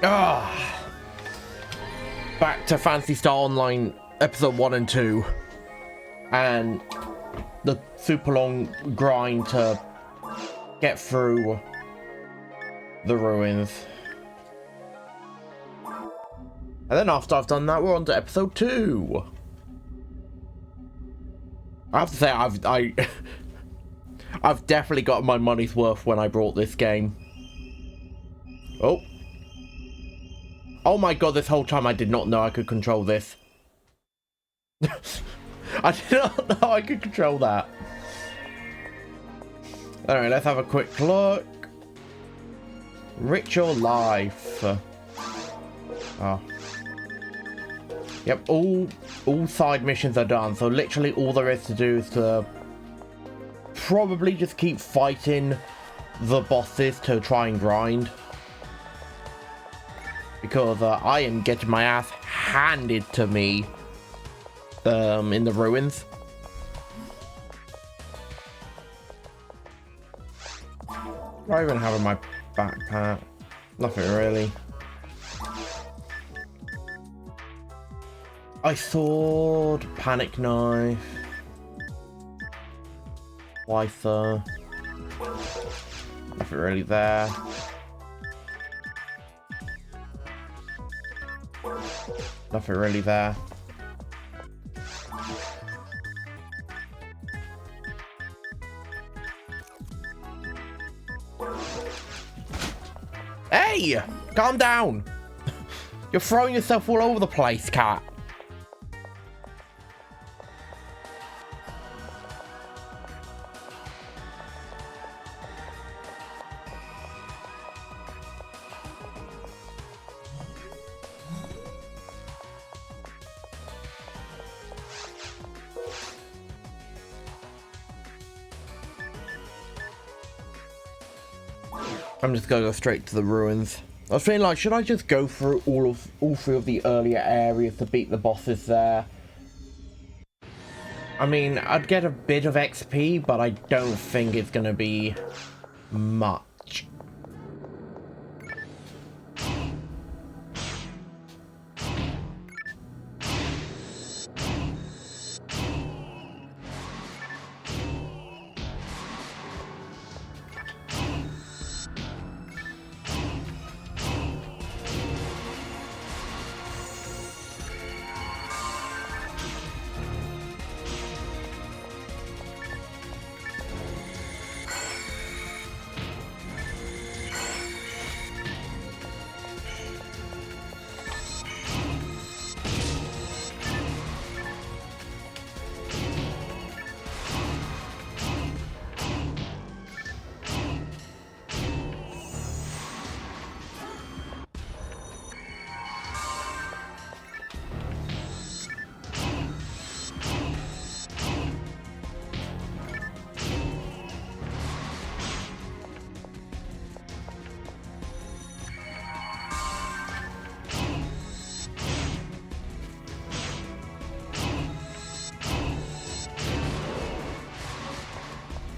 Ah, back to Phantasy Star Online episode 1 and 2, and the super long grind to get through the ruins. And then after I've done that, we're on to episode 2. I have to say, I've definitely got my money's worth when I brought this game. Oh my god, this whole time I did not know I could control this. I did not know I could control that. Alright, let's have a quick look. Rich or life? Oh. Yep, all side missions are done, so literally all there is to do is to probably just keep fighting the bosses to try and grind. Because I am getting my ass handed to me in the ruins. What do I even have in my backpack? Nothing really. Ice sword, panic knife, Wyther. Nothing really there. Nothing really there. Hey! Calm down! You're throwing yourself all over the place, cat. I'm just gonna go straight to the ruins. I was feeling like, should I just go through all three of the earlier areas to beat the bosses there? I mean, I'd get a bit of XP, but I don't think it's gonna be much.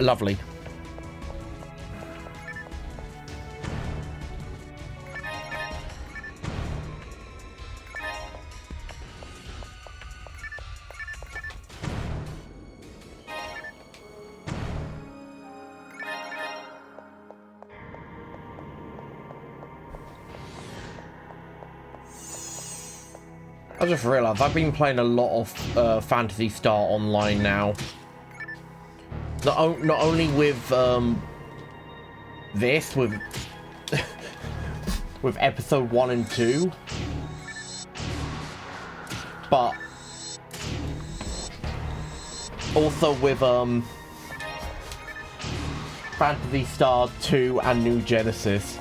Lovely. I just realized I've been playing a lot of Phantasy Star Online now. Not only with this, with with episode 1 and 2, but also with Phantasy Star 2 and New Genesis.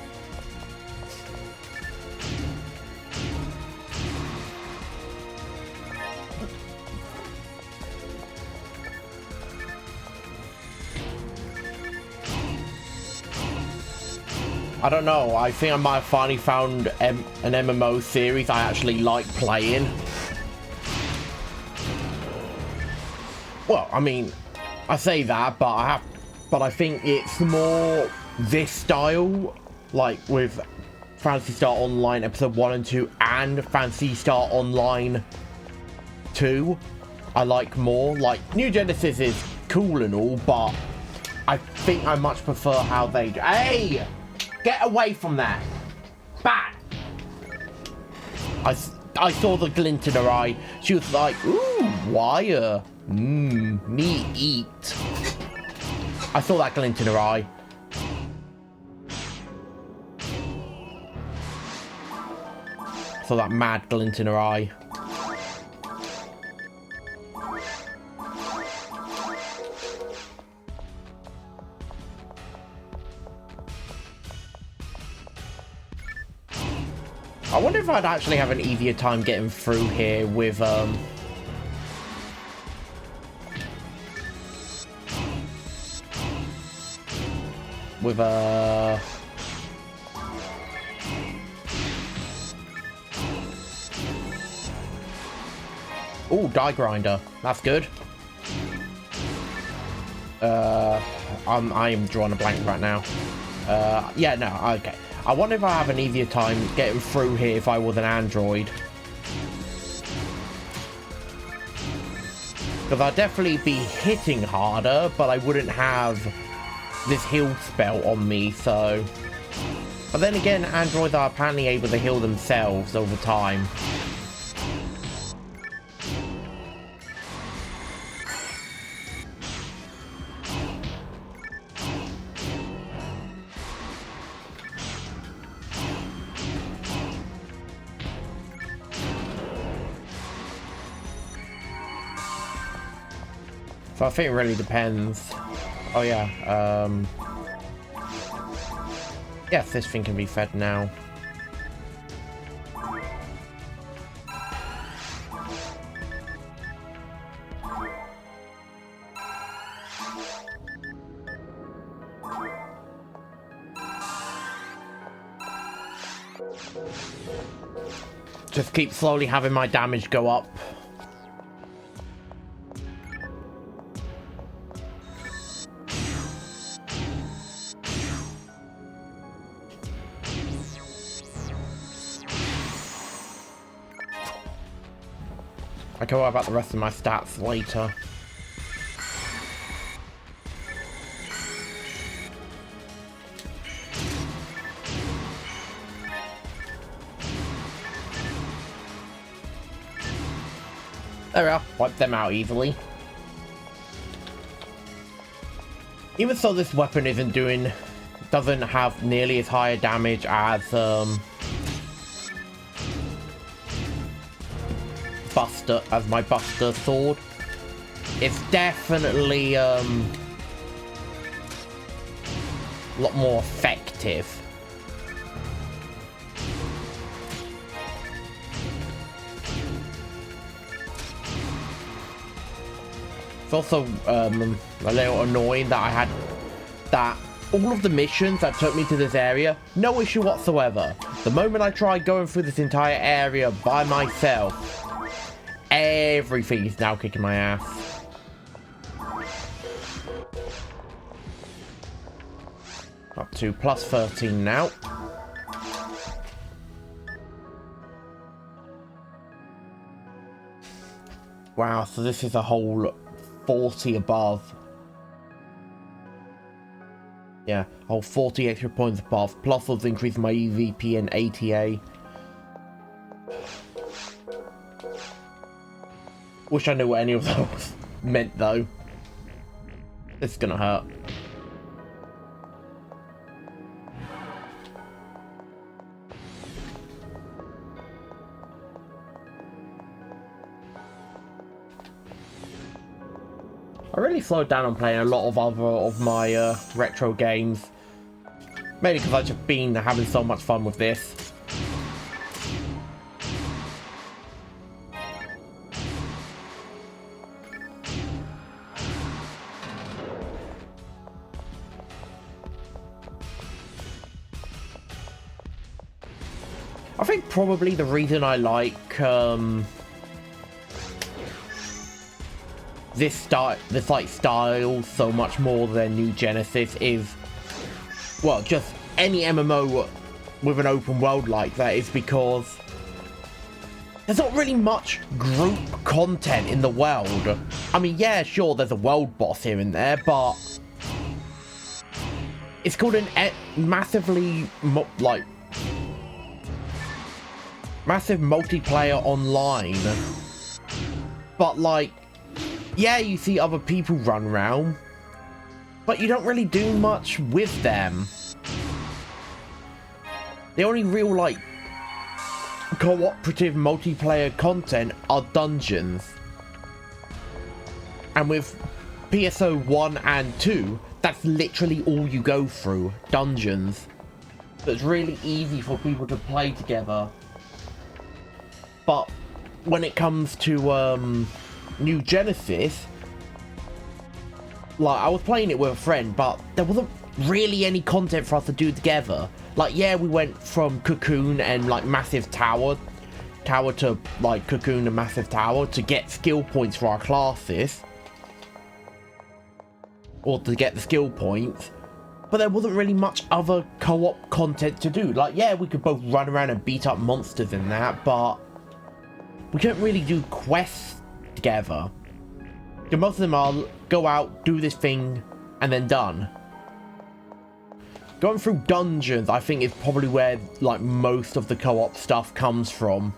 I don't know, I think I might have finally found an MMO series I actually like playing. Well, I mean, I say that, but I think it's more this style, like with Phantasy Star Online Episode 1 and 2 and Phantasy Star Online 2 I like more. Like, New Genesis is cool and all, but I think I much prefer how they do. Hey! Get away from that! Bat! I saw the glint in her eye. She was like, ooh, wire. Me eat. I saw that glint in her eye. Saw that mad glint in her eye. I wonder if I'd actually have an easier time getting through here with oh, die grinder. That's good. I am drawing a blank right now. Yeah, no, okay. I wonder if I have an easier time getting through here if I was an android. Because I'd definitely be hitting harder, but I wouldn't have this heal spell on me, so... But then again, androids are apparently able to heal themselves over time. So I think it really depends. Oh yeah, yes, this thing can be fed now. Just keep slowly having my damage go up. I can worry about the rest of my stats later. There we are. Wipe them out easily. Even so, this weapon doesn't have nearly as high a damage as my Buster sword. It's definitely a lot more effective. It's also a little annoying that I had that all of the missions that took me to this area, no issue whatsoever. The moment I tried going through this entire area by myself, everything is now kicking my ass. Up to plus 13 now. Wow, so this is a whole 40 above. Yeah, a whole 40 extra points above. Plus also increasing my EVP and ATA. Wish I knew what any of those meant, though. This is gonna hurt. I really slowed down on playing a lot of other of my retro games. Mainly because I've just been having so much fun with this. I think probably the reason I like this style so much more than New Genesis is, well, just any MMO with an open world like that is because there's not really much group content in the world. I mean, yeah, sure, there's a world boss here and there, but it's called an massively, massive multiplayer online. But, like, yeah, you see other people run around, but you don't really do much with them. The only real, like, cooperative multiplayer content are dungeons. And with PSO 1 and 2, that's literally all you go through, dungeons. So it's really easy for people to play together. But when it comes to New Genesis, like, I was playing it with a friend, but there wasn't really any content for us to do together. Like, yeah, we went from Cocoon and, like, Massive Tower to, like, Cocoon and Massive Tower to get skill points for our classes. Or to get the skill points. But there wasn't really much other co-op content to do. Like, yeah, we could both run around and beat up monsters in that, but we couldn't really do quests together. And most of them are go out, do this thing, and then done. Going through dungeons, I think, is probably where, like, most of the co-op stuff comes from.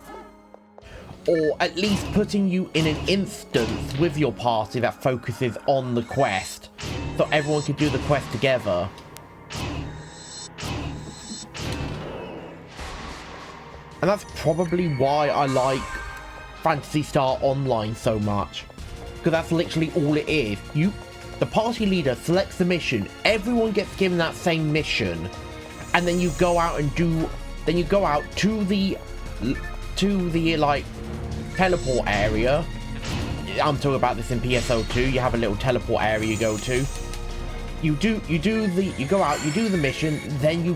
Or at least putting you in an instance with your party that focuses on the quest, so everyone can do the quest together. And that's probably why I like Phantasy Star Online so much. Because that's literally all it is. The party leader selects the mission, everyone gets given that same mission, and then you go out and then you go out to the like, teleport area. I'm talking about this in PSO 2, you have a little teleport area you go to. You go out, you do the mission, then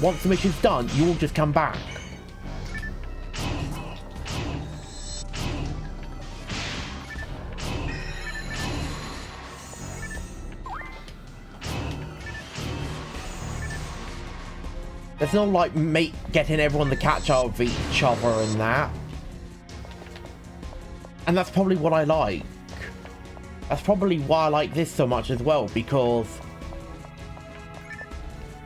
once the mission's done, you all just come back. There's no, like, getting everyone to catch up with each other and that. And that's probably what I like. That's probably why I like this so much as well, because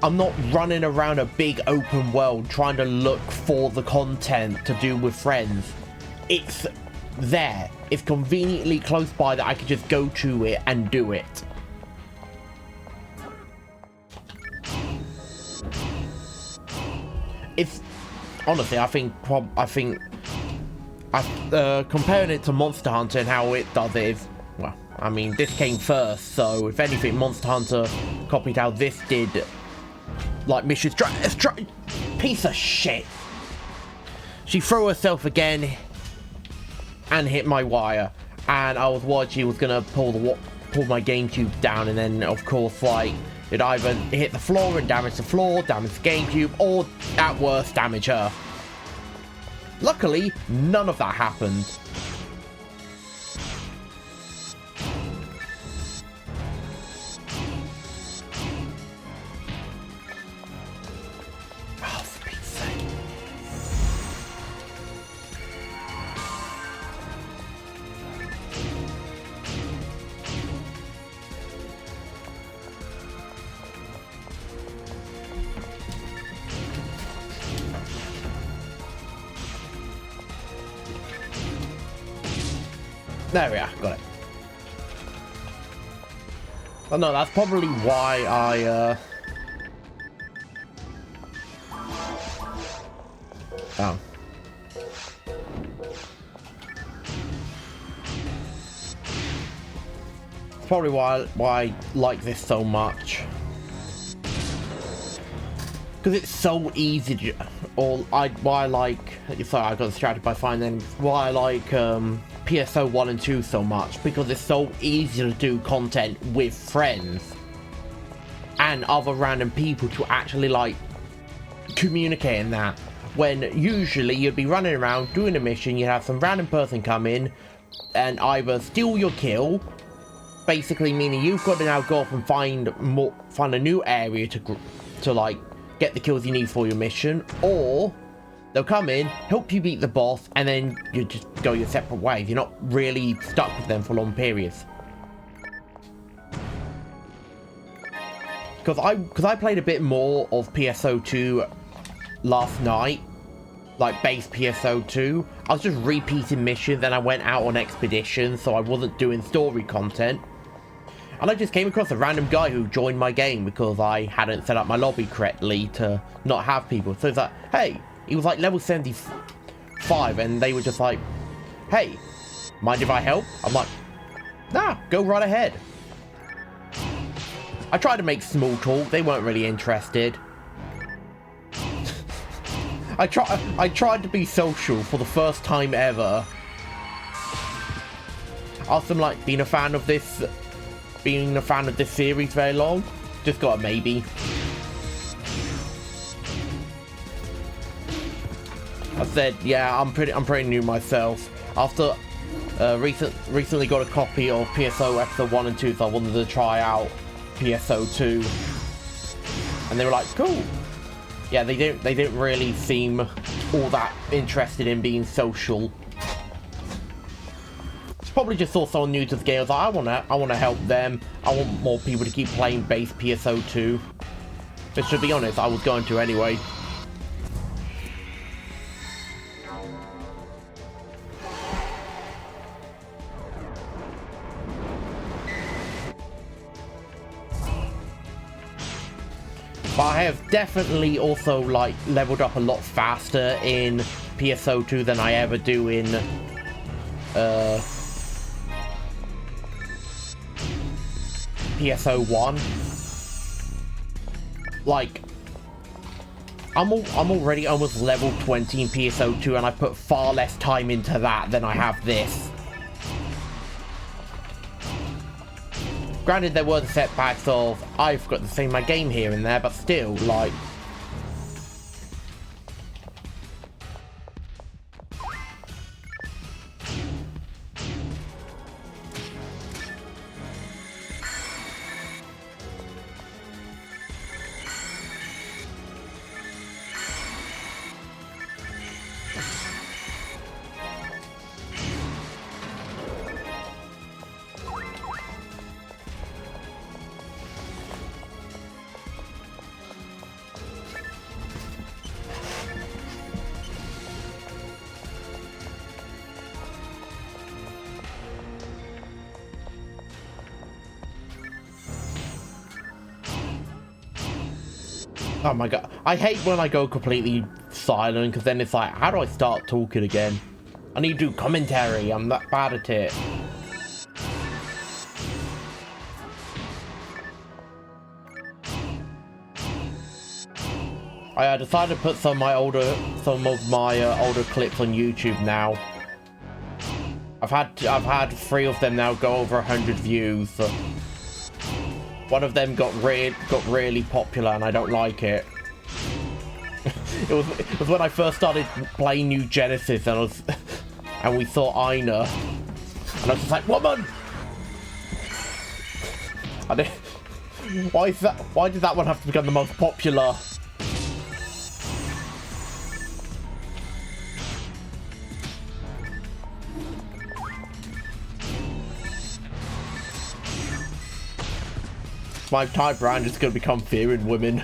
I'm not running around a big open world trying to look for the content to do with friends. It's there. It's conveniently close by that I could just go to it and do it. It's honestly, I think comparing it to Monster Hunter and how it does it is, well, I mean, this came first, so if anything, Monster Hunter copied how this did, like, missions. Piece of shit. She threw herself again and hit my wire, and I was worried she was gonna pull my GameCube down, and then of course, like, it either hit the floor and damage the floor, damage the GameCube, or at worst, damage her. Luckily, none of that happened. Oh, for Pete's sake. There we are, got it. Oh no, that's probably why I, oh. It's probably why I like this so much. Because it's so easy to, why I like, sorry, I got distracted by finding why I like, PSO 1 and 2 so much, because it's so easy to do content with friends and other random people to actually, like, communicate in that. When usually you'd be running around doing a mission, you'd have some random person come in and either steal your kill, basically meaning you've got to now go off and find a new area to like get the kills you need for your mission, or they'll come in, help you beat the boss, and then you just go your separate ways. You're not really stuck with them for long periods. Because I played a bit more of PSO2 last night, like base PSO2. I was just repeating missions, and I went out on expeditions, so I wasn't doing story content. And I just came across a random guy who joined my game because I hadn't set up my lobby correctly to not have people. So it's like, hey, he was like level 75, and they were just like, hey, mind if I help? I'm like, nah, go right ahead. I tried to make small talk, they weren't really interested. I tried to be social for the first time ever. Asked them like, being a fan of this series very long? Just got a maybe. I said, yeah, I'm pretty new myself. After recently got a copy of PSO episode 1 and 2, so I wanted to try out PSO 2. And they were like, cool. Yeah, they didn't really seem all that interested in being social. Probably just saw someone new to the game. I was like, I wanna help them. I want more people to keep playing base PSO 2. But to be honest, I was going to anyway. But I have definitely also like leveled up a lot faster in PSO 2 than I ever do in PSO 1. Like, I'm already almost level 20 in PSO 2, and I put far less time into that than I have this. Granted, there were the setbacks of I forgot to save my game here and there, but still, like, oh my god. I hate when I go completely silent, because then it's like, how do I start talking again? I need to do commentary. I'm that bad at it. I decided to put some of my older clips on YouTube now. I've had 3 of them now go over 100 views. So one of them got really popular, and I don't like it. it was when I first started playing New Genesis, and we saw Ina, and I was just like, woman. Why did that one have to become the most popular? My entire brand is going to become fearing women.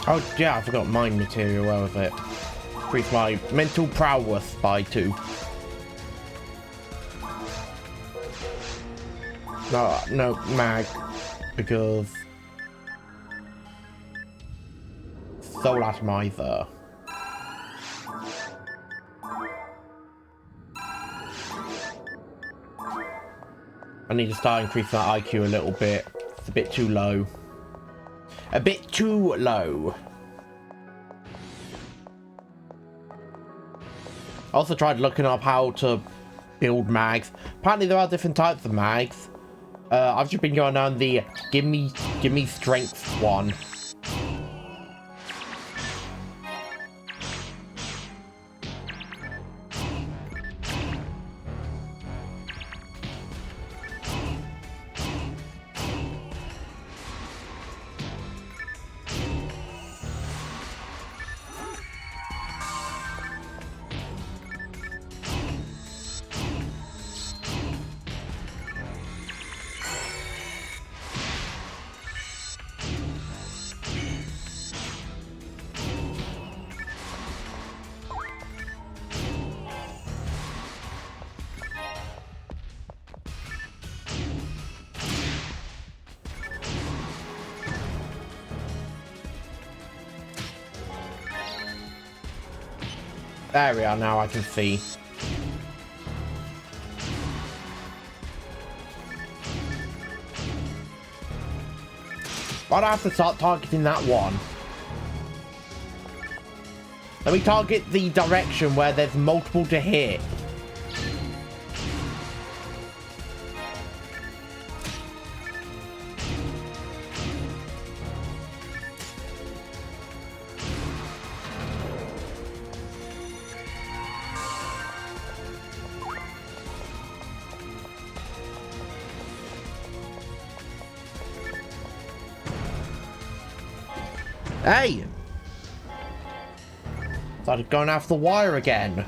Oh yeah, I forgot mind material. Where was it? Increase my mental prowess by 2. No, mag, because Soul Atomizer. I need to start increasing that IQ a little bit. It's a bit too low. A bit too low. I also tried looking up how to build mags. Apparently there are different types of mags. I've just been going on the give me strength one. There we are, now I can see. Why do I have to start targeting that one? Let me target the direction where there's multiple to hit. Hey! Started going after the wire again.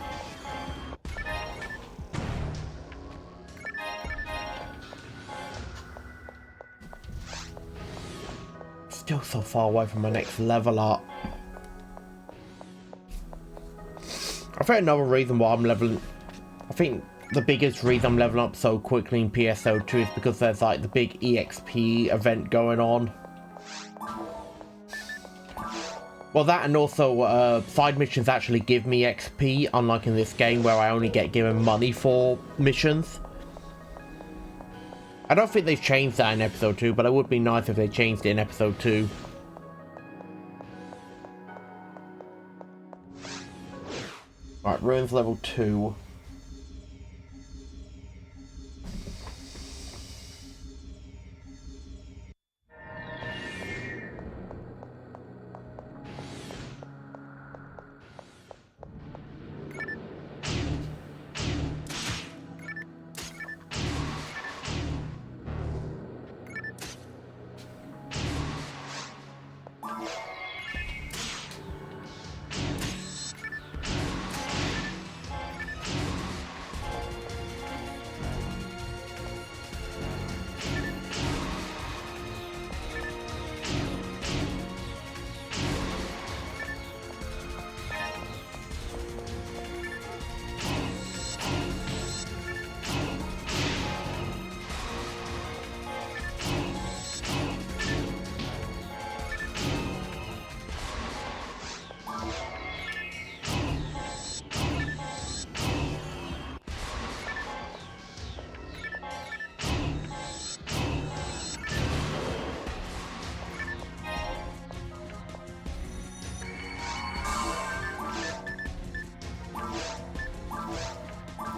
Still so far away from my next level up. I think another reason why I'm leveling... I think the biggest reason I'm leveling up so quickly in PSO2 is because there's like the big EXP event going on. Well, that and also side missions actually give me XP, unlike in this game where I only get given money for missions. I don't think they've changed that in episode 2, but it would be nice if they changed it in episode 2. Right, ruins level 2.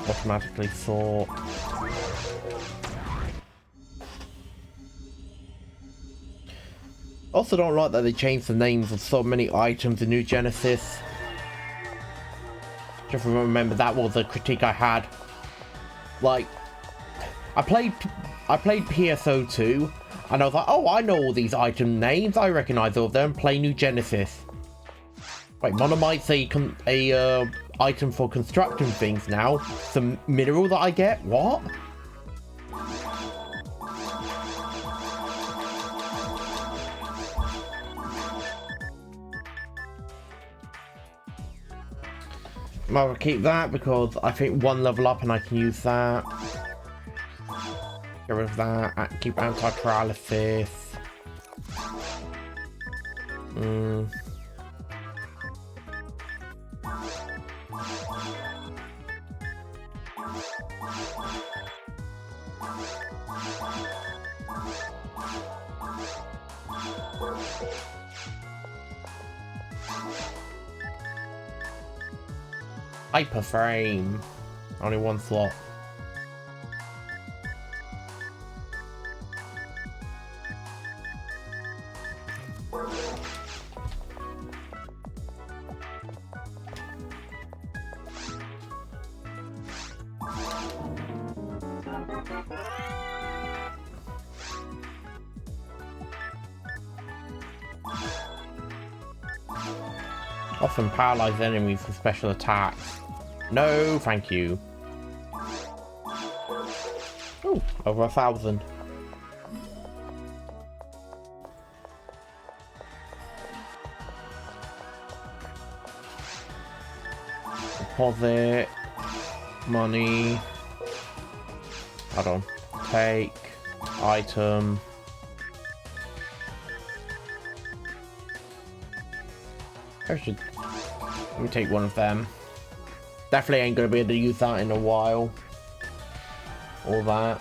Automatically sort. Also don't like that they changed the names of so many items in New Genesis. Just remember that was a critique I had. Like, I played PSO2 and I was like, oh, I know all these item names, I recognize all of them, play New Genesis. Wait, monomite's a item for constructing things now. Some mineral that I get? What? I'll keep that because I think one level up and I can use that. Get rid of that. Keep anti-paralysis. Hyper frame. Only one slot. Often paralyze enemies with special attacks. No, thank you. Oh, over 1,000. Deposit. Money. Hold on. Take. Item. I should. Let me take one of them. Definitely ain't gonna be able to use that in a while. All that.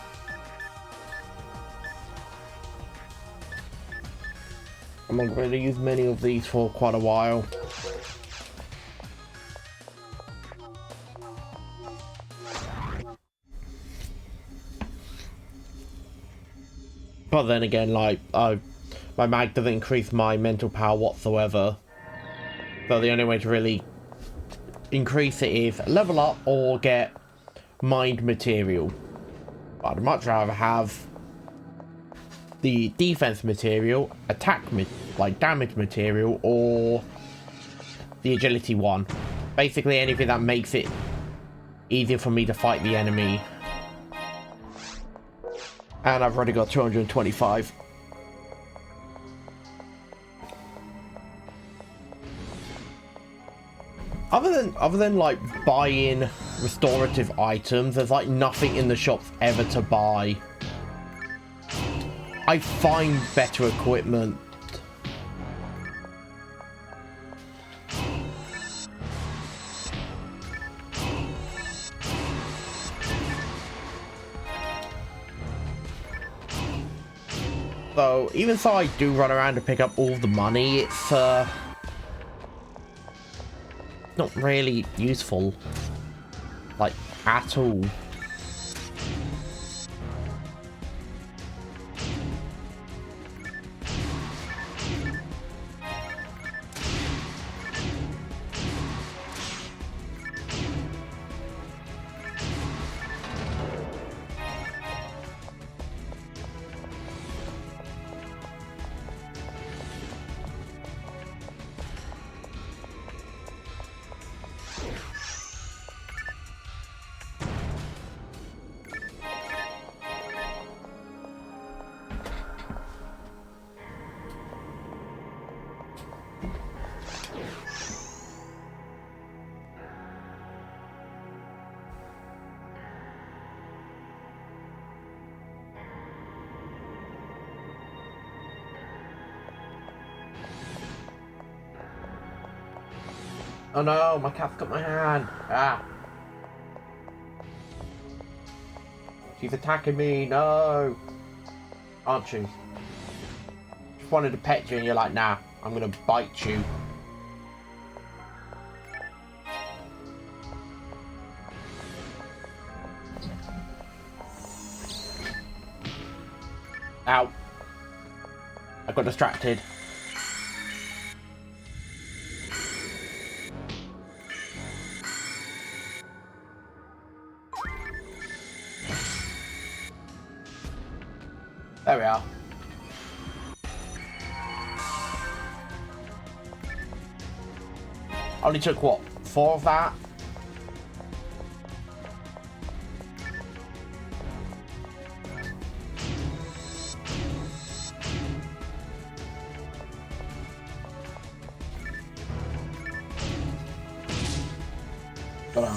I'm not going to use many of these for quite a while. But then again, like, my mag doesn't increase my mental power whatsoever. So the only way to really increase it is level up or get mind material. I'd much rather have the defense material, like damage material, or the agility one. Basically anything that makes it easier for me to fight the enemy. And I've already got 225. Other than like buying restorative items, there's like nothing in the shops ever to buy. I find better equipment. So even though I do run around to pick up all the money, it's not really useful, like, at all. Oh no, my cat's got my hand. Ah. She's attacking me. No. Aren't you? Just wanted to pet you and you're like, nah, I'm gonna bite you. Ow. I got distracted. There we are. Only took, what, 4 of that? But,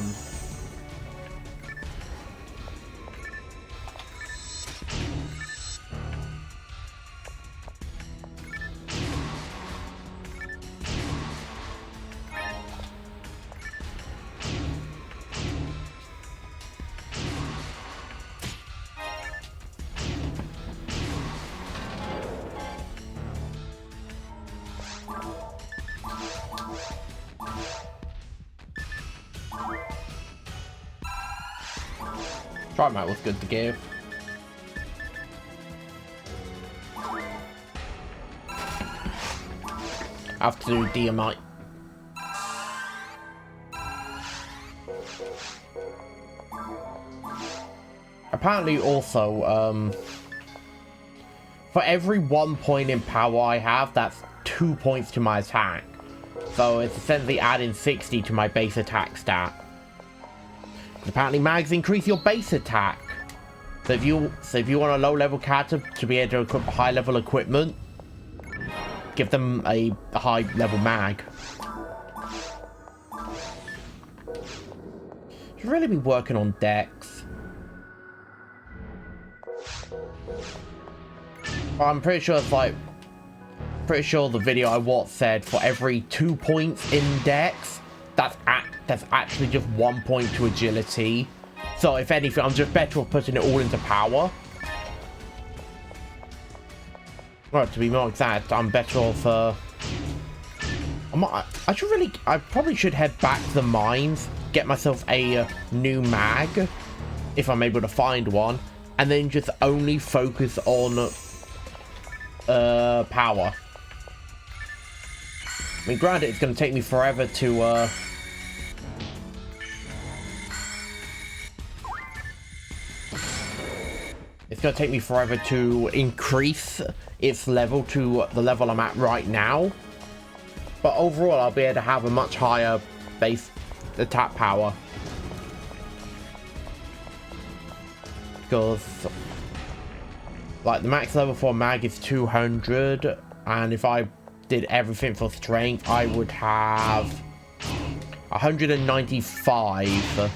Primate was good to give. I have to do Diamite. Apparently also, for every 1 point in power I have, that's 2 points to my attack. So it's essentially adding 60 to my base attack stat. Apparently mags increase your base attack. So if you want a low level character to be able to equip high level equipment, give them a high level mag. Should really be working on decks. I'm pretty sure it's like, pretty sure the video I watched said for every 2 points in dex, that's actually just 1 point to agility. So if anything, I'm just better off putting it all into power. Well, to be more exact, I'm better off, I probably should head back to the mines, get myself a new mag, if I'm able to find one, and then just only focus on power. I mean, granted, it's going to take me forever to it's going to take me forever to increase its level to the level I'm at right now. But overall, I'll be able to have a much higher base attack power. Because, like, the max level for mag is 200. And if I did everything for strength, I would have 195.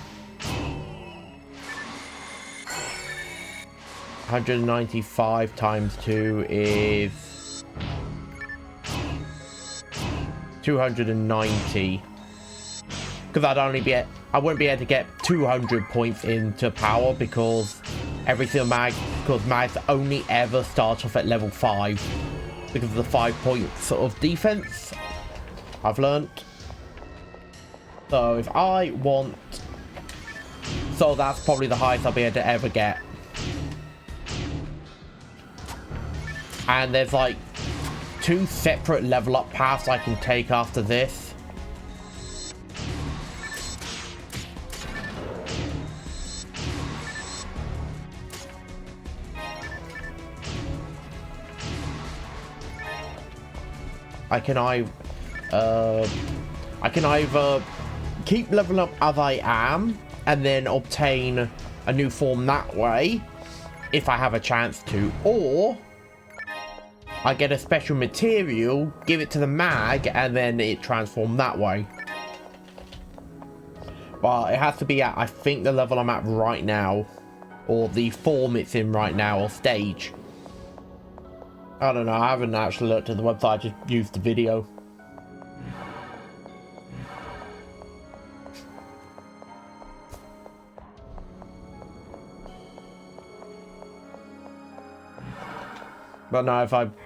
195 times 2 is 290. Because I wouldn't be able to get 200 points into power because mags only ever start off at level 5 because of the 5 points of defense I've learned. So if I want, so that's probably the highest I'll be able to ever get. And there's like 2 separate level up paths I can take after this. I can either keep leveling up as I am and then obtain a new form that way if I have a chance to, or I get a special material, give it to the mag, and then it transforms that way. But it has to be at, I think, the level I'm at right now, or the form it's in right now, or stage. I don't know, I haven't actually looked at the website, I just used the video. But no,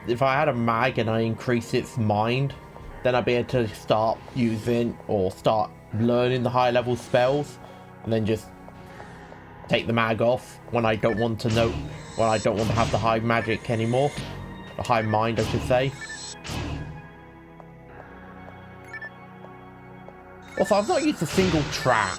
if I had a mag and I increased its mind, then I'd be able to start using or start learning the high level spells, and then just take the mag off when I don't want to have the high magic anymore. The high mind, I should say. Also, I've not used a single trap.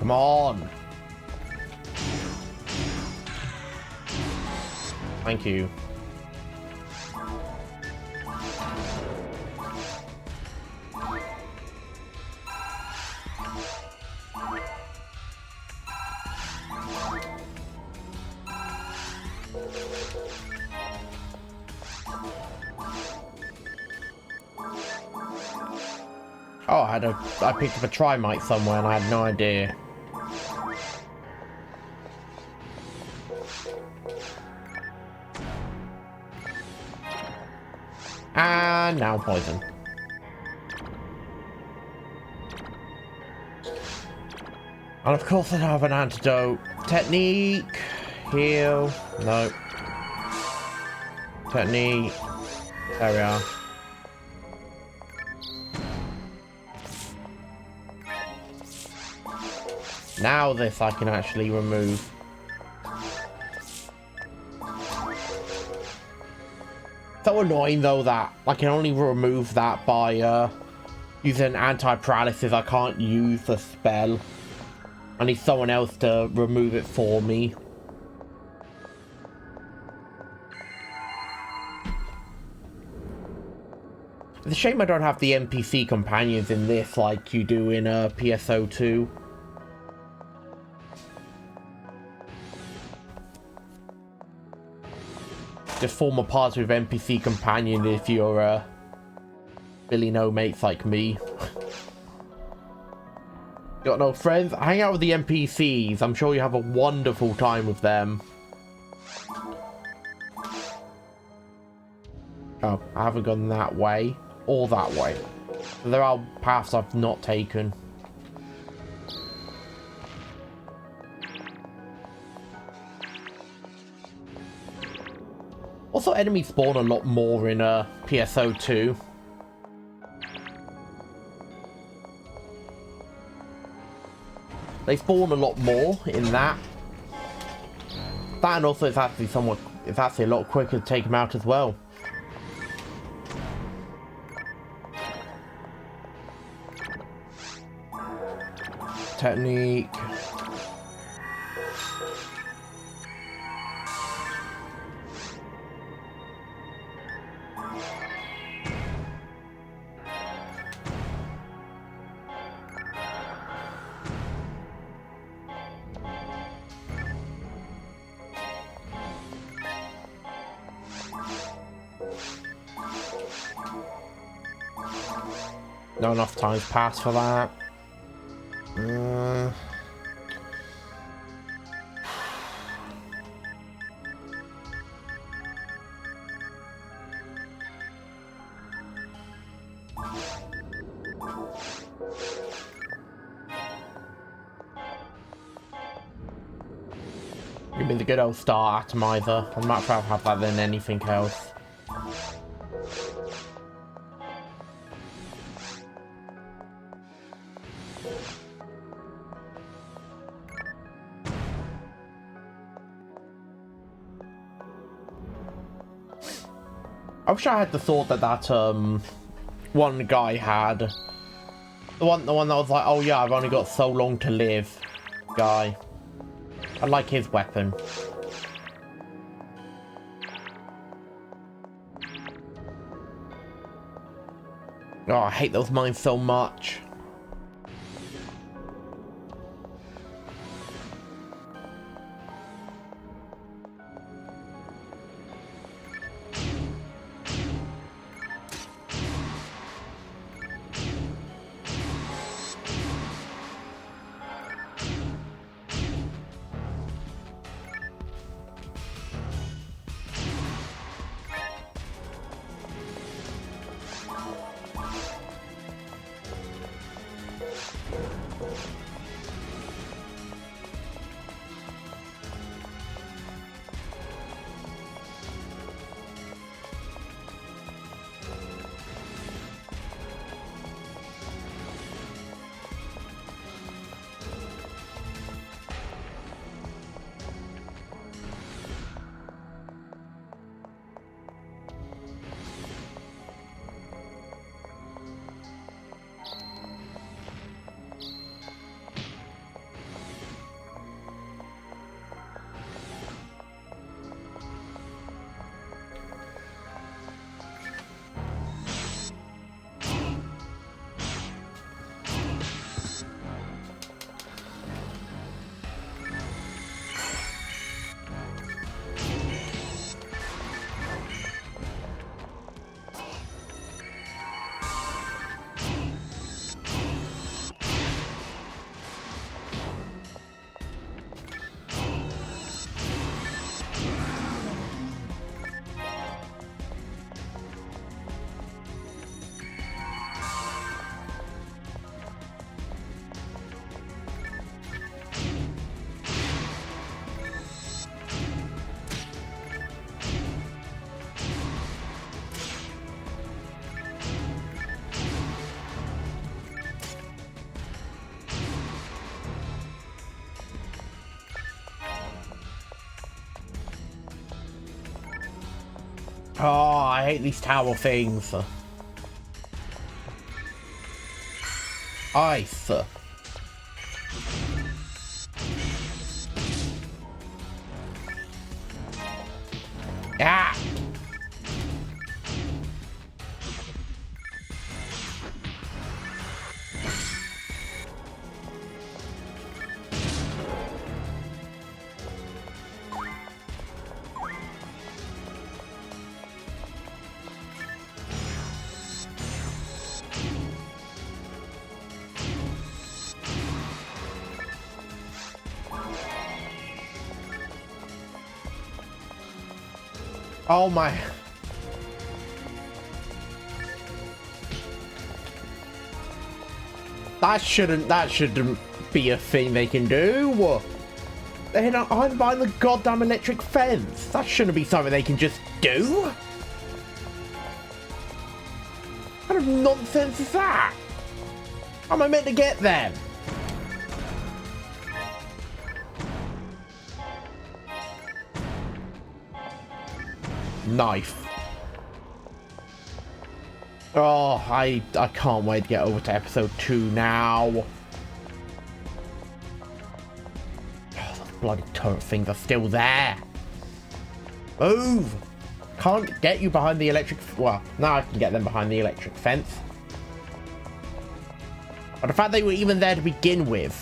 Come on. Thank you. Oh, I picked up a Trimite somewhere and I had no idea. And now poison. And of course I have an antidote. Technique. Heal. No. Technique. There we are. Now this I can actually remove. So annoying though that I can only remove that by using anti-paralysis. I can't use the spell. I need someone else to remove it for me. It's a shame I don't have the NPC companions in this like you do in PSO2. Just form a party with NPC companion if you're Billy no mates like me. Got no friends? Hang out with the NPCs. I'm sure you have a wonderful time with them. Oh, I haven't gone that way or that way. There are paths I've not taken. Also, enemies spawn a lot more in PSO2. They spawn a lot more in that. That and also it's actually a lot quicker to take them out as well. Technique. Not enough time's passed for that. Give me the good old star atomizer. I'd much rather have that than anything else. I wish I had the thought that one guy had. The one that was like, oh yeah, I've only got so long to live guy. I like his weapon. Oh, I hate those mines so much. Oh, I hate these tower things. Ice. Ah! Oh my. That shouldn't be a thing they can do. They're not hiding behind the goddamn electric fence. That shouldn't be something they can just do. What kind of nonsense is that? How am I meant to get them? Knife. Oh, I can't wait to get over to episode 2 now. Oh, those bloody turret things are still there. Move! Can't get you behind the electric... Well, now I can get them behind the electric fence. But the fact they were even there to begin with.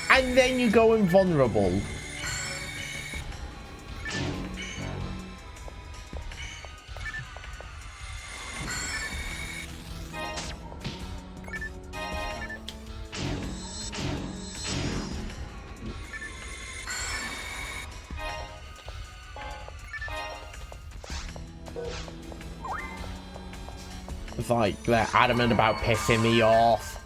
And then you go invulnerable. It's like they're adamant about pissing me off.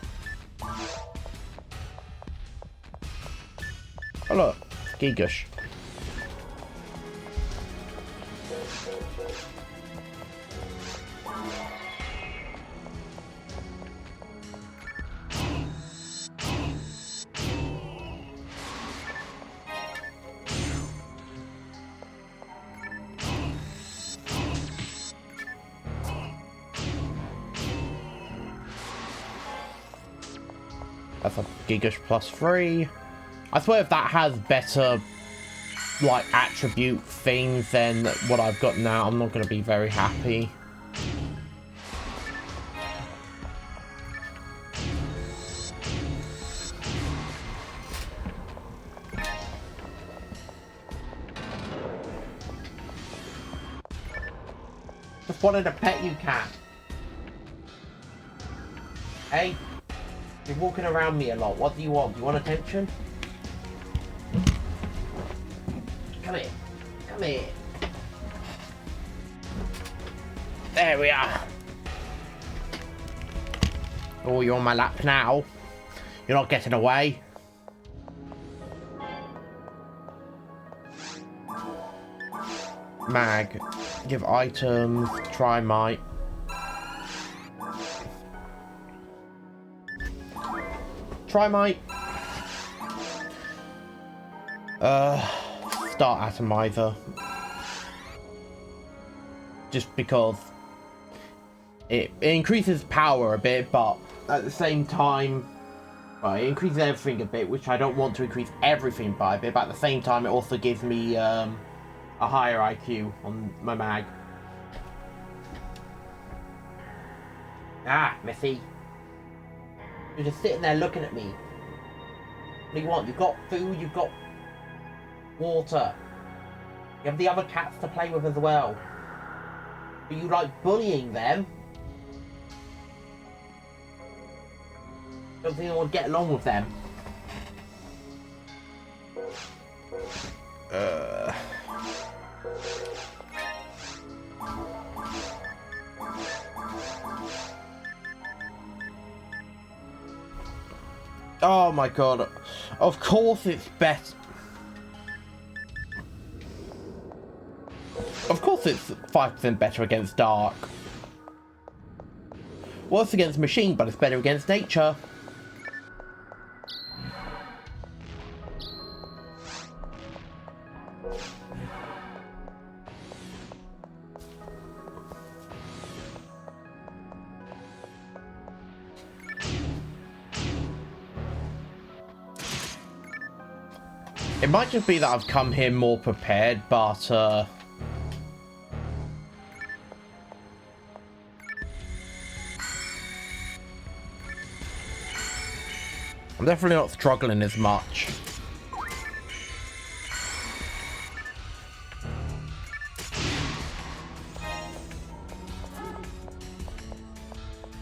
Oh look, Gigash. That's a Gigash +3. I swear if that has better, like, attribute things than what I've got now, I'm not going to be very happy. Just wanted to pet you, cat. Hey? You're walking around me a lot. What do you want? Do you want attention? Come here. Come here. There we are. Oh, you're on my lap now. You're not getting away. Mag. Give items. Try might. Try might. Start atomizer. Just because it increases power a bit, but at the same time, well, it increases everything a bit, which I don't want to increase everything by a bit, but at the same time it also gives me a higher IQ on my mag. Ah, Missy. You're just sitting there looking at me. What do you want? You've got food, you've got water. You have the other cats to play with as well. But you like bullying them. Don't think I want to get along with them. Oh my god. Of course it's better. Of course it's 5% better against dark. Worse against machine, but it's better against nature. It might just be that I've come here more prepared, but I'm definitely not struggling as much.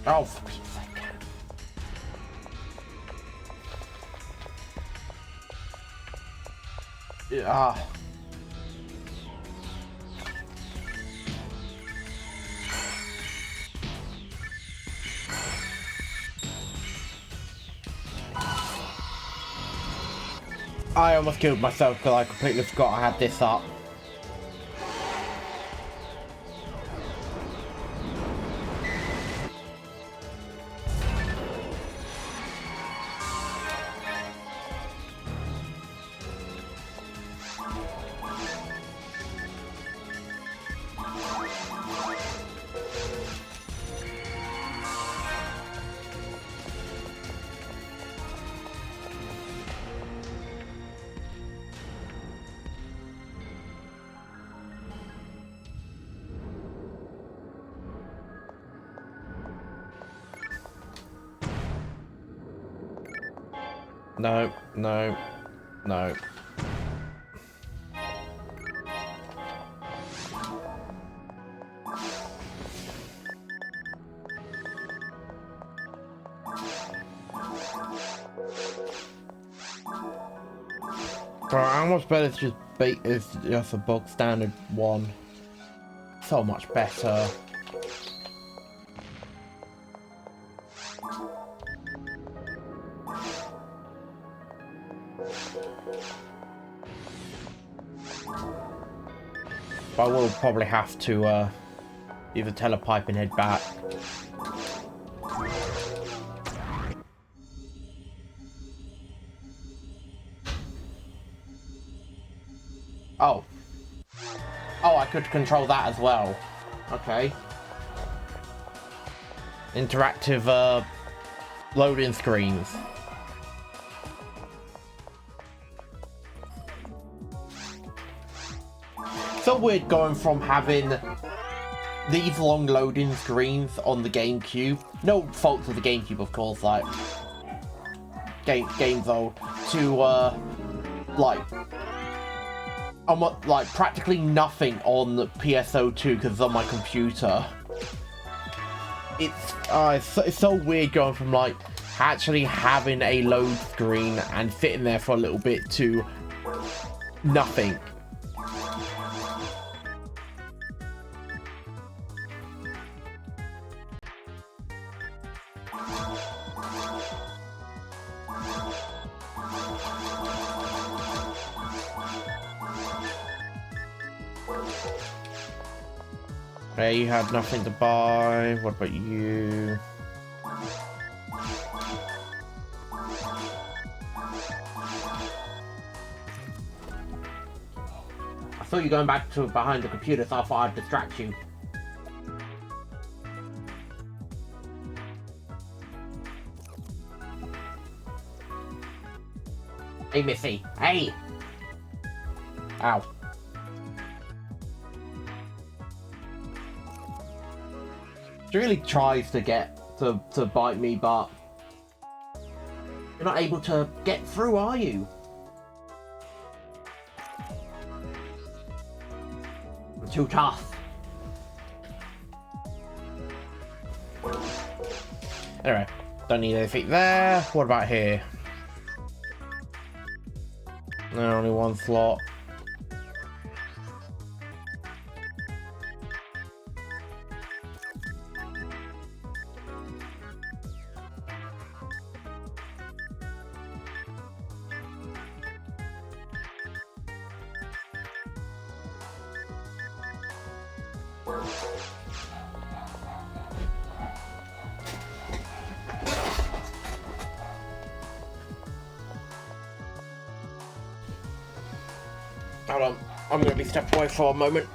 Oh, for Pete's sake. Yeah. I almost killed myself because I completely forgot I had this up. No, no, no. Bro, how much better is just bait is just a bog standard one. So much better. But I will probably have to either telepipe and head back. Oh. Oh, I could control that as well. Okay. Interactive loading screens. So weird going from having these long loading screens on the GameCube, no fault to the GameCube of course, like games old, to like like practically nothing on the PSO2 because it's on my computer. It's so weird going from like actually having a load screen and sitting there for a little bit to nothing. Hey, you have nothing to buy. What about you? I saw you going back to behind the computer, so I thought I'd distract you. Hey, Missy. Hey! Ow. She really tries to get to bite me, but you're not able to get through, are you? I'm too tough. Anyway, don't need anything there. What about here? No, only one slot. Hold on, I'm going to be stepped away for a moment.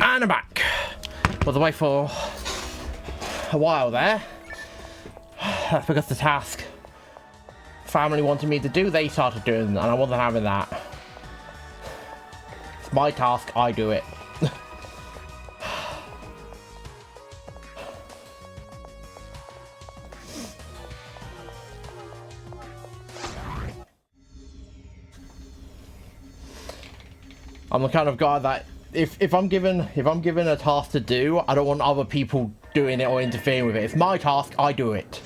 And I'm back. Was away for a while there. That's because the task family wanted me to do, they started doing, and I wasn't having that. It's my task, I do it. I'm the kind of guy that if I'm given a task to do, I don't want other people doing it or interfering with it. It's my task, I do it.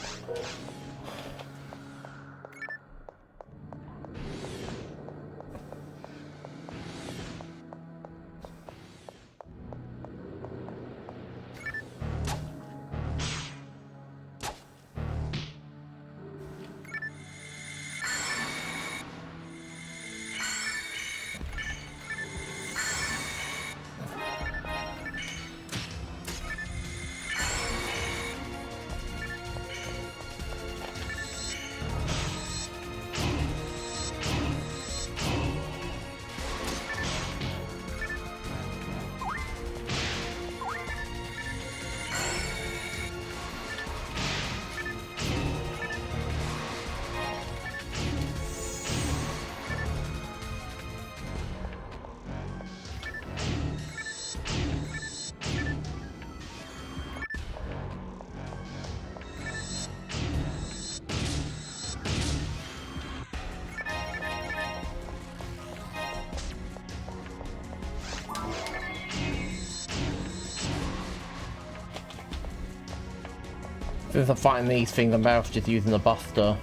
Since I'm fighting these things, I'm better off just using the buster.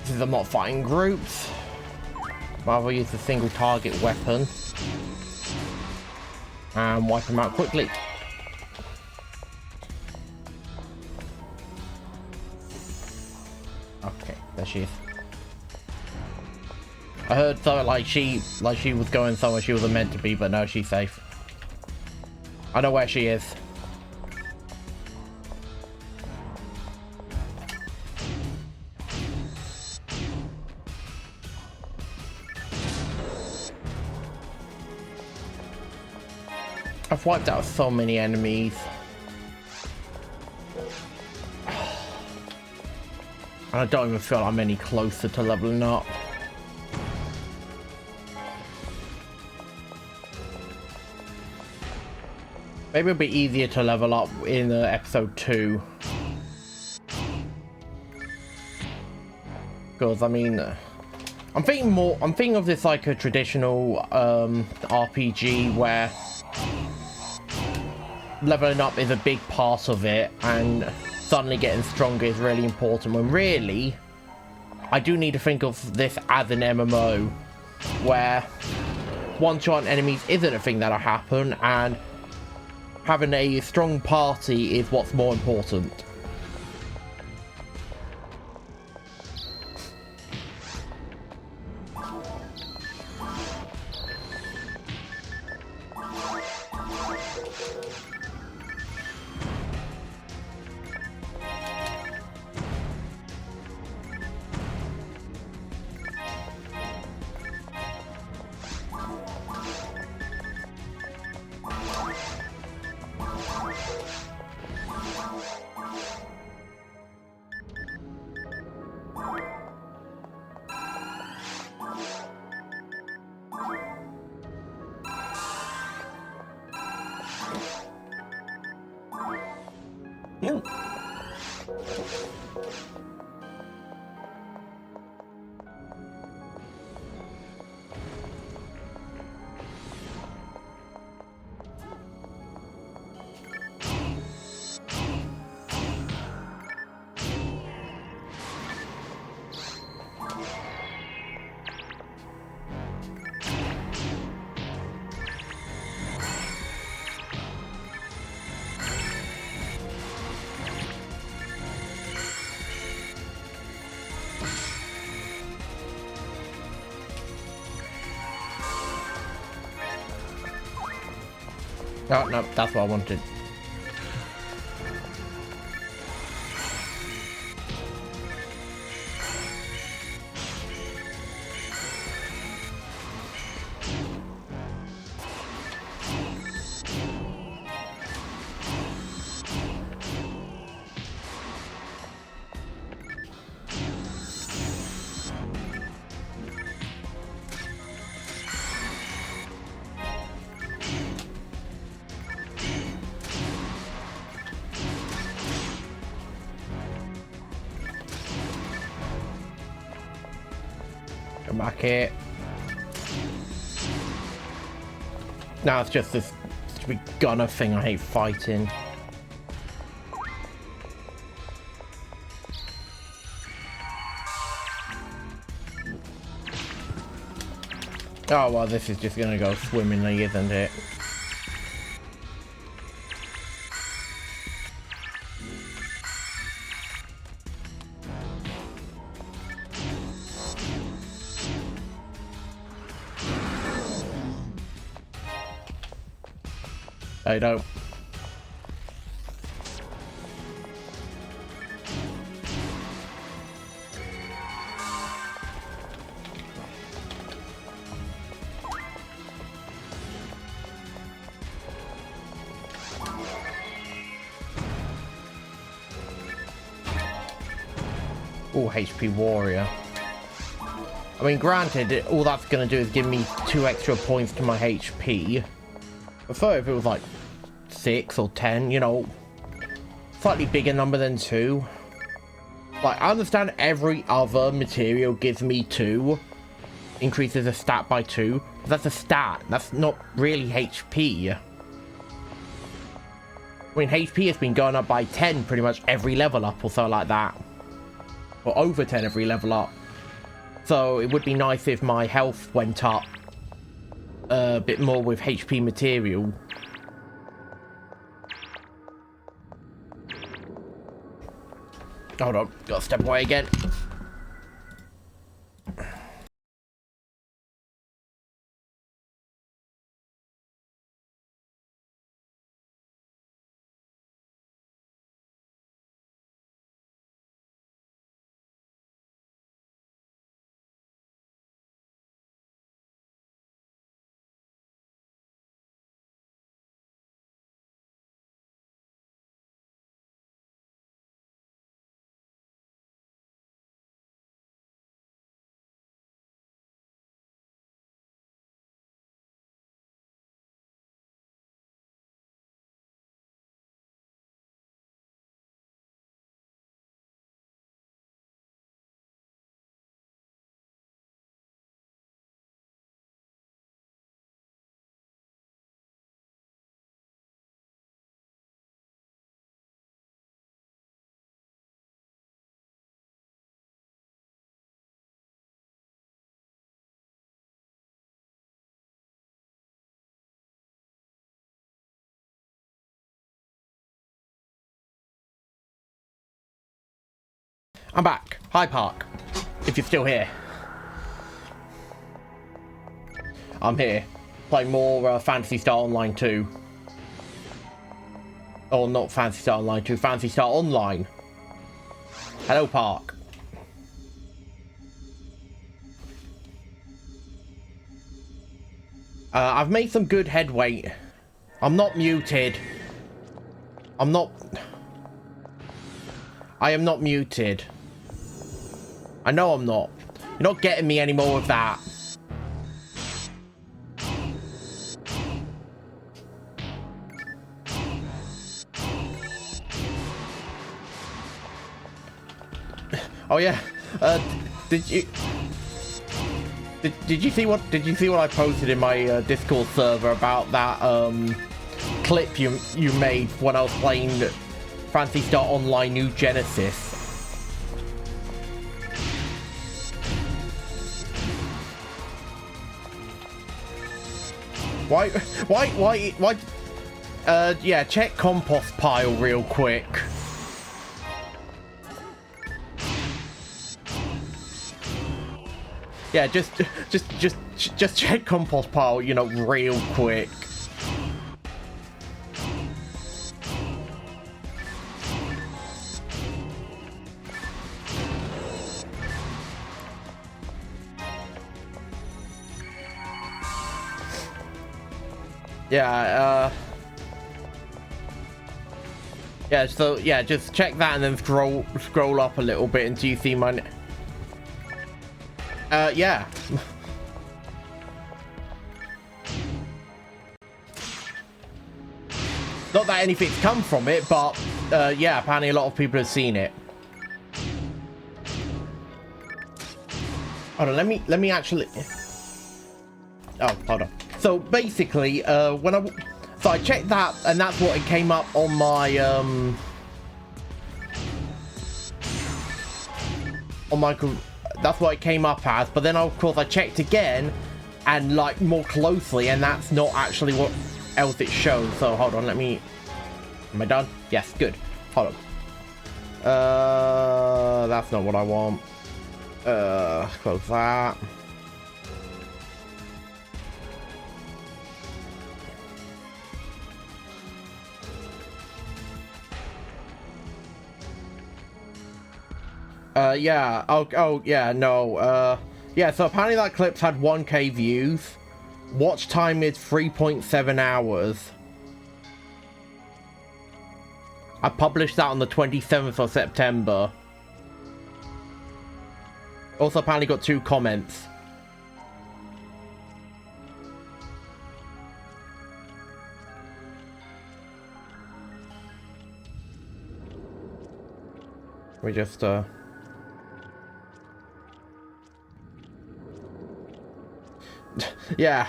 Since I'm not fighting groups, rather use a single target weapon and wipe them out quickly. Okay, there she is. I heard so like she was going somewhere she wasn't meant to be, but no, she's safe. I know where she is. I've wiped out so many enemies. And I don't even feel I'm any closer to leveling up. Maybe it'll be easier to level up in episode 2. Because, I mean, I'm thinking of this like a traditional RPG where leveling up is a big part of it and suddenly getting stronger is really important, when really I do need to think of this as an MMO where one-shot enemies isn't a thing that'll happen, and having a strong party is what's more important. Yeah. Oh, no, that's what I wanted. come back here. Now it's just this stupid gunner thing I hate fighting. Oh, well, this is just gonna go swimmingly, isn't it? I don't. Oh, HP warrior. I mean, granted, all that's gonna do is give me 2 extra points to my HP. I thought if it was like 6 or 10, you know, slightly bigger number than 2. Like, I understand every other material gives me 2, increases a stat by 2. But that's a stat. That's not really HP. I mean, HP has been going up by 10 pretty much every level up or so like that. Or over 10 every level up. So it would be nice if my health went up a bit more with HP material. Hold on, gotta step away again. I'm back. Hi, Park. If you're still here. I'm here. Playing more Phantasy Star Online 2. Oh, not Phantasy Star Online 2. Phantasy Star Online. Hello, Park. I've made some good headway. I'm not muted. I am not muted. I know I'm not. You're not getting me any more of that. Oh yeah. Did you see what I posted in my Discord server about that clip you made when I was playing Phantasy Star Online New Genesis? Why? Yeah, check compost pile real quick. Yeah, just check compost pile, you know, real quick. Yeah, yeah, so yeah, just check that and then scroll up a little bit until you see my yeah. Not that anything's come from it, but yeah, apparently a lot of people have seen it. Hold on, let me actually... Oh, hold on. So basically, so I checked that, and that's what it came up on my, that's what it came up as, but then of course I checked again, and like more closely, and that's not actually what else it shows. So hold on, am I done? Yes, good. Hold on. That's not what I want. Close that. Yeah. Oh, yeah, no. Yeah, so apparently that clip's had 1K views. Watch time is 3.7 hours. I published that on the 27th of September. Also apparently got 2 comments. We just, yeah.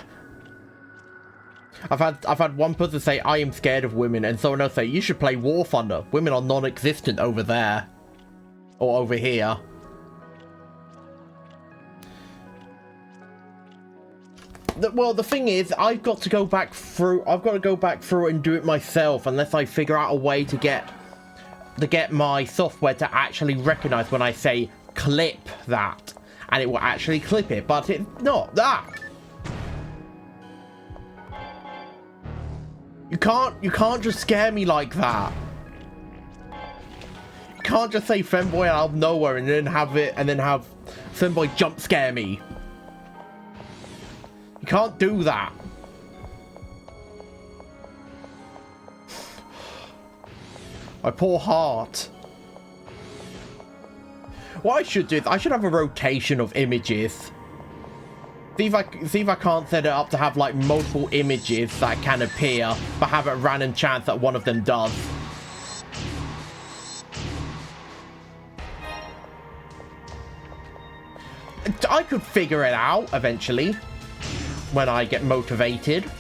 I've had one person say I am scared of women, and someone else say you should play War Thunder. Women are non-existent over there. Or over here. Well, the thing is, I've got to go back through and do it myself unless I figure out a way to get my software to actually recognize when I say clip that, and it will actually clip it, but it's not that. You can't just scare me like that. You can't just say femboy out of nowhere and then have femboy jump scare me. You can't do that. My poor heart. What I should do is I should have a rotation of images. See if I can't set it up to have like multiple images that can appear, but have a random chance that one of them does. I could figure it out eventually when I get motivated.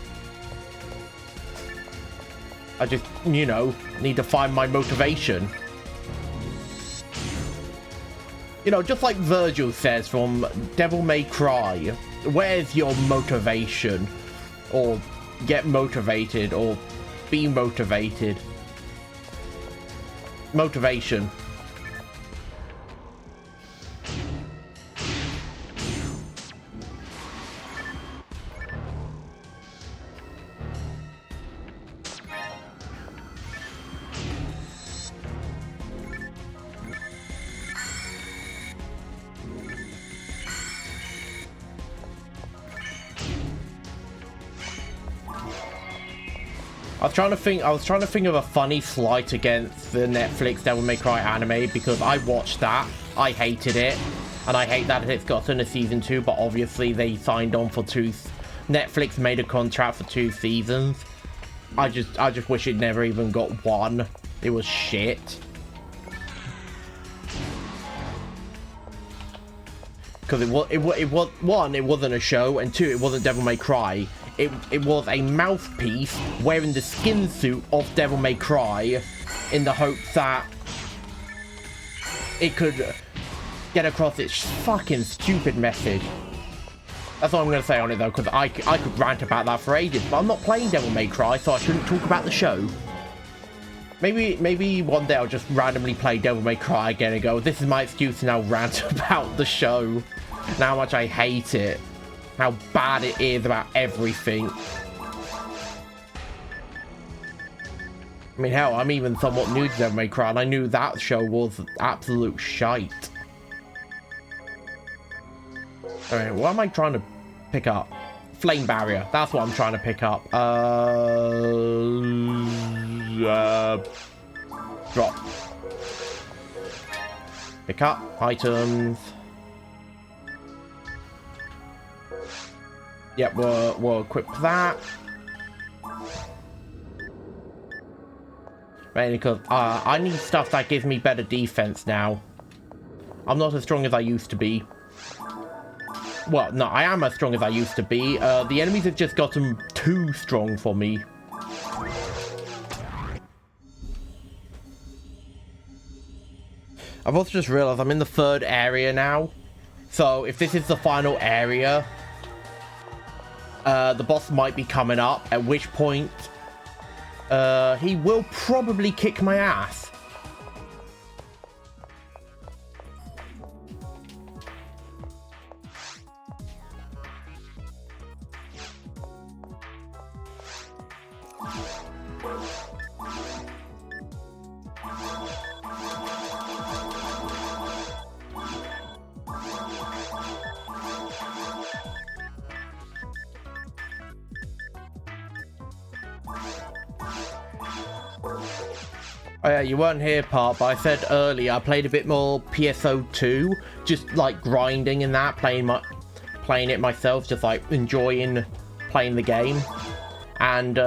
I just, you know, need to find my motivation. You know, just like Virgil says from Devil May Cry, where's your motivation? Or get motivated, or be motivated. Motivation. I was trying to think of a funny slight against the Netflix Devil May Cry anime, because I watched that, I hated it, and I hate that it's gotten a season 2, but obviously they signed on for 2. Netflix made a contract for 2 seasons. I just wish it never even got 1. It was shit. Because it was 1, it wasn't a show, and 2, it wasn't Devil May Cry. It was a mouthpiece wearing the skin suit of Devil May Cry in the hopes that it could get across its fucking stupid message. That's all I'm going to say on it though, because I could rant about that for ages, but I'm not playing Devil May Cry, so I shouldn't talk about the show. Maybe one day I'll just randomly play Devil May Cry again and go, this is my excuse to now rant about the show and how much I hate it. How bad it is about everything. I mean, hell, I'm even somewhat new to Devil May Cry, and I knew that show was absolute shite. Alright, what am I trying to pick up? Flame barrier. That's what I'm trying to pick up. Drop. Pick up. Items. Yep, we'll equip that. Mainly because I need stuff that gives me better defense now. I'm not as strong as I used to be. well, no, I am as strong as I used to be. The enemies have just gotten too strong for me. I've also just realized I'm in the 3rd area now. So if this is the final area, the boss might be coming up, at which point he will probably kick my ass. Oh yeah, you weren't here, part, but I said earlier I played a bit more PSO2, just like grinding in that, playing it myself, just like enjoying playing the game. And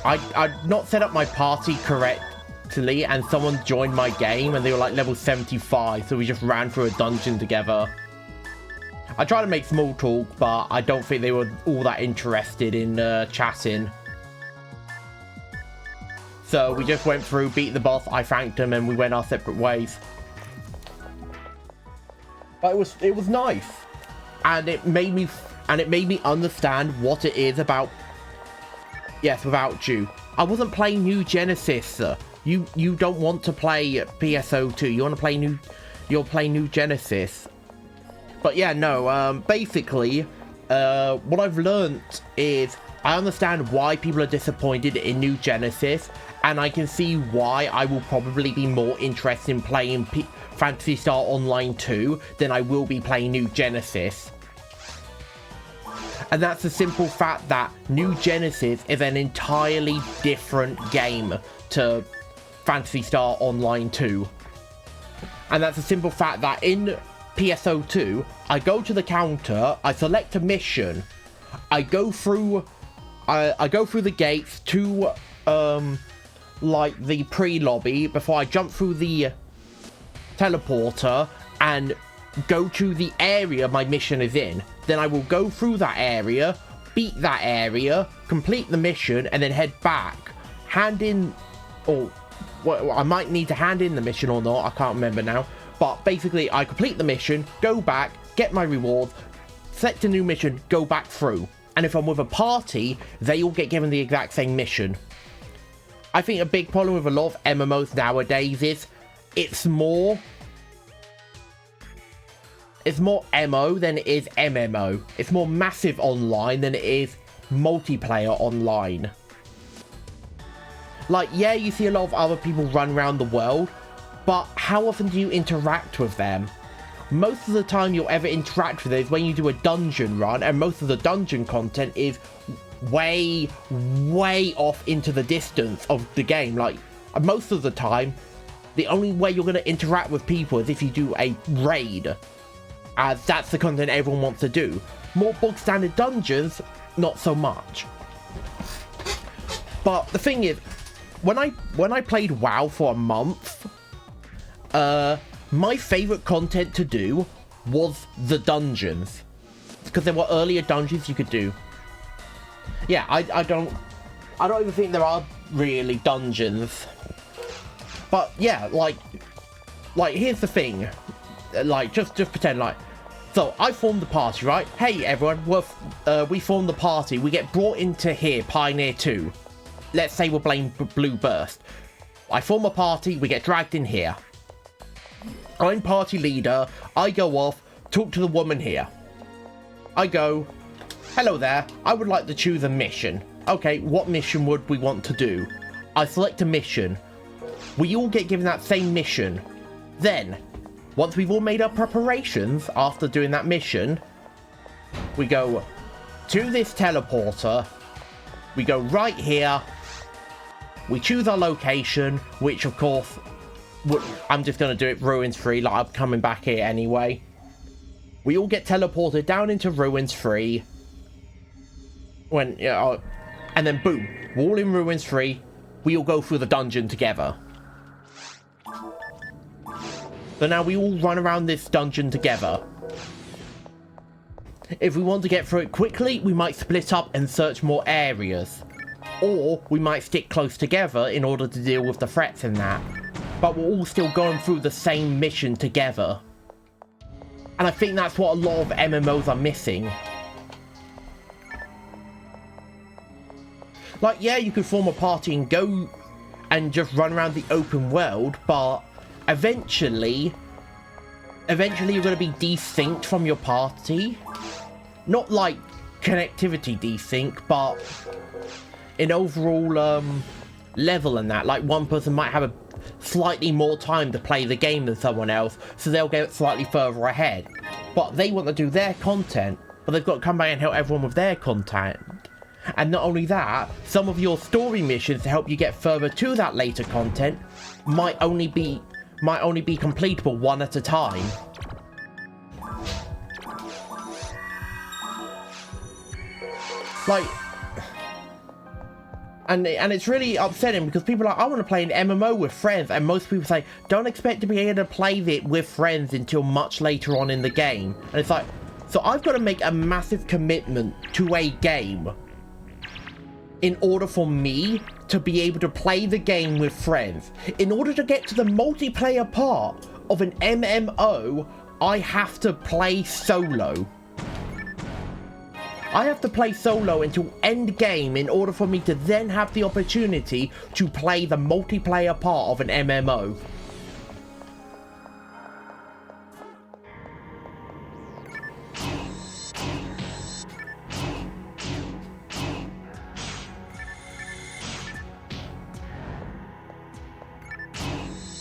I'd not set up my party correctly, and someone joined my game, and they were like level 75, so we just ran through a dungeon together. I tried to make small talk, but I don't think they were all that interested in chatting. So we just went through, beat the boss, I thanked him, and we went our separate ways. But it was nice, and it made me understand what it is about. Yes, without you, I wasn't playing New Genesis. You don't want to play PSO2. You want to play You'll play New Genesis. But yeah, no. Basically, what I've learnt is I understand why people are disappointed in New Genesis. And I can see why I will probably be more interested in playing Phantasy Star Online 2 than I will be playing New Genesis. And that's the simple fact that New Genesis is an entirely different game to Phantasy Star Online 2. And that's the simple fact that in PSO2, I go to the counter, I select a mission, I go through the gates to like the pre-lobby before I jump through the teleporter and go to the area my mission is in. Then I will go through that area, beat that area, complete the mission, and then head back. Hand in, or well, I might need to hand in the mission or not, I can't remember now. But basically, I complete the mission, go back, get my reward, select a new mission, go back through. And if I'm with a party, they all get given the exact same mission. I think a big problem with a lot of MMOs nowadays is it's more MO than it is MMO. It's more massive online than it is multiplayer online. Like, yeah, you see a lot of other people run around the world, but how often do you interact with them? Most of the time you'll ever interact with it is when you do a dungeon run, and most of the dungeon content is way off into the distance of the game. Like, most of the time, the only way you're going to interact with people is if you do a raid, as that's the content everyone wants to do. More bog standard dungeons, not so much. But the thing is, when I played WoW for a month, my favorite content to do was the dungeons, because there were earlier dungeons you could do. Yeah, I don't even think there are really dungeons. But yeah, like here's the thing. Like, just pretend like, so I formed the party, right? Hey everyone, we formed the party. We get brought into here, Pioneer 2. Let's say we're playing Blue Burst. I form a party, we get dragged in here. I'm party leader. I go off, talk to the woman here. I go, hello there, I would like to choose a mission. Okay, what mission would we want to do? I select a mission. We all get given that same mission. Then, once we've all made our preparations after doing that mission, we go to this teleporter. We go right here. We choose our location, which of course, I'm just going to do it ruins free, like I'm coming back here anyway. We all get teleported down into ruins free. When, you know, and then boom, we're all in ruins free. We all go through the dungeon together. So now we all run around this dungeon together. If we want to get through it quickly, we might split up and search more areas. Or we might stick close together in order to deal with the threats in that. But we're all still going through the same mission together. And I think that's what a lot of MMOs are missing. Like, yeah, you could form a party and go and just run around the open world, but eventually you're going to be desynced from your party. Not like connectivity desync, but in overall level and that. Like, one person might have a slightly more time to play the game than someone else, so they'll get slightly further ahead. But they want to do their content, but they've got to come back and help everyone with their content. And not only that, some of your story missions to help you get further to that later content might only be completable one at a time. Like, and it's really upsetting because people are like, I want to play an MMO with friends, and most people say, don't expect to be able to play it with friends until much later on in the game. And it's like, so I've got to make a massive commitment to a game in order for me to be able to play the game with friends. In order to get to the multiplayer part of an MMO, I have to play solo. I have to play solo until end game in order for me to then have the opportunity to play the multiplayer part of an MMO.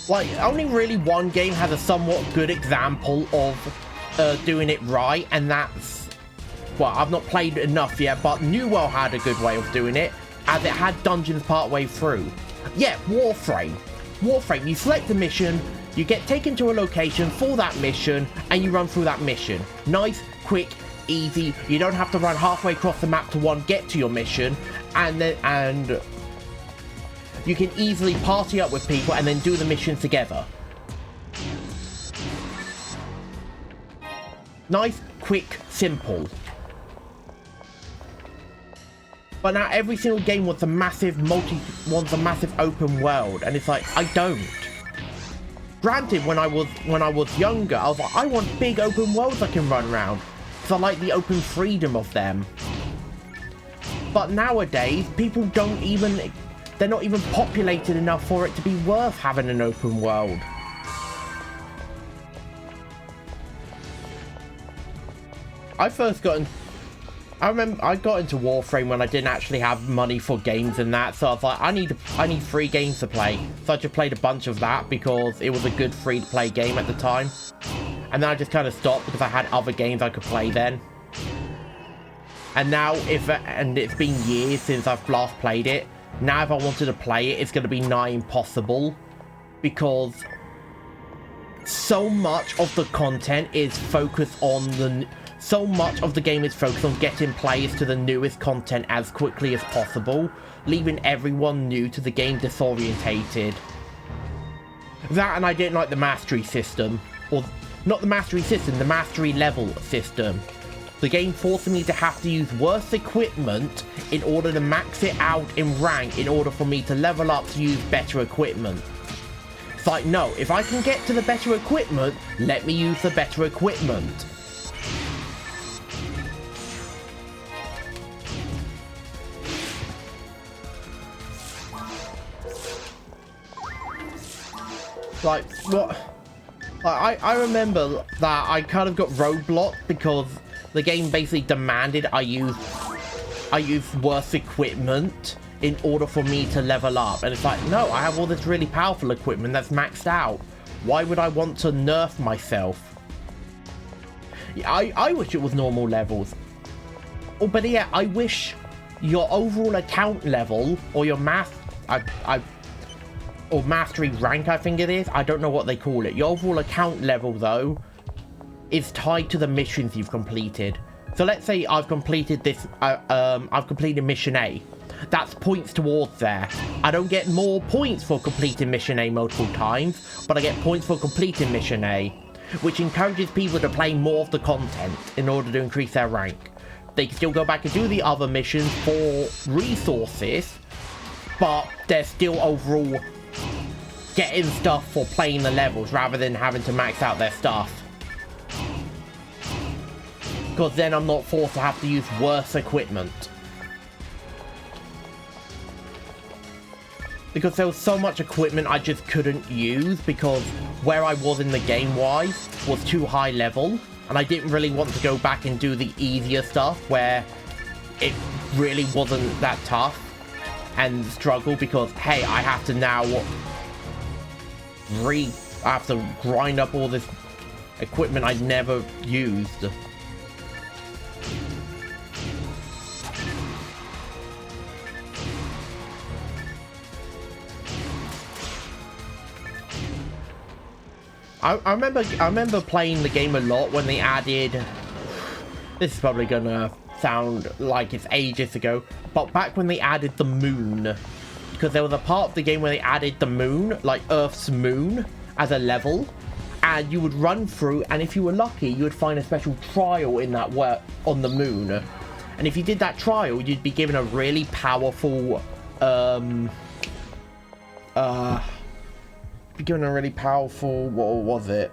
Like, only really one game has a somewhat good example of doing it right, and that's, well, I've not played enough yet, but New World had a good way of doing it, as it had dungeons partway through. Yeah, Warframe. Warframe, you select a mission, you get taken to a location for that mission, and you run through that mission. Nice, quick, easy. You don't have to run halfway across the map to get to your mission, and you can easily party up with people and then do the missions together. Nice, quick, simple. But now every single game wants a massive open world, and it's like, I don't. Granted, when I was younger, I was like, I want big open worlds I can run around, because I like the open freedom of them. But nowadays, people don't even, they're not even populated enough for it to be worth having an open world. I remember I got into Warframe when I didn't actually have money for games and that, so I was like, I need free games to play. So I just played a bunch of that because it was a good free to play game at the time. And then I just kind of stopped because I had other games I could play then. And now, and it's been years since I've last played it. Now if I wanted to play it, it's going to be nigh impossible, because so much of the content is focused on so much of the game is focused on getting players to the newest content as quickly as possible, leaving everyone new to the game disorientated. That, and I didn't like the mastery system, or not the mastery system, the mastery level system. The game forced me to have to use worse equipment in order to max it out in rank in order for me to level up to use better equipment. It's like, no, if I can get to the better equipment, let me use the better equipment. Like, what? I remember that I kind of got roadblocked because the game basically demanded I use worse equipment in order for me to level up. And it's like, no, I have all this really powerful equipment that's maxed out. Why would I want to nerf myself? I wish it was normal levels. Oh, but yeah, I wish your overall account level, or your or mastery rank, I think it is. I don't know what they call it. Your overall account level, though, is tied to the missions you've completed. So let's say I've completed this, I've completed mission A. That's points towards there. I don't get more points for completing mission A multiple times, but I get points for completing mission A. which encourages people to play more of the content in order to increase their rank. They can still go back and do the other missions for resources, but they're still overall getting stuff for playing the levels rather than having to max out their stuff. Because then I'm not forced to have to use worse equipment. Because there was so much equipment I just couldn't use because where I was in the game-wise was too high level. And I didn't really want to go back and do the easier stuff where it really wasn't that tough and struggle because, hey, I have to now I have to grind up all this equipment I'd never used. I remember playing the game a lot when they added, this is probably gonna sound like it's ages ago, but back when they added the moon, because there was a part of the game where they added the moon, like Earth's moon, as a level, and you would run through, and if you were lucky, you would find a special trial in that on the moon, and if you did that trial, you'd be given a really powerful, given a really powerful, what was it?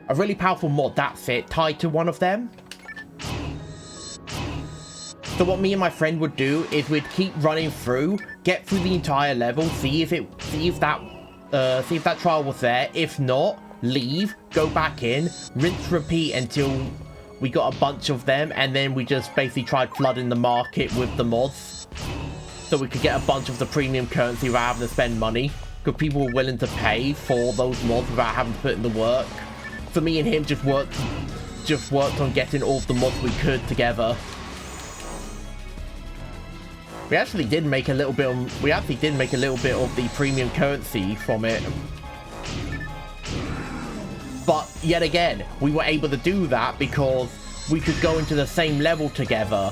A really powerful mod, that's it, tied to one of them. So what me and my friend would do is we'd keep running through, get through the entire level, see if that trial was there. If not, leave, go back in, rinse, repeat until we got a bunch of them, and then we just basically tried flooding the market with the mods, so we could get a bunch of the premium currency without having to spend money. Because people were willing to pay for those mods without having to put in the work. So me and him just worked on getting all of the mods we could together. We actually did make a little bit of the premium currency from it. But yet again, we were able to do that because we could go into the same level together.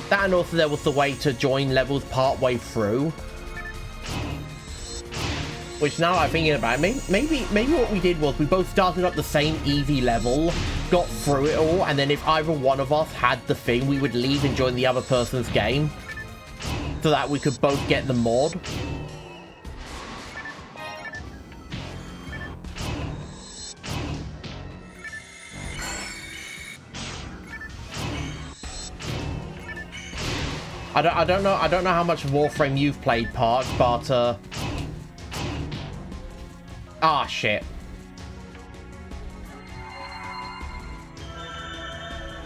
That, and also there was the way to join levels part way through. Which now I'm thinking about it, maybe what we did was we both started up the same easy level, got through it all, and then if either one of us had the thing, we would leave and join the other person's game. So that we could both get the mod. I don't know how much Warframe you've played, Park, but ah, shit.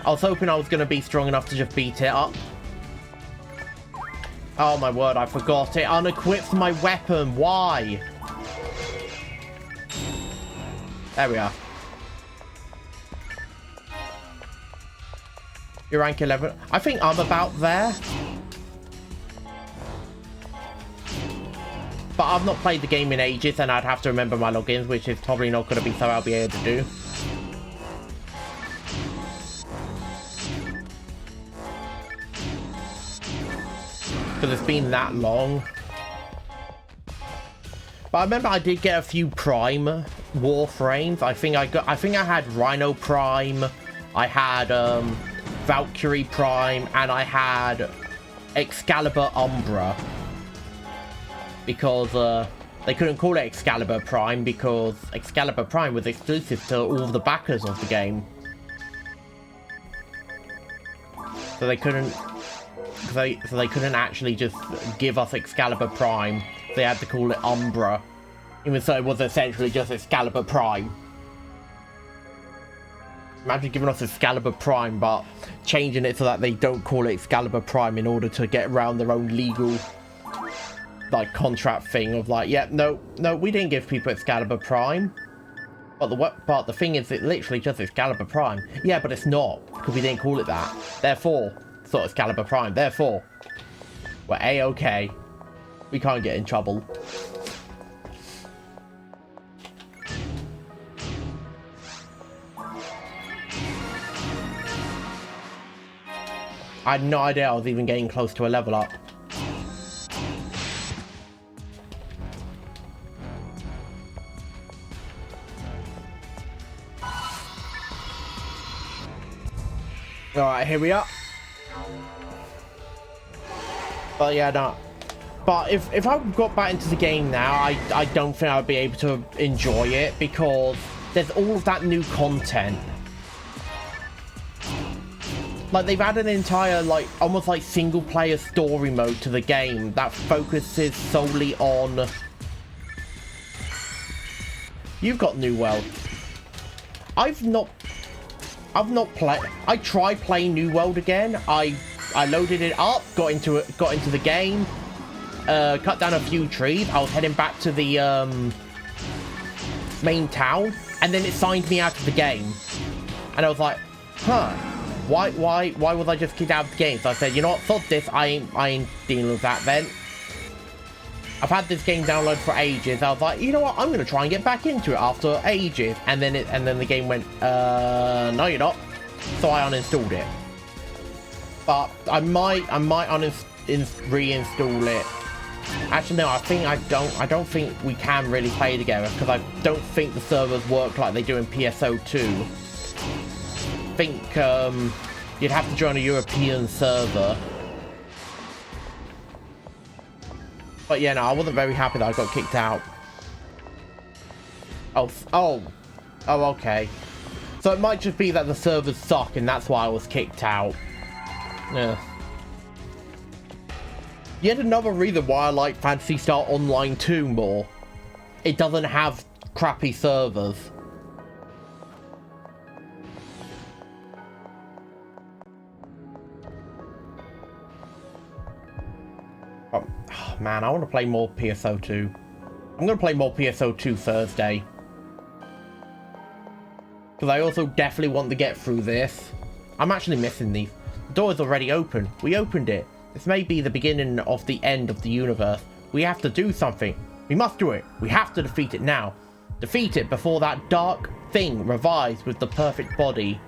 I was hoping I was going to be strong enough to just beat it up. Oh my word, I forgot it. Unequipped my weapon. Why? There we are. You're rank 11. I think I'm about there. But I've not played the game in ages and I'd have to remember my logins, which is probably not going to be something I'll be able to do. Because it's been that long. But I remember I did get a few Prime Warframes. I think I had Rhino Prime, I had Valkyrie Prime, and I had Excalibur Umbra. Because they couldn't call it Excalibur Prime because Excalibur Prime was exclusive to all of the backers of the game. So they couldn't actually just give us Excalibur Prime. They had to call it Umbra, even though it was essentially just Excalibur Prime. Imagine giving us Excalibur Prime, but changing it so that they don't call it Excalibur Prime in order to get around their own legal, like, contract thing of like, yeah, no, we didn't give people Excalibur Prime. But the thing is, it's literally just Excalibur Prime. Yeah, but it's not, because we didn't call it that. Therefore, it's not Excalibur Prime. Therefore, we're A-okay. We can't get in trouble. I had no idea I was even getting close to a level up. Alright, here we are. But yeah, no. But if I got back into the game now, I don't think I'd be able to enjoy it because there's all of that new content. Like, they've added an entire, like, almost like single-player story mode to the game that focuses solely on... You've got New World. I've not played... I tried playing New World again. I loaded it up, got into the game, cut down a few trees. I was heading back to the main town, and then it signed me out of the game. And I was like, huh, why was I just kicked out of the game? So I said, you know what, fuck this, I ain't dealing with that then. I've had this game downloaded for ages. I was like, you know what, I'm gonna try and get back into it after ages. And then the game went, no you're not. So I uninstalled it. But I might reinstall it. Actually, no, I don't think we can really play together because I don't think the servers work like they do in PSO2. I think you'd have to join a European server. But yeah, no, I wasn't very happy that I got kicked out. Oh, okay. So it might just be that the servers suck and that's why I was kicked out. Yeah. Yet another reason why I like Phantasy Star Online 2 more. It doesn't have crappy servers. Oh, man, I want to play more PSO2. I'm going to play more PSO2 Thursday. Because I also definitely want to get through this. I'm actually missing these. The door is already open. We opened it. This may be the beginning of the end of the universe. We have to do something. We must do it. We have to defeat it now. Defeat it before that dark thing revives with the perfect body.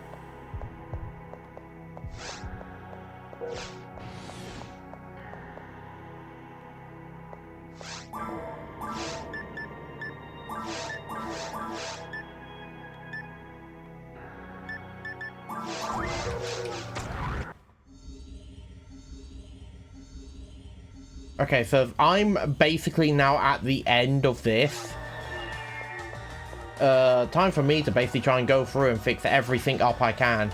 Okay, so I'm basically now at the end of this. Time for me to basically try and go through and fix everything up I can.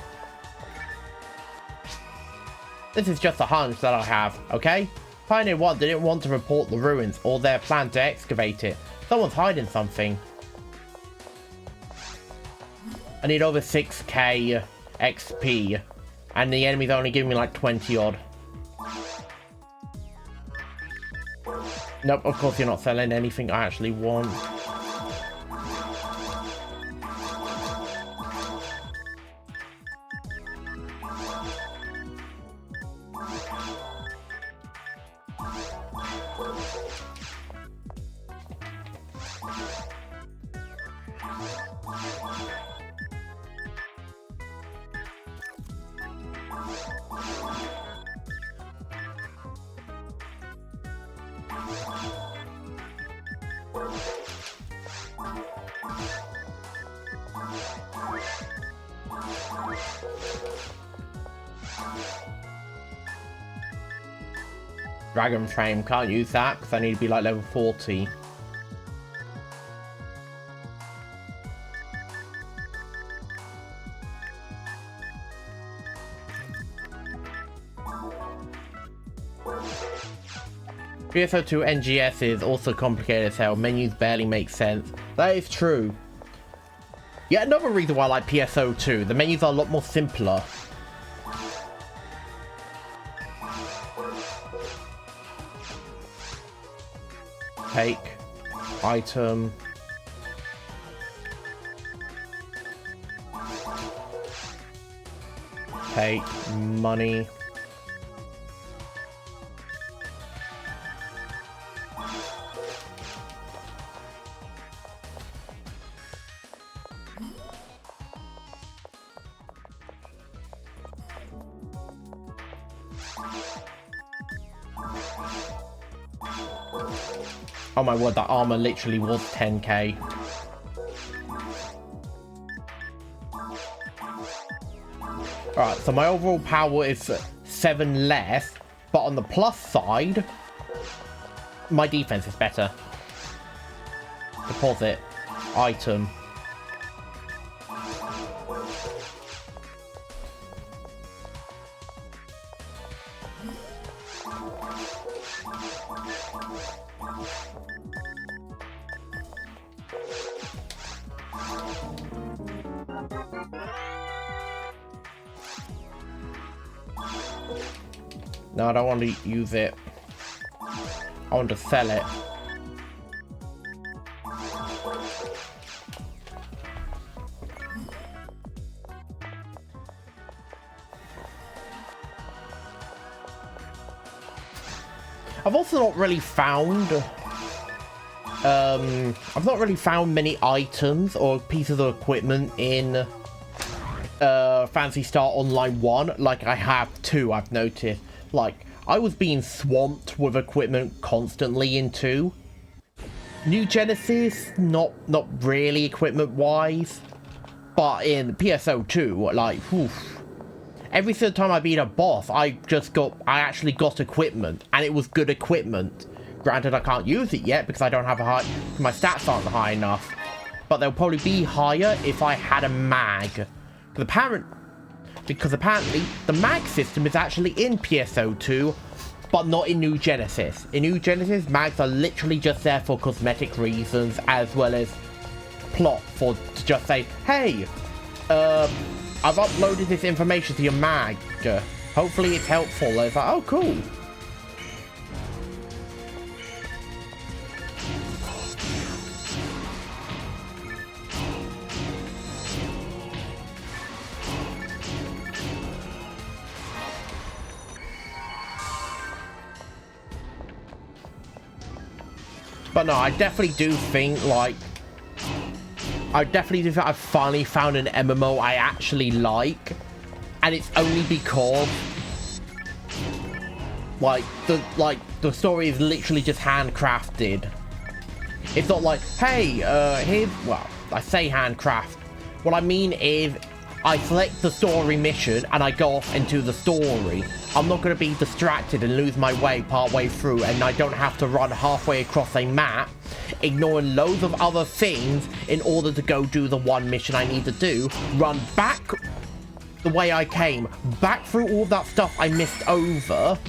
This is just a hunch that I have, okay? Pioneer 1 didn't want to report the ruins or their plan to excavate it. Someone's hiding something. I need over 6k XP. And the enemy's only giving me like 20 odd. Nope, of course you're not selling anything I actually want. Dragon frame, can't use that because I need to be like level 40. PSO2 NGS is also complicated as hell. Menus barely make sense. That is true. Yet another reason why I like PSO2. The menus are a lot more simpler. Take item. Take money. Oh my word, that armor literally was 10k. Alright, so my overall power is 7 less, but on the plus side, my defense is better. Deposit. Item. No, I don't want to use it. I want to sell it. I've also not really found many items or pieces of equipment in Phantasy Star Online 1 like I have 2, I've noticed. Like, I was being swamped with equipment constantly in 2. New Genesis, not really equipment-wise. But in PSO2, like, oof. Every single time I beat a boss, I actually got equipment, and it was good equipment. Granted, I can't use it yet because I don't have my stats aren't high enough. But they'll probably be higher if I had a mag. Because apparently, the mag system is actually in PSO2, but not in New Genesis. In New Genesis, mags are literally just there for cosmetic reasons, as well as plot to just say, hey, I've uploaded this information to your mag. Hopefully it's helpful. And it's like, oh, cool. But no, I definitely do think, like, I've finally found an MMO I actually like. And it's only because, the story is literally just handcrafted. It's not like, hey, well, I say handcraft. What I mean is, I select the story mission and I go off into the story. I'm not going to be distracted and lose my way partway through, and I don't have to run halfway across a map, ignoring loads of other things in order to go do the one mission I need to do, run back the way I came, back through all that stuff I missed over,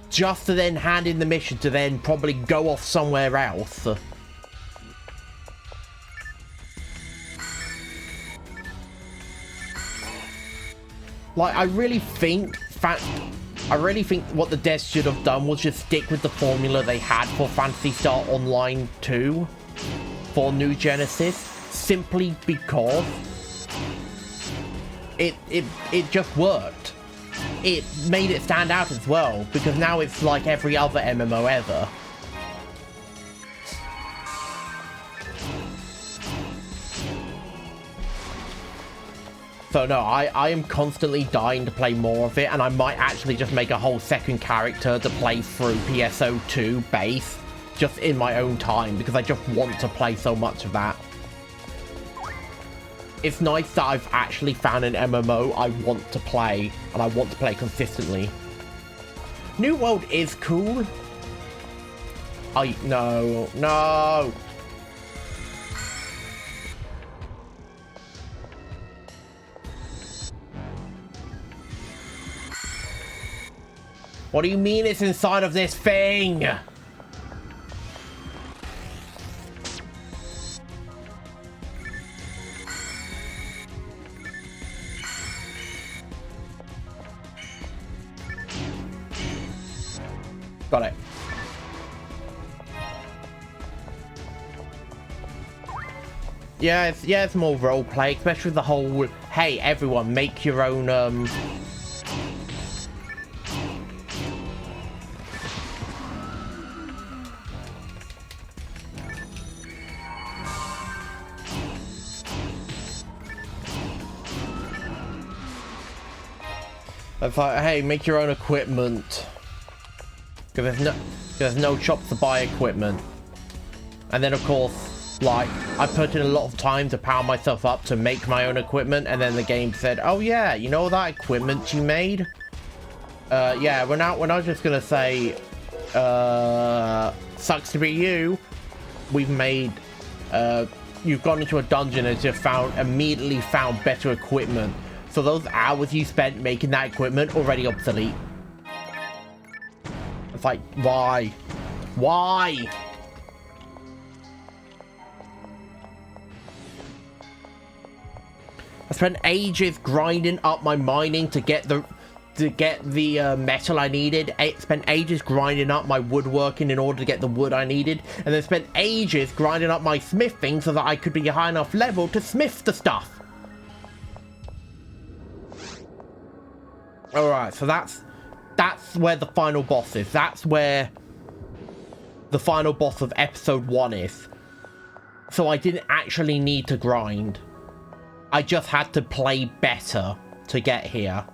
just to then hand in the mission to then probably go off somewhere else. Like, I really think what the devs should have done was just stick with the formula they had for Phantasy Star Online 2 for New Genesis, simply because it just worked. It made it stand out as well, because now it's like every other MMO ever. So no, I am constantly dying to play more of it, and I might actually just make a whole second character to play through PSO2 base, just in my own time, because I just want to play so much of that. It's nice that I've actually found an MMO I want to play, and I want to play consistently. New World is cool. No. What do you mean it's inside of this thing? Got it. Yeah, it's more roleplay, especially the whole, hey, everyone, make your own, It's like, hey, make your own equipment. Because there's no shops to buy equipment. And then, of course, like, I put in a lot of time to power myself up to make my own equipment. And then the game said, oh, yeah, you know that equipment you made? Yeah, we're not just going to say, sucks to be you. We've made, you've gone into a dungeon and just immediately found better equipment. So those hours you spent making that equipment already obsolete. It's like, why? Why? I spent ages grinding up my mining to get the metal I needed. I spent ages grinding up my woodworking in order to get the wood I needed, and then spent ages grinding up my smithing so that I could be a high enough level to smith the stuff. Alright, so that's where the final boss is. That's where the final boss of episode 1 is. So I didn't actually need to grind. I just had to play better to get here.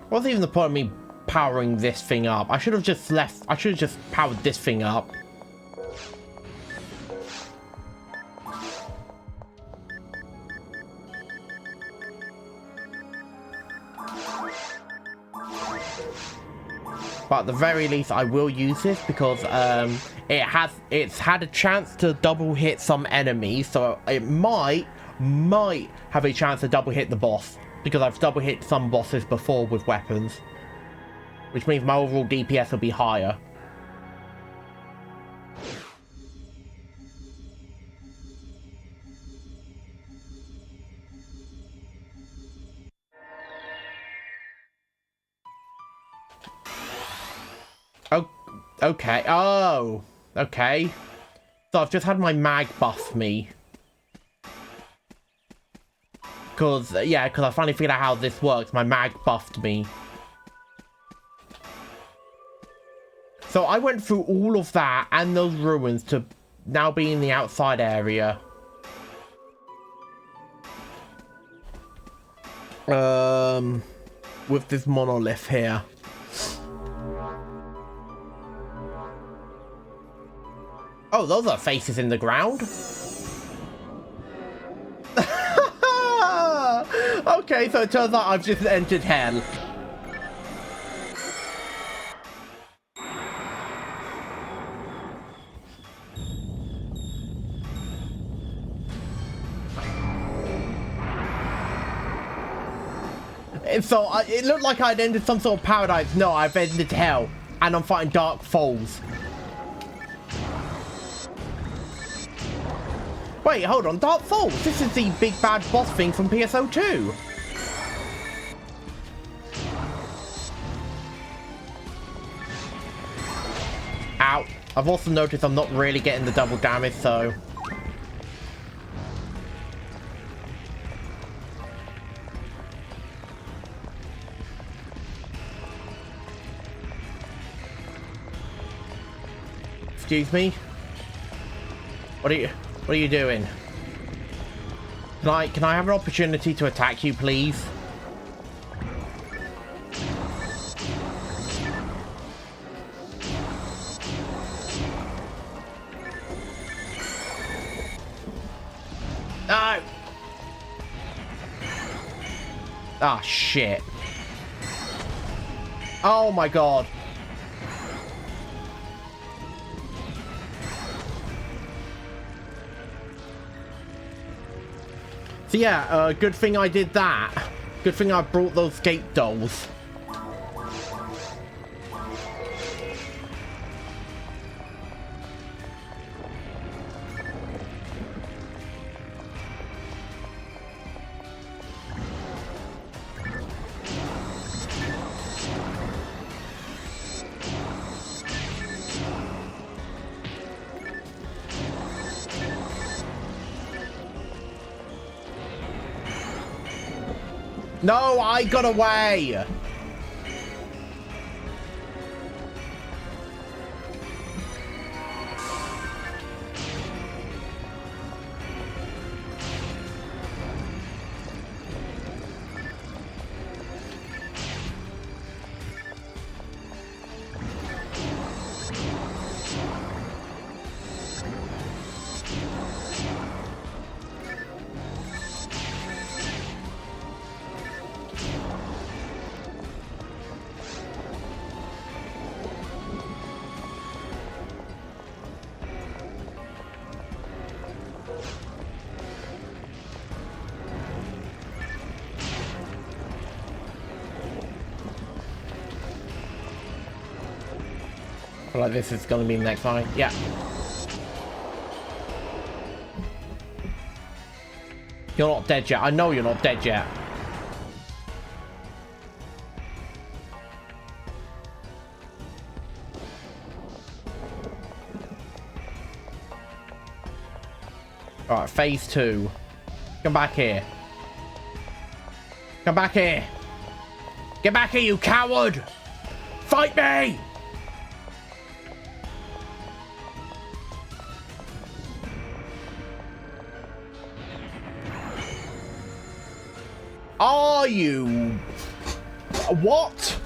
What's even the point of me powering this thing up? I should have just powered this thing up. But at the very least, I will use this because it's had a chance to double hit some enemies, so it might have a chance to double hit the boss. Because I've double hit some bosses before with weapons. Which means my overall DPS will be higher. Oh, okay. Oh, okay. So I've just had my mag buff me. Because I finally figured out how this works. My mag buffed me. So I went through all of that and those ruins to now be in the outside area. With this monolith here. Oh, those are faces in the ground. Okay, so it turns out I've just entered hell. And so it looked like I'd entered some sort of paradise. No, I've entered hell. And I'm fighting dark foes. Wait, hold on, Dark Falls. This is the big bad boss thing from PSO2. Ow. I've also noticed I'm not really getting the double damage, so... Excuse me? What are you doing? Can I have an opportunity to attack you, please? No! Ah, shit. Oh my god. So yeah, good thing I did that. Good thing I brought those skate dolls. No, I got away. I feel like this is gonna be the next line. Yeah. You're not dead yet. I know you're not dead yet. Alright, phase 2. Come back here. Come back here. Get back here, you coward! Fight me! Are you? What?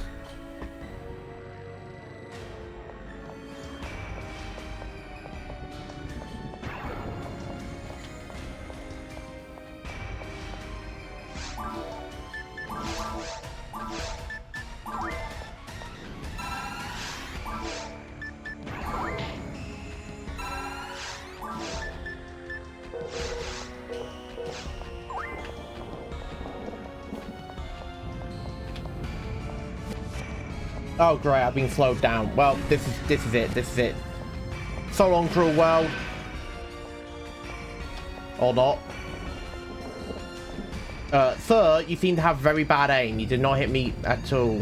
Oh great, I've been slowed down. Well, this is it. So long, cruel world. Or not. Sir, you seem to have very bad aim. You did not hit me at all.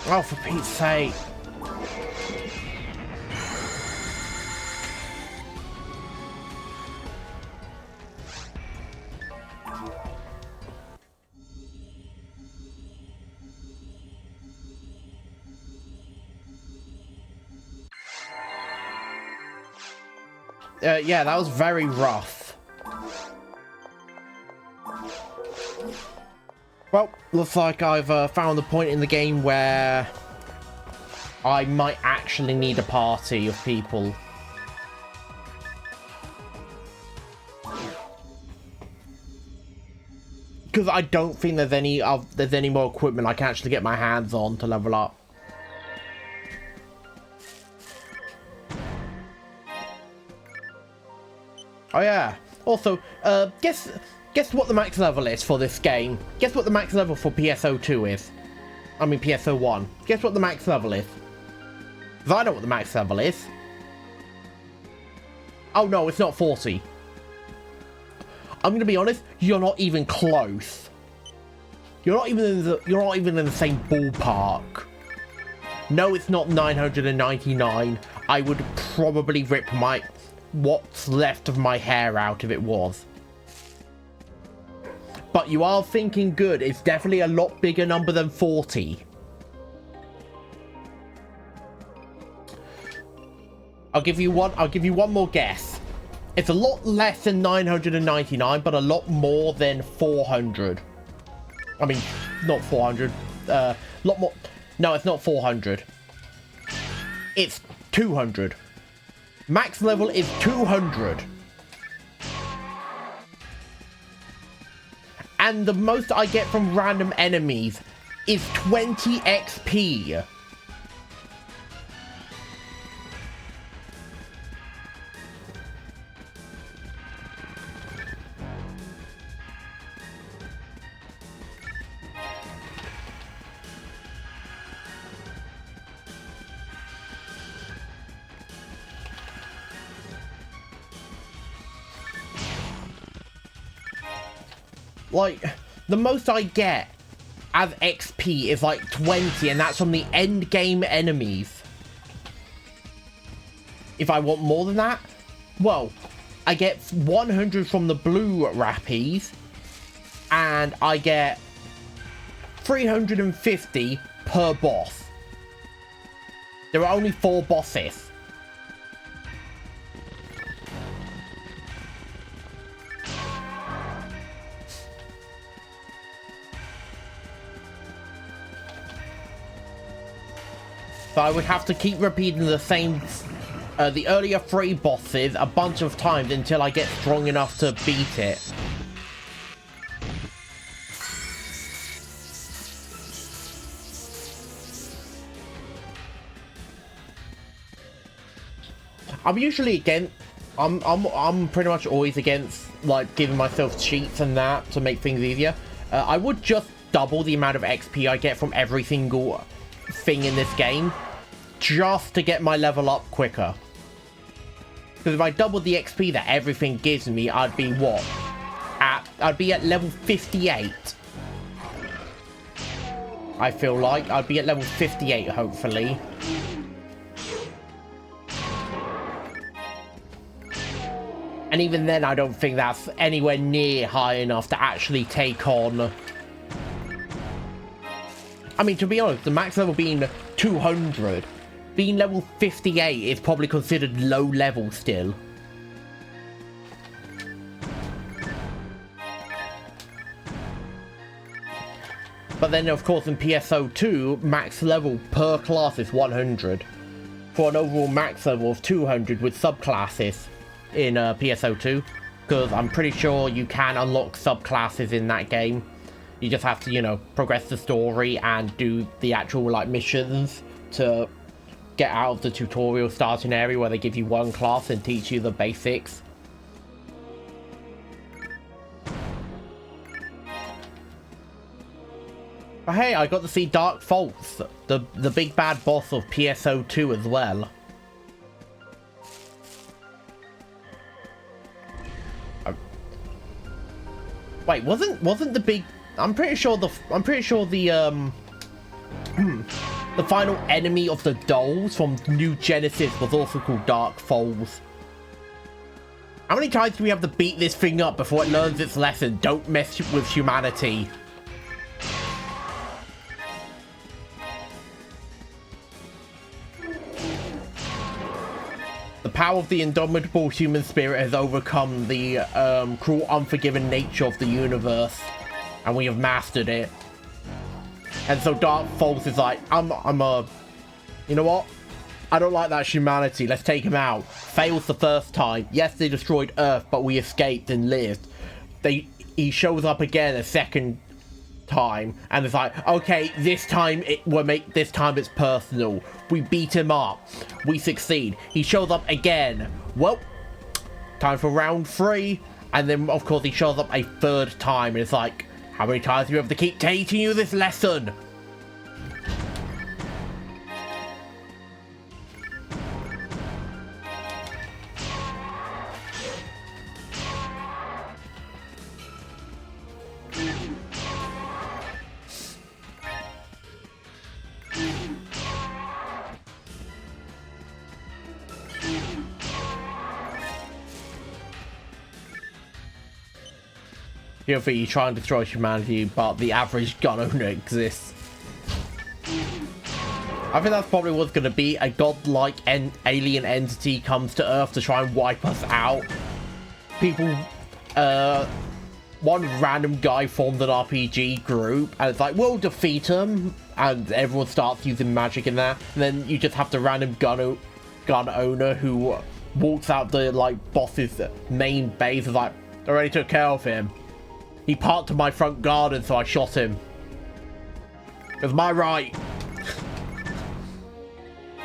Oh, for Pete's sake. Yeah, that was very rough. Well, looks like I've found the point in the game where I might actually need a party of people. Because I don't think there's any more equipment I can actually get my hands on to level up. Oh yeah. Also, guess what the max level is for this game. Guess what the max level for PSO2 is. I mean PSO1. Guess what the max level is. Because I know what the max level is. Oh no, it's not 40. I'm gonna be honest, you're not even close. You're not even in the same ballpark. No, it's not 999. I would probably rip what's left of my hair out if it was. But you are thinking good. It's definitely a lot bigger number than 40. I'll give you one more guess. It's a lot less than 999, but a lot more than 400. I mean, not 400. Lot more. No, it's not 400. It's 200. Max level is 200. And the most I get from random enemies is 20 XP. Like, the most I get as XP is like 20, and that's from the end game enemies. If I want more than that, well, I get 100 from the blue rappies, and I get 350 per boss. There are only 4 bosses. So I would have to keep repeating the same, the earlier 3 bosses a bunch of times until I get strong enough to beat it. I'm usually against, I'm pretty much always against like giving myself cheats and that to make things easier. I would just double the amount of XP I get from every single thing in this game just to get my level up quicker. Because if I doubled the XP that everything gives me, I'd be what? I'd be at level 58. I feel like I'd be at level 58 hopefully. And even then, I don't think that's anywhere near high enough to actually take on. I mean, to be honest, the max level being 200, being level 58 is probably considered low level still. But then, of course, in PSO2, max level per class is 100. For an overall max level of 200 with subclasses in PSO2, because I'm pretty sure you can unlock subclasses in that game. You just have to, you know, progress the story and do the actual like missions to get out of the tutorial starting area where they give you one class and teach you the basics. But hey, I got to see Dark Faults, the big bad boss of PSO2 as well. Wait, wasn't the big? I'm pretty sure the the final enemy of the dolls from New Genesis was also called Dark Falls. How many times do we have to beat this thing up before it learns its lesson? Don't mess with humanity. The power of the indomitable human spirit has overcome the cruel, unforgiving nature of the universe, and we have mastered it. And so Dark Falls is like, you know what? I don't like that humanity. Let's take him out. Fails the first time. Yes, they destroyed Earth, but we escaped and lived. He shows up again a second time, and it's like, okay, this time it's personal. We beat him up. We succeed. He shows up again. Well, time for round 3. And then, of course, he shows up a third time, and it's like, how many times do we have to keep teaching you this lesson? You don't think you try and destroy humanity, but the average gun owner exists. I think that's probably what's going to be. A godlike alien entity comes to Earth to try and wipe us out. People, one random guy formed an RPG group, and it's like, we'll defeat him, and everyone starts using magic in there. And then you just have the random gun owner who walks out the like boss's main base, is like, I already took care of him. He parked in my front garden, so I shot him. It was my right.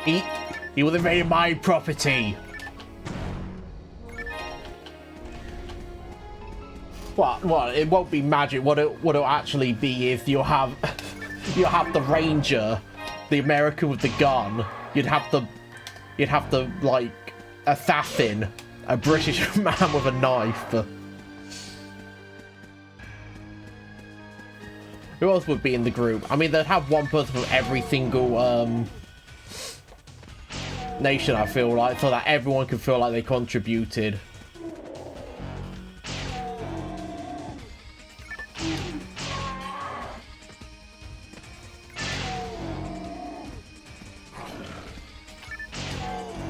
He was invading my property. Well, it won't be magic. What it'll actually be is you'll have the ranger, the American with the gun. You'd have the like assassin, a British man with a knife. Who else would be in the group? I mean, they'd have one person from every single nation, I feel like, so that everyone can feel like they contributed.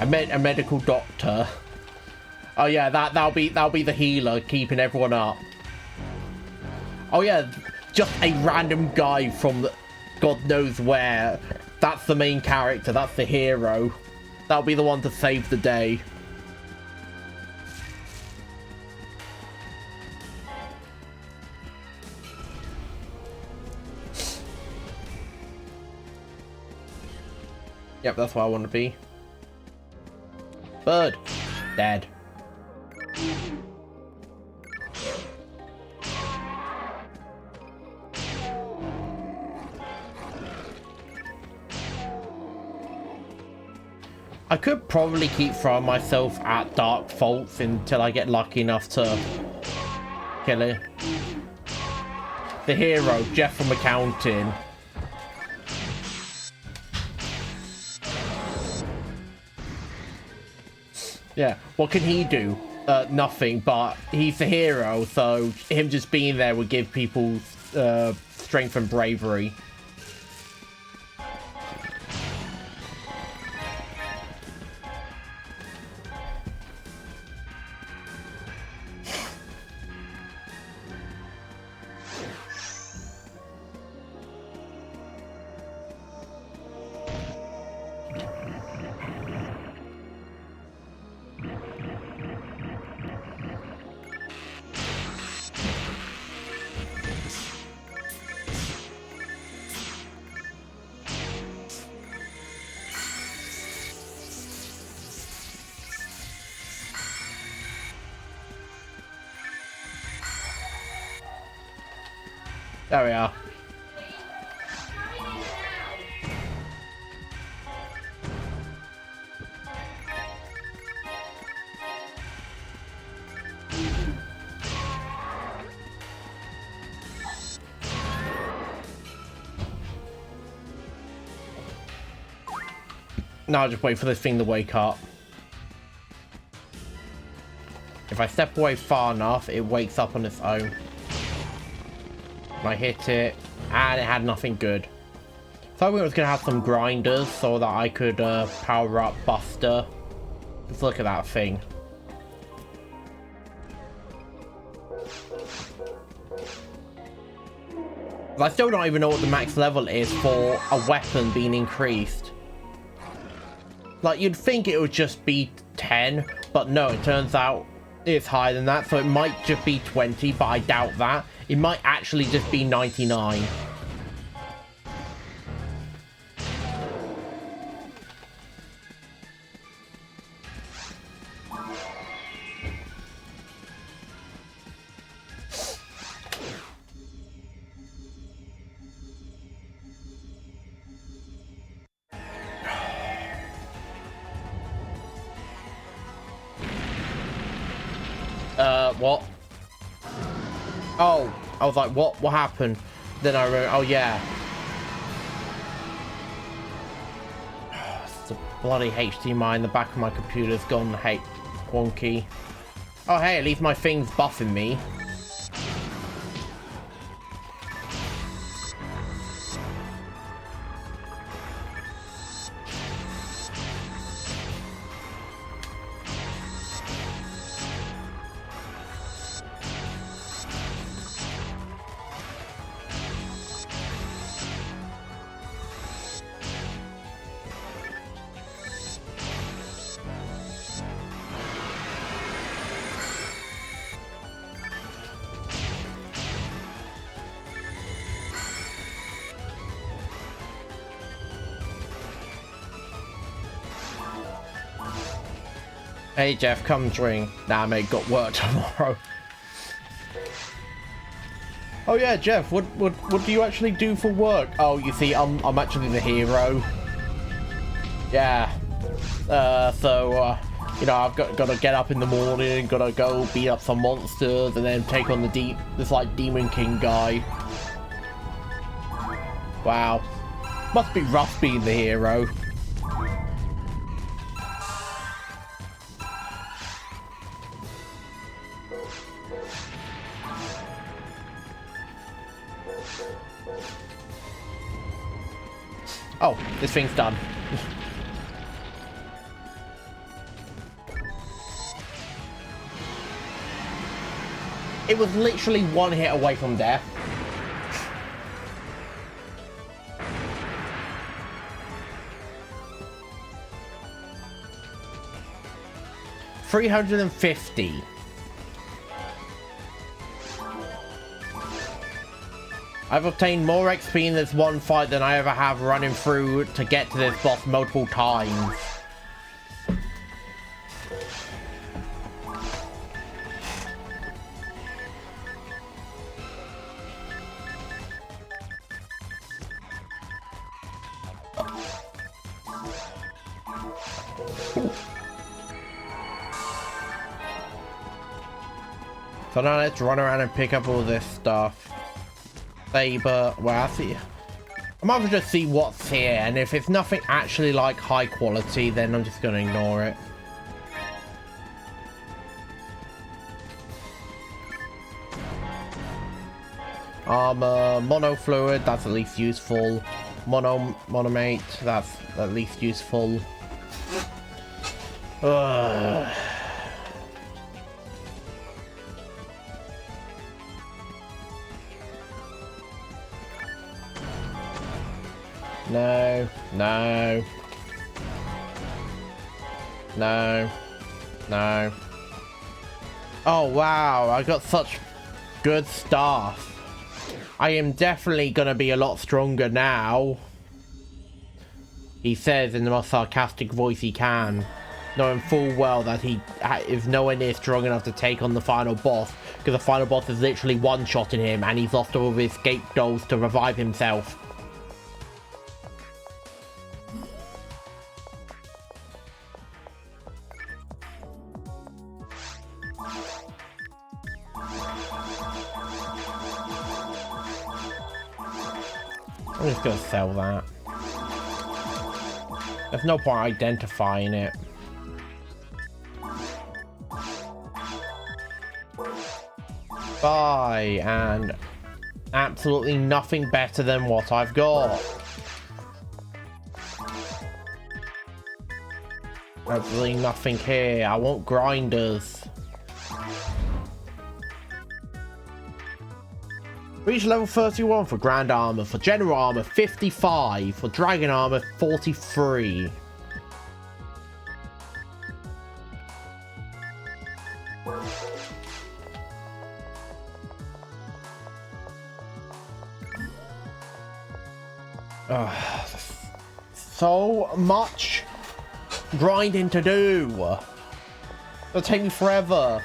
A medical doctor. Oh yeah, that'll be the healer keeping everyone up. Oh yeah, just a random guy from God knows where. That's the main character. That's the hero. That'll be the one to save the day. Yep, that's what I want to be. Bird. Dead. I could probably keep throwing myself at dark faults until I get lucky enough to kill it. The hero, Jeff from accounting. Yeah, what can he do? Nothing, but he's the hero, so him just being there would give people strength and bravery. There we are. Now I'll just wait for this thing to wake up. If I step away far enough, it wakes up on its own. I hit it, and it had nothing good. So I was going to have some grinders so that I could power up Buster. Let's look at that thing. I still don't even know what the max level is for a weapon being increased. Like, you'd think it would just be 10, but no, it turns out it's higher than that, so it might just be 20, but I doubt that. It might actually just be 99. What? Oh, I was like, what happened? Then I remember, oh yeah. It's the bloody HDMI in the back of my computer's gone wonky. Oh hey, at least my thing's buffing me. Hey Jeff, come drink. Nah mate, got work tomorrow. Oh yeah, Jeff, what do you actually do for work? Oh, you see, I'm actually the hero. Yeah. You know, I've got to get up in the morning, gotta go beat up some monsters, and then take on this like Demon King guy. Wow. Must be rough being the hero. Oh, this thing's done. It was literally one hit away from death. $350. I've obtained more XP in this one fight than I ever have running through to get to this boss multiple times. So now let's run around and pick up all this stuff. Saber, well, I see. I might as well just see what's here, and if it's nothing actually like high quality, then I'm just gonna ignore it. Armor, mono fluid, that's at least useful. Monomate, that's at least useful. Ugh. No, no. No. No. Oh, wow. I got such good stuff. I am definitely going to be a lot stronger now. He says in the most sarcastic voice he can, knowing full well that he is nowhere near strong enough to take on the final boss, because the final boss is literally one-shotting him, and he's lost all of his escape dolls to revive himself. I'm just gonna sell that. There's no point identifying it. Buy, and absolutely nothing better than what I've got. Absolutely nothing here. I want grinders. Reach level 31 for Grand Armor, for General Armor 55, for Dragon Armor 43. So much grinding to do. It'll take me forever.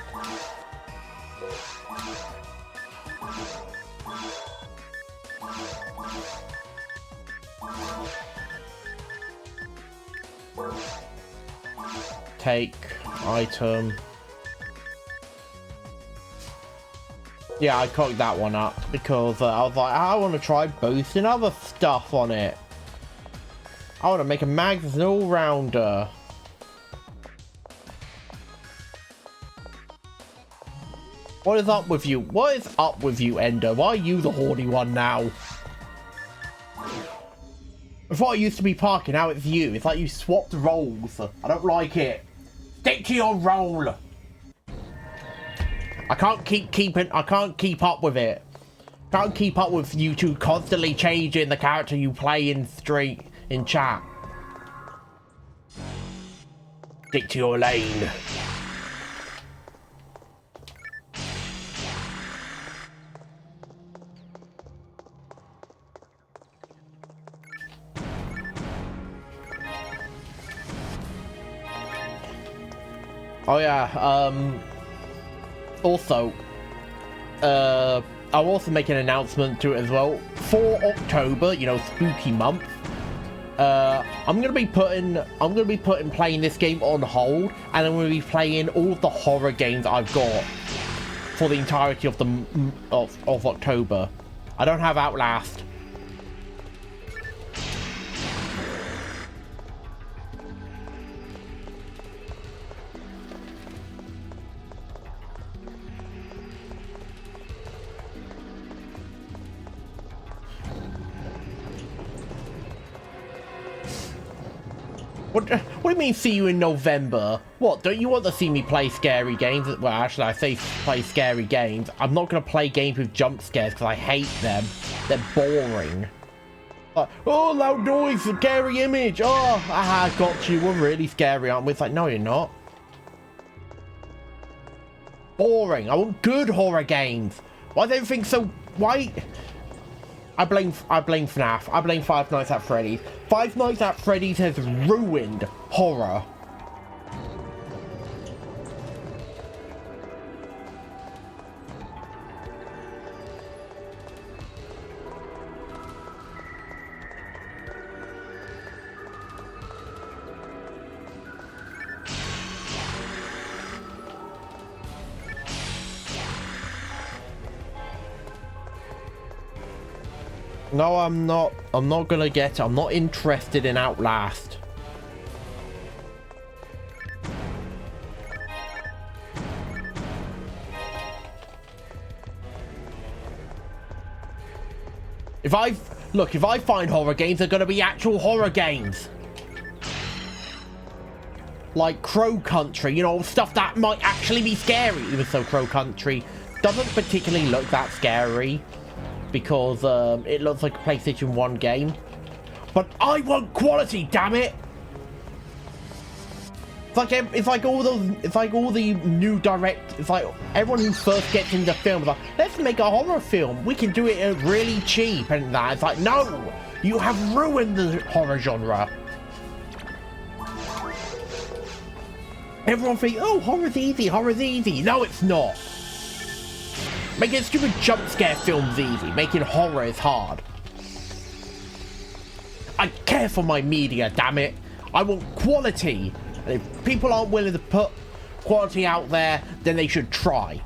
Take item. Yeah, I cocked that one up because I was like, I want to try boosting other stuff on it. I want to make a Magnus an all-rounder. What is up with you? What is up with you, Ender? Why are you the horny one now? Before it used to be Parker, now it's you. It's like you swapped roles. I don't like it. Stick to your role. I can't keep up with it. Can't keep up with you two constantly changing the character you play in chat. Stick to your lane. Oh yeah, also, I'll also make an announcement to it as well. For October, you know, spooky month, I'm gonna be putting playing this game on hold, and I'm gonna be playing all of the horror games I've got for the entirety of October. I don't have Outlast. What do you mean see you in November? What, don't you want to see me play scary games? Well, actually, I say play scary games. I'm not going to play games with jump scares because I hate them. They're boring. Like, oh, loud noise, scary image. Oh, aha, got you. We're really scary, aren't we? It's like, no, you're not. Boring. I want good horror games. Why is everything so... Why... I blame FNAF. I blame Five Nights at Freddy's. Five Nights at Freddy's has ruined horror. No, I'm not gonna get it. I'm not interested in Outlast. If I find horror games, they're gonna be actual horror games. Like Crow Country, you know, stuff that might actually be scary. Even so, Crow Country doesn't particularly look that scary. Because it looks like a PlayStation 1 game. But I want quality, damn it! It's like all the new direct. It's like everyone who first gets into film is like, let's make a horror film. We can do it really cheap and that. It's like, no, you have ruined the horror genre. Everyone thinks, oh, horror's easy, horror's easy. No, it's not. Making stupid jump scare films easy. Making horror is hard. I care for my media, damn it. I want quality. And if people aren't willing to put quality out there, then they should try.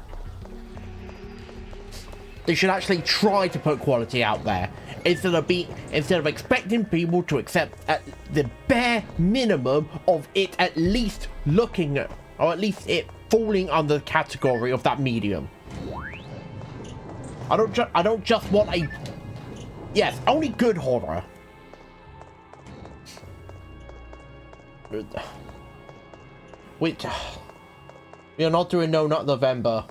They should actually try to put quality out there. Instead of expecting people to accept at the bare minimum of it at least looking at, or at least it falling under the category of that medium. I don't just want a... Yes, only good horror. Which... We are not doing No Nut November.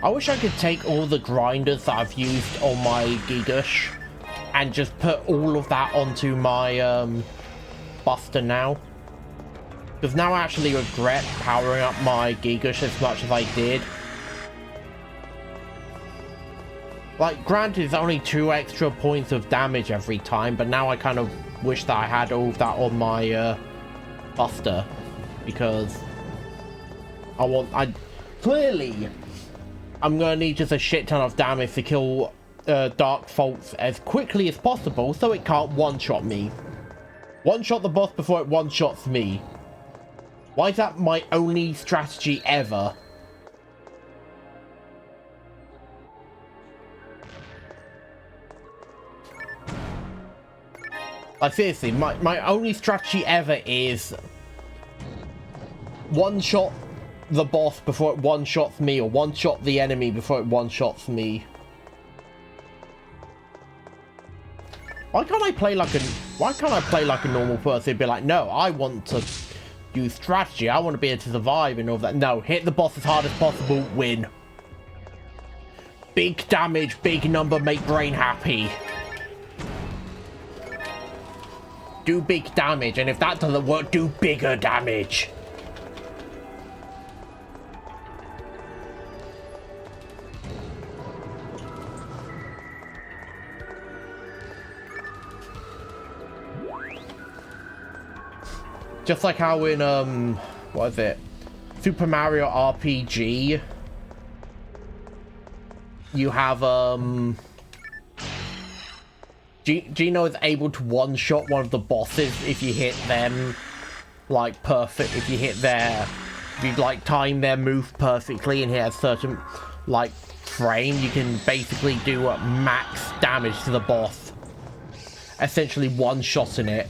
I wish I could take all the grinders that I've used on my Gigash and just put all of that onto my Buster now. Because now I actually regret powering up my Gigash as much as I did. Like, granted, it's only 2 extra points of damage every time, but now I kind of wish that I had all of that on my Buster. Because clearly... I'm gonna need just a shit ton of damage to kill Dark Faults as quickly as possible so it can't one-shot me. One-shot the boss before it one-shots me. Why is that my only strategy ever? Like seriously, my only strategy ever is one-shot the boss before it one-shots me, or one-shot the enemy before it one-shots me. Why can't I play like a normal person? Be like, no, I want to use strategy. I want to be able to survive and all that. No, hit the boss as hard as possible, win. Big damage, big number, make brain happy. Do big damage, and if that doesn't work, do bigger damage. Just like how in what is it? Super Mario RPG. You have, Gino is able to one-shot one of the bosses if you hit them, like, perfect. If you hit if you, like, time their move perfectly and hit a certain, like, frame, you can basically do max damage to the boss. Essentially one-shotting it.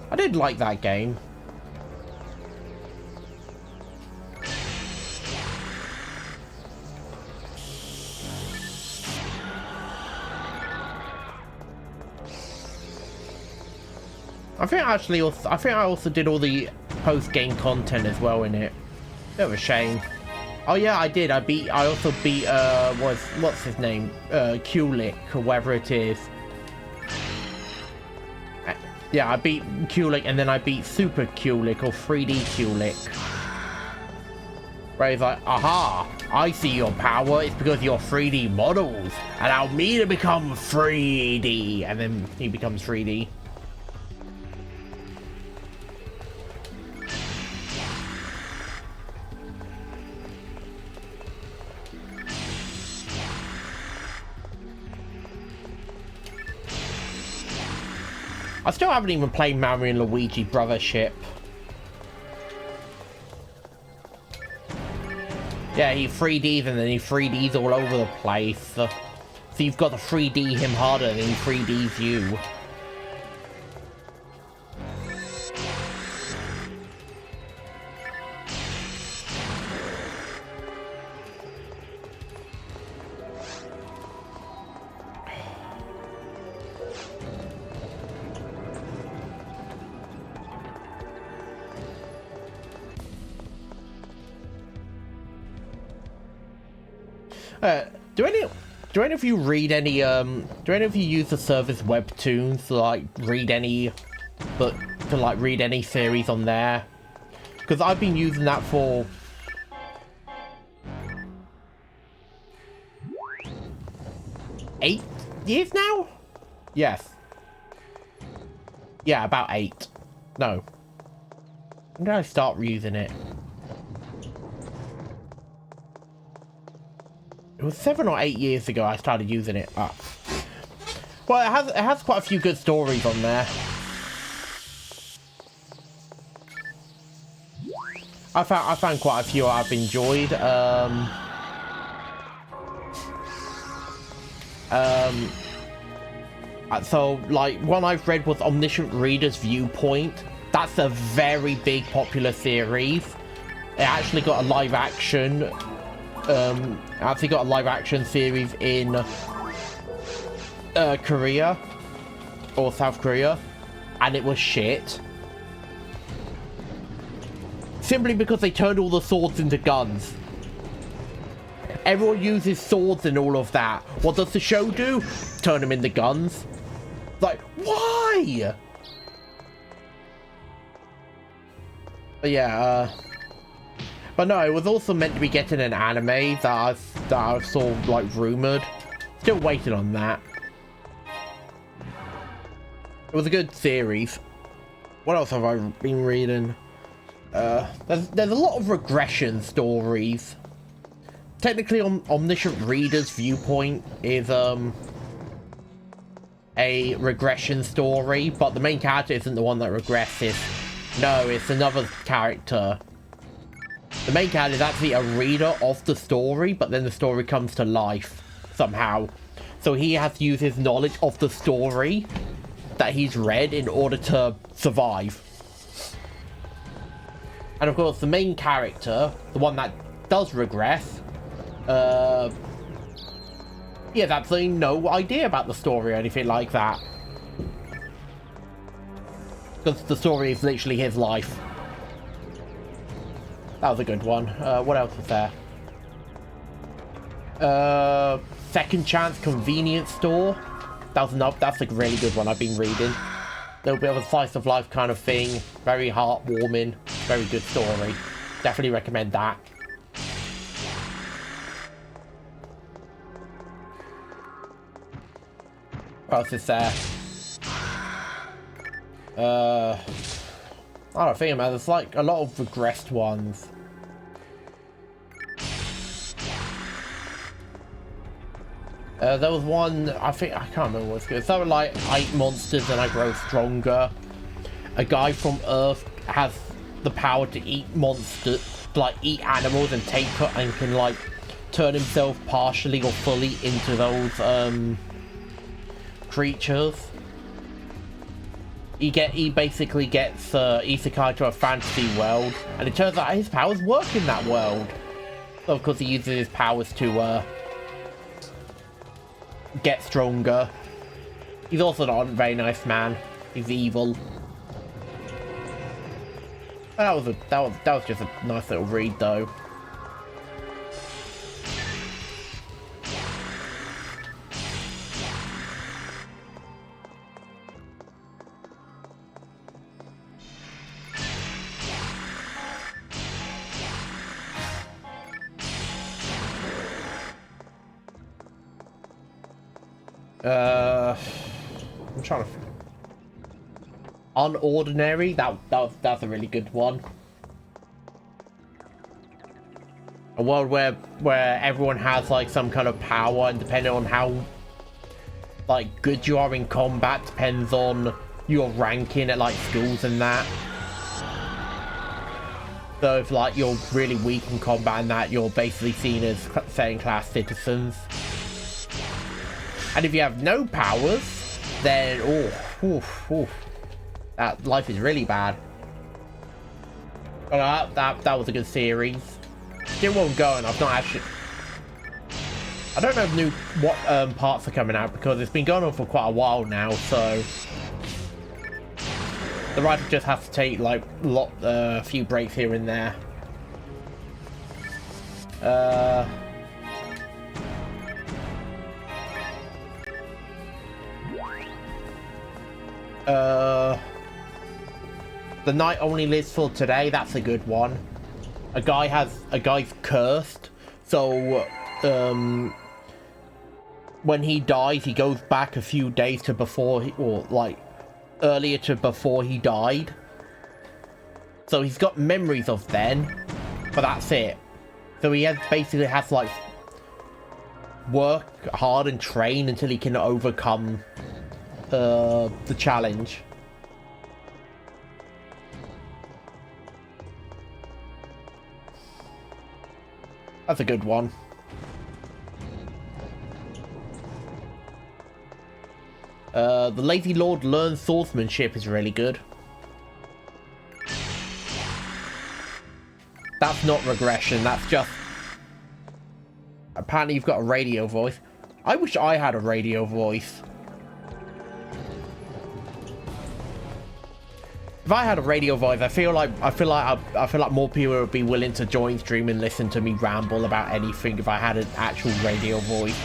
I did like that game. I think I also did all the post-game content as well in it. Bit of a shame. Oh yeah, I did. I also beat what's his name? Kulik or whatever it is. Yeah, I beat Kulik and then I beat Super Kulik or 3D Kulik. Where he's like, aha, I see your power. It's because you're 3D models. Allow me to become 3D. And then he becomes 3D. I still haven't even played Mario and Luigi Brothership. Yeah, he 3Ds and then he 3Ds all over the place. So you've got to 3D him harder than he 3Ds you. Do any of you read any do any of you use the service Webtoons to like read any read any series on there? Because I've been using that for 8 years now? Yes. Yeah, about 8. No. When did I start using it? It was 7 or 8 years ago I started using it. Well, it has quite a few good stories on there. I found quite a few I've enjoyed. So like one I've read was Omniscient Reader's Viewpoint. That's a very big popular series. It actually got a live action. Actually got a live action series in Korea or South Korea, and it was shit. Simply because they turned all the swords into guns. Everyone uses swords and all of that. What does the show do? Turn them into guns. Like, why? But yeah, but no, it was also meant to be getting an anime that I saw like rumored. Still waiting on that. It was a good series. What else have I been reading? There's a lot of regression stories. Technically, Omniscient Reader's Viewpoint is a regression story, but the main character isn't the one that regresses. No, it's another character. The main character is actually a reader of the story, but then the story comes to life somehow. So he has to use his knowledge of the story that he's read in order to survive. And of course, the main character, the one that does regress, he has absolutely no idea about the story or anything like that. Because the story is literally his life. That was a good one. What else was there? Second Chance Convenience Store. That's a really good one I've been reading. A little bit of a slice of life kind of thing. Very heartwarming. Very good story. Definitely recommend that. What else is there? I don't think, man. There's like a lot of regressed ones. There was one, I think, I can't remember what's good. Something like 8 monsters and I grow stronger. A guy from Earth has the power to eat monsters, like eat animals and and can like turn himself partially or fully into those creatures. He basically gets isekai to a fantasy world, and it turns out his powers work in that world. So of course he uses his powers to get stronger. He's also not a very nice man. He's evil. That was just a nice little read, though. I'm trying to. Unordinary. That's a really good one. A world where everyone has like some kind of power, and depending on how like good you are in combat depends on your ranking at like schools and that. So if like you're really weak in combat and that, you're basically seen as second class citizens. And if you have no powers, then that life is really bad. But that was a good series. Still won't go, and I've not actually. I don't know if what parts are coming out because it's been going on for quite a while now. So the writer just has to take like a few breaks here and there. The night only lives for today. That's a good one. A guy's cursed, so when he dies, he goes back a few days to before earlier to before he died. So he's got memories of then, but that's it. So he basically has to like work hard and train until he can overcome the challenge. That's a good one. The Lazy Lord learns swordsmanship is really good. That's not regression, that's just... Apparently you've got a radio voice. I wish I had a radio voice. If I had a radio voice, I feel like more people would be willing to join stream and listen to me ramble about anything if I had an actual radio voice.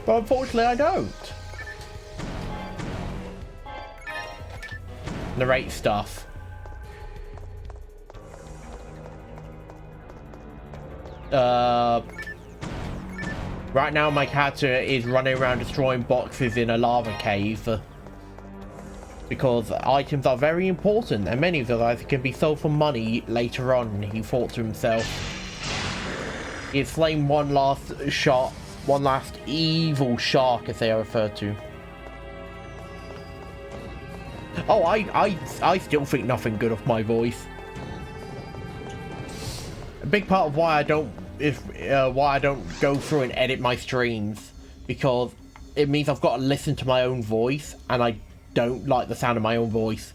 But unfortunately, I don't. Narrate stuff. Right now, my character is running around destroying boxes in a lava cave. Because items are very important, and many of those items can be sold for money later on, he thought to himself. He had slain one last evil shark, as they are referred to. Oh, I still think nothing good of my voice. A big part of why I don't go through and edit my streams, because it means I've got to listen to my own voice, and I don't like the sound of my own voice.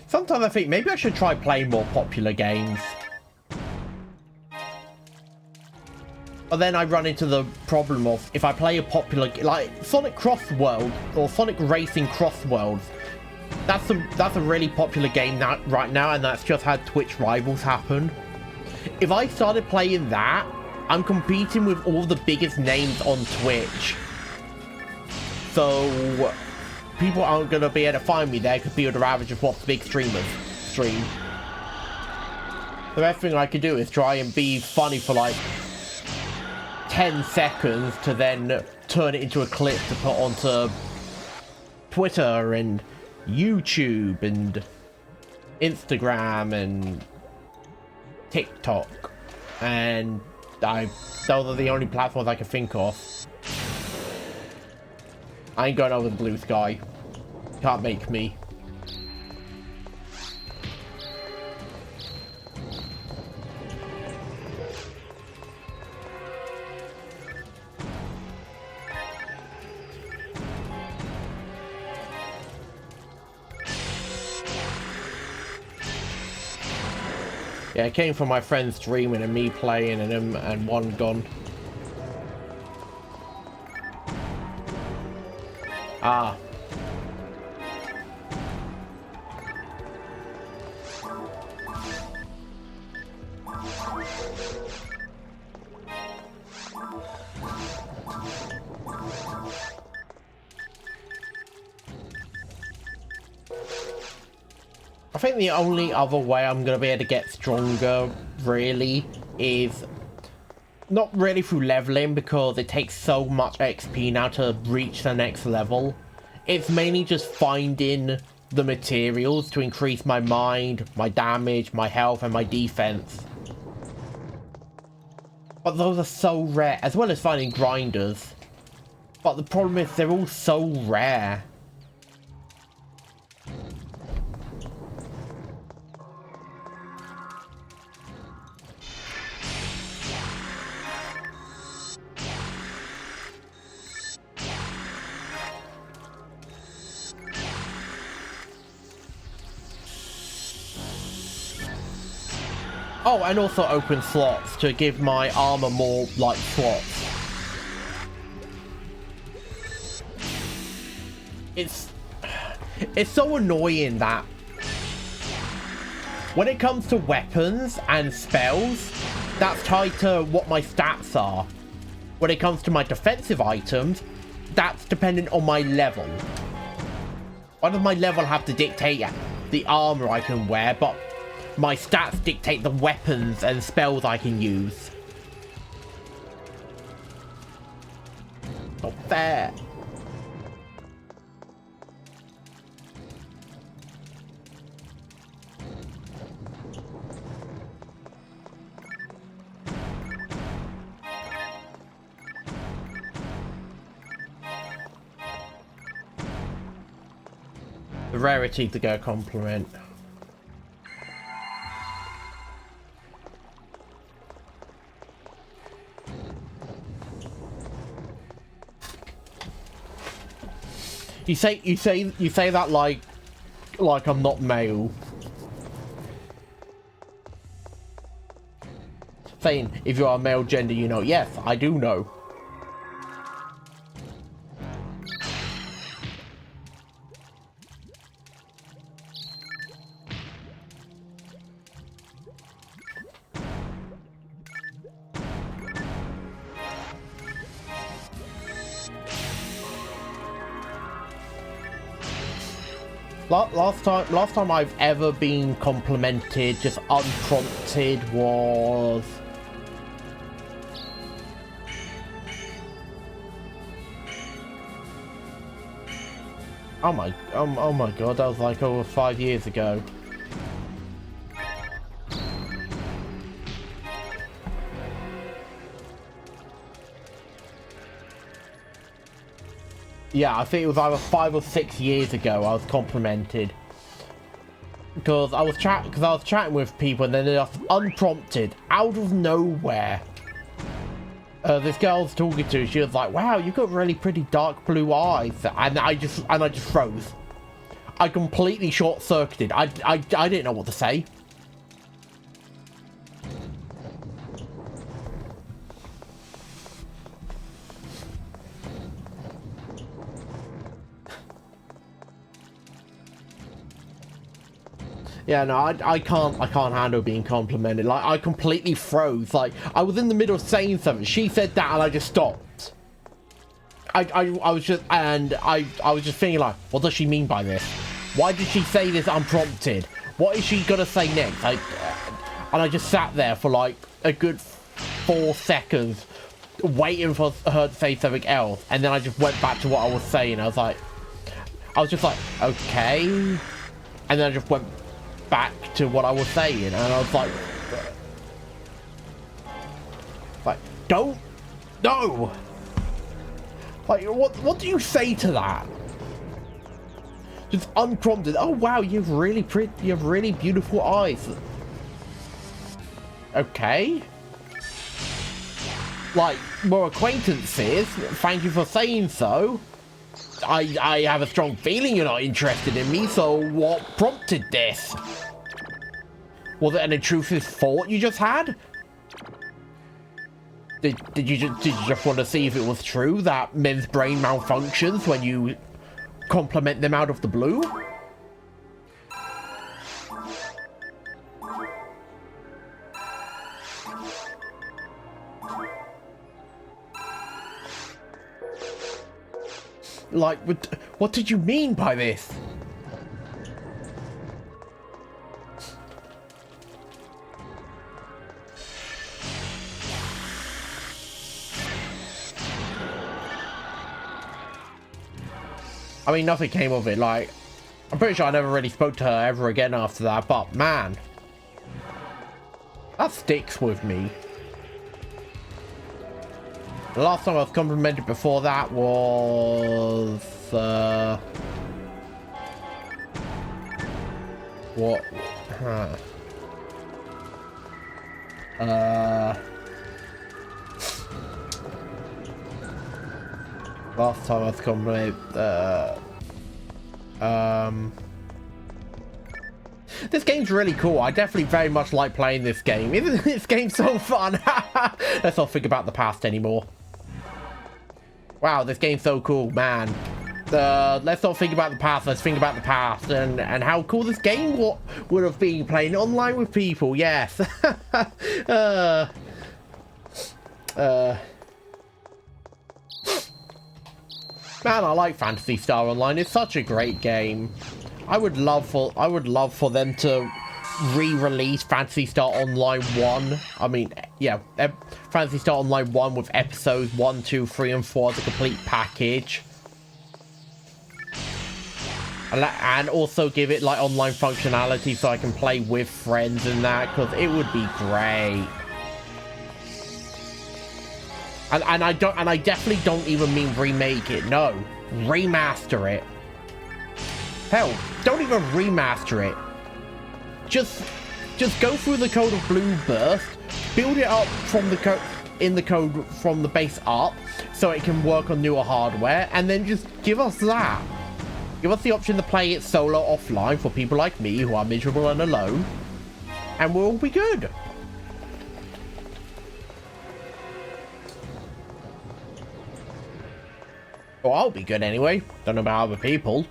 Sometimes I think maybe I should try playing more popular games. But then I run into the problem of if I play a popular, like Sonic Cross World or Sonic Racing Cross Worlds, that's a really popular game right now, and that's just had Twitch rivals happen. If I started playing that, I'm competing with all the biggest names on Twitch. So people aren't gonna be able to find me there because people would rather just watch big streamers stream. The best thing I could do is try and be funny for like 10 seconds to then turn it into a clip to put onto Twitter and YouTube and Instagram and TikTok, and those are the only platforms I can think of. I ain't going over the blue sky. Can't make me. Yeah, it came from my friends streaming and me playing and him and one gone. Ah. I think the only other way I'm going to be able to get stronger, really, is not really through leveling, because it takes so much XP now to reach the next level. It's mainly just finding the materials to increase my mind, my damage, my health, and my defense. But those are so rare, as well as finding grinders. But the problem is they're all so rare. Oh, and also open slots to give my armor more, like, slots. It's so annoying that when it comes to weapons and spells, that's tied to what my stats are. When it comes to my defensive items, that's dependent on my level. Why does my level have to dictate the armor I can wear, but my stats dictate the weapons and spells I can use? Not fair. The rarity to get a compliment. You say that like I'm not male. Saying if you are male gender, you know. Yes, I do know. Last time I've ever been complimented just unprompted was oh my god, that was like over 5 years ago. Yeah, I think it was either 5 or 6 years ago I was complimented. Because I was chatting with people and then they just unprompted, out of nowhere. This girl I was talking to, she was like, wow, you've got really pretty dark blue eyes. And I just froze. I completely short-circuited. I didn't know what to say. Yeah, no, I can't handle being complimented. Like, I completely froze. Like, I was in the middle of saying something. She said that and I just stopped. I was just, and I was just thinking like, what does she mean by this? Why did she say this unprompted? What is she gonna say next? Like, and I just sat there for like a good 4 seconds waiting for her to say something else, and then I just went back to what I was saying. I was just like, okay, and then I just went back to what I was saying, and I was like, don't, no, like, what do you say to that? Just unprompted. Oh wow, you have really beautiful eyes. Okay. Like, more acquaintances, thank you for saying so. I have a strong feeling you're not interested in me, so what prompted this? Was it an intrusive thought you just had? Did you just want to see if it was true that men's brain malfunctions when you compliment them out of the blue? Like, what did you mean by this? I mean, nothing came of it. Like, I'm pretty sure I never really spoke to her ever again after that, but man, that sticks with me. The last time I was complimented before that was what? Huh. Last time I was complimented. This game's really cool. I definitely very much like playing this game. Isn't this game so fun? Let's not think about the past anymore. Wow, this game's so cool, man. Let's not think about the past. Let's think about the past and how cool this game would have been playing online with people. Yes. Man, I like Phantasy Star Online. It's such a great game. I would love for them to re-release Phantasy Star Online 1. I mean, yeah, Phantasy Star Online 1 with episodes 1, 2, 3, and 4 as a complete package. And also give it like online functionality so I can play with friends and that, because it would be great. And I definitely don't even mean remake it. No, remaster it. Hell, don't even remaster it. Just go through the code of Blue Burst, build it up from the code from the base up, so it can work on newer hardware, and then just give us that. Give us the option to play it solo offline for people like me who are miserable and alone, and we'll all be good. Well, I'll be good anyway. Don't know about other people.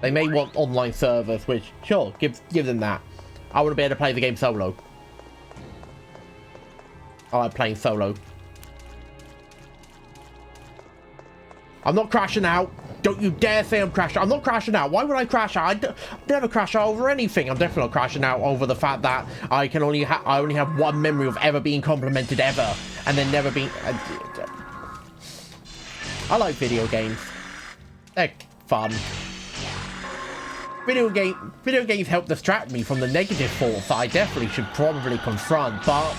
They may want online servers, which, sure, give them that. I want to be able to play the game solo. I like playing solo. I'm not crashing out. Don't you dare say I'm crashing. I'm not crashing out. Why would I crash out? I never crash out over anything. I'm definitely not crashing out over the fact that I only have one memory of ever being complimented ever, and then never being. I like video games. They're fun. Video games help distract me from the negative thoughts that I definitely should probably confront, but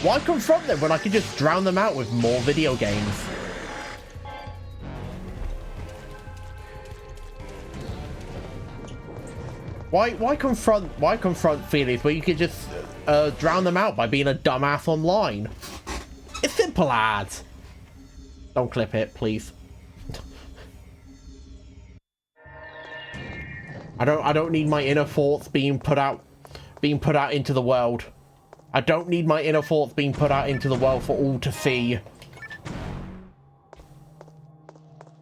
why confront them when I can just drown them out with more video games? Why confront feelings where you can just drown them out by being a dumbass online? It's simple as. Don't clip it, please. I don't need my inner thoughts being put out into the world. I don't need my inner thoughts being put out into the world for all to see.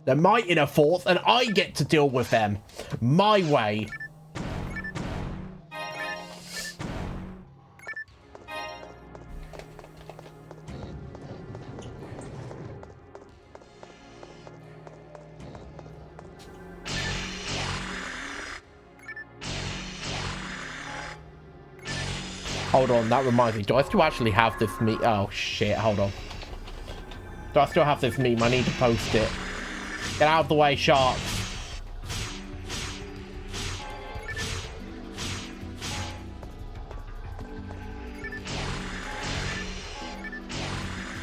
They're my inner thoughts and I get to deal with them my way. Hold on, that reminds me. Do I still actually have this meme? Oh, shit. Hold on. Do I still have this meme? I need to post it. Get out of the way, sharks.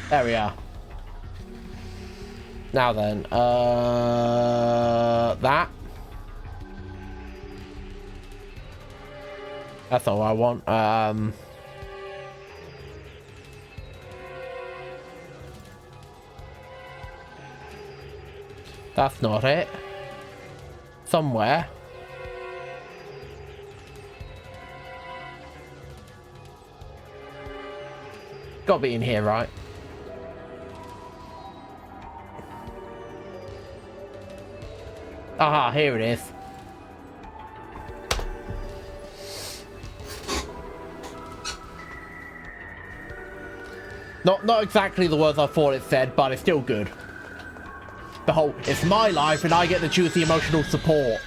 There we are. Now then, that. That's all I want. That's not it. Somewhere. Gotta be in here, right? Aha, here it is. Not exactly the words I thought it said, but it's still good. The whole, it's my life and I get to choose the emotional support.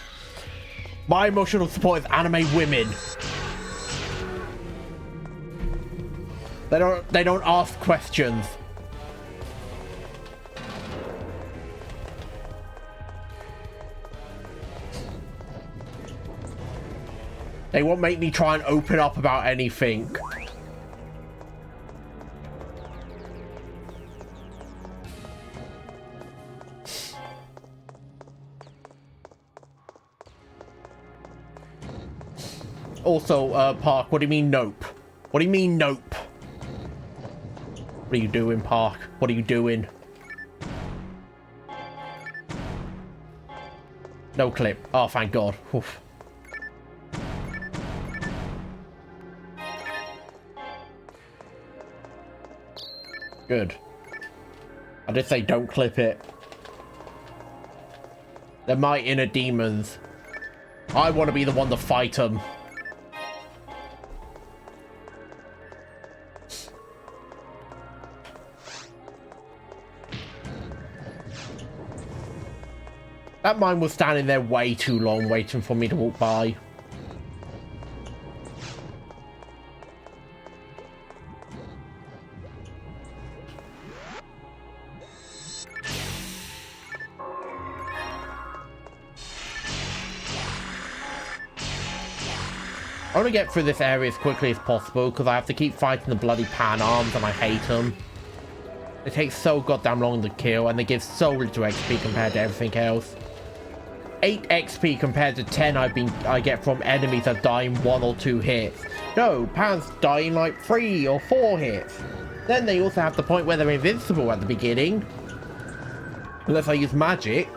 My emotional support is anime women. They don't ask questions. They won't make me try and open up about anything. Also, Park, what do you mean nope? What do you mean nope? What are you doing, Park? What are you doing? No clip. Oh, thank God. Oof. Good. I did say don't clip it. They're my inner demons. I want to be the one to fight them. That mine was standing there way too long, waiting for me to walk by. I want to get through this area as quickly as possible because I have to keep fighting the bloody pan arms and I hate them. It takes so goddamn long to kill and they give so little XP compared to everything else. 8 XP compared to 10 I get from enemies that die in 1 or 2 hits. No, pans die in like 3 or 4 hits. Then they also have the point where they're invincible at the beginning. Unless I use magic.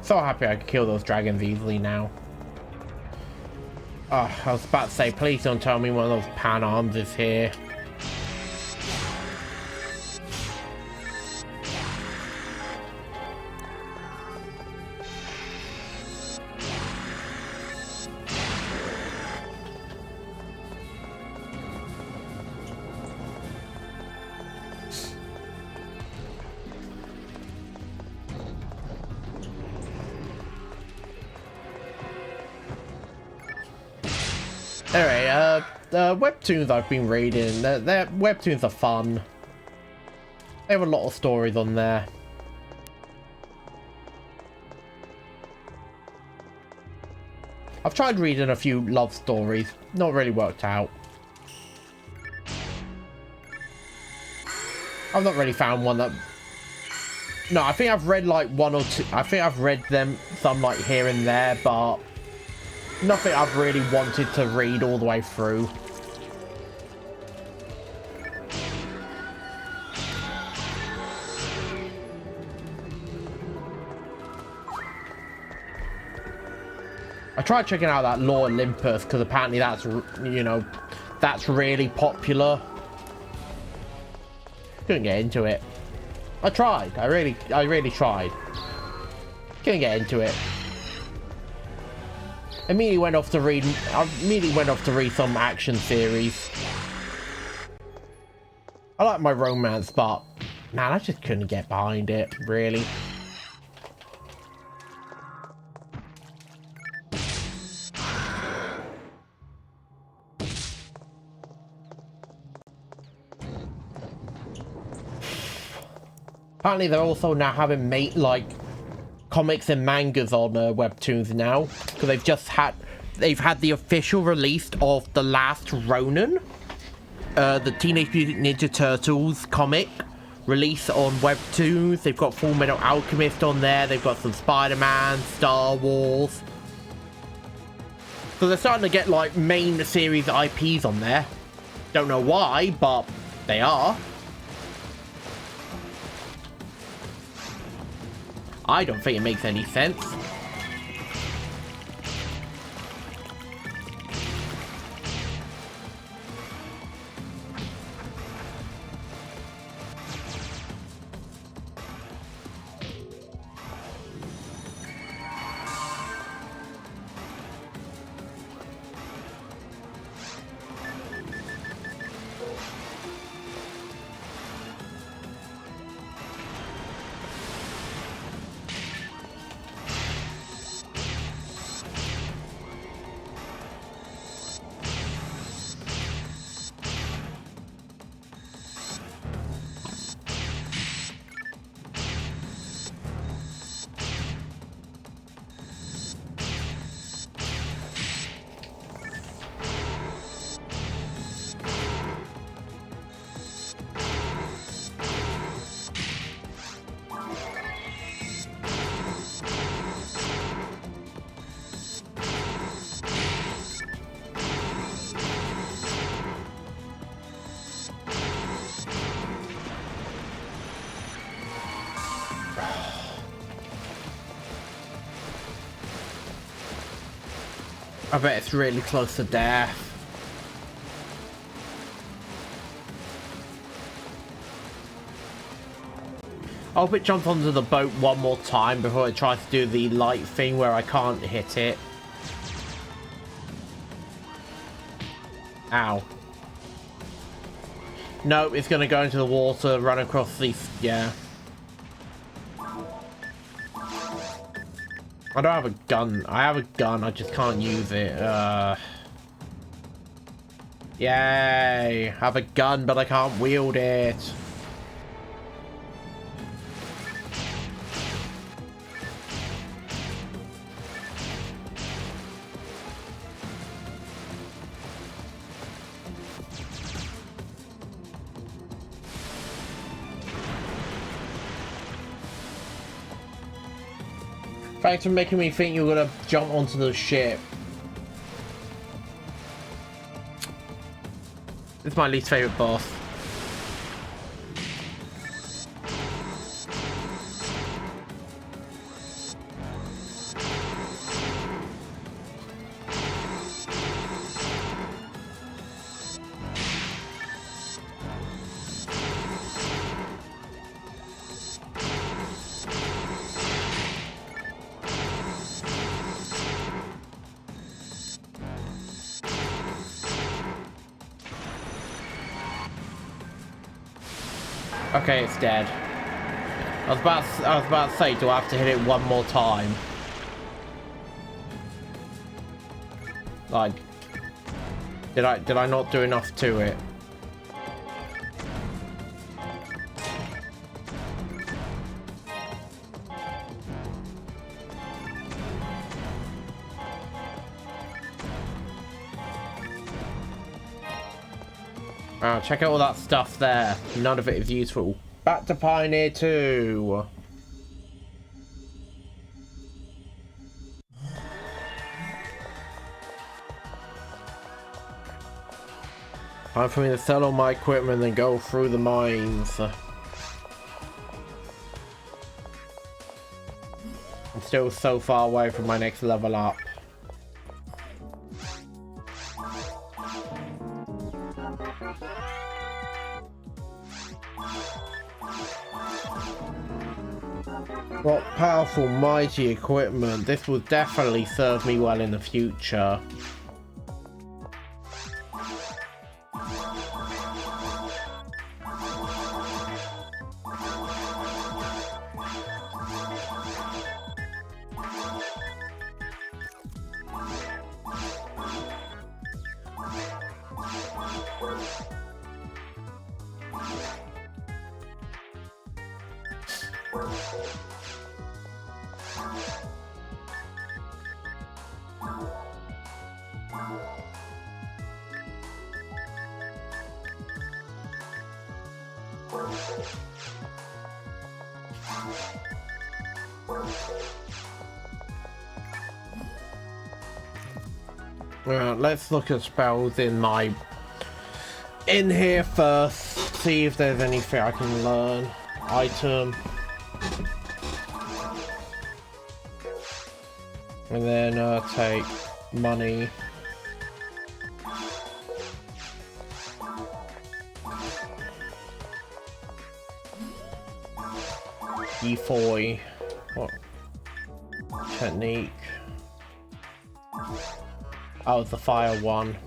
So happy I could kill those dragons easily now. Oh, I was about to say, please don't tell me one of those pan arms is here. Anyway, the webtoons I've been reading, their webtoons are fun. They have a lot of stories on there. I've tried reading a few love stories, not really worked out. I've not really found one that... No, I think I've read like 1 or 2. I think I've read them some like here and there, but Nothing I've really wanted to read all the way through. I tried checking out that Law Olympus because apparently that's, you know, that's really popular. Couldn't get into it. I tried. I really tried. Couldn't get into it. I immediately went off to read some action series. I like my romance, but man, I just couldn't get behind it, really. Apparently they're also now having comics and mangas on webtoons now, because they've had the official release of The Last Ronin, the Teenage Mutant Ninja Turtles comic release on webtoons. They've got Full Metal Alchemist on there. They've got some Spider-Man, Star Wars. So they're starting to get like main series IPs on there. Don't know why, but they are. I don't think it makes any sense. I bet it's really close to death. I hope it jumps onto the boat one more time before it tries to do the light thing where I can't hit it. Ow. No, it's gonna go into the water, run across the... yeah. I don't have a gun. I have a gun, I just can't use it. Yay! I have a gun, but I can't wield it. Thanks for making me think you're gonna jump onto the ship. It's my least favorite boss. Okay, it's dead. I was about to say, do I have to hit it one more time? Like, did I not do enough to it? Oh, check out all that stuff there. None of it is useful. Back to Pioneer 2. Time for me to sell all my equipment and go through the mines. I'm still so far away from my next level up. What powerful, mighty equipment. This will definitely serve me well in the future. Let's look at spells in here first. See if there's anything I can learn. Item. And then take money. E4. What? Technique. Oh, the fire one.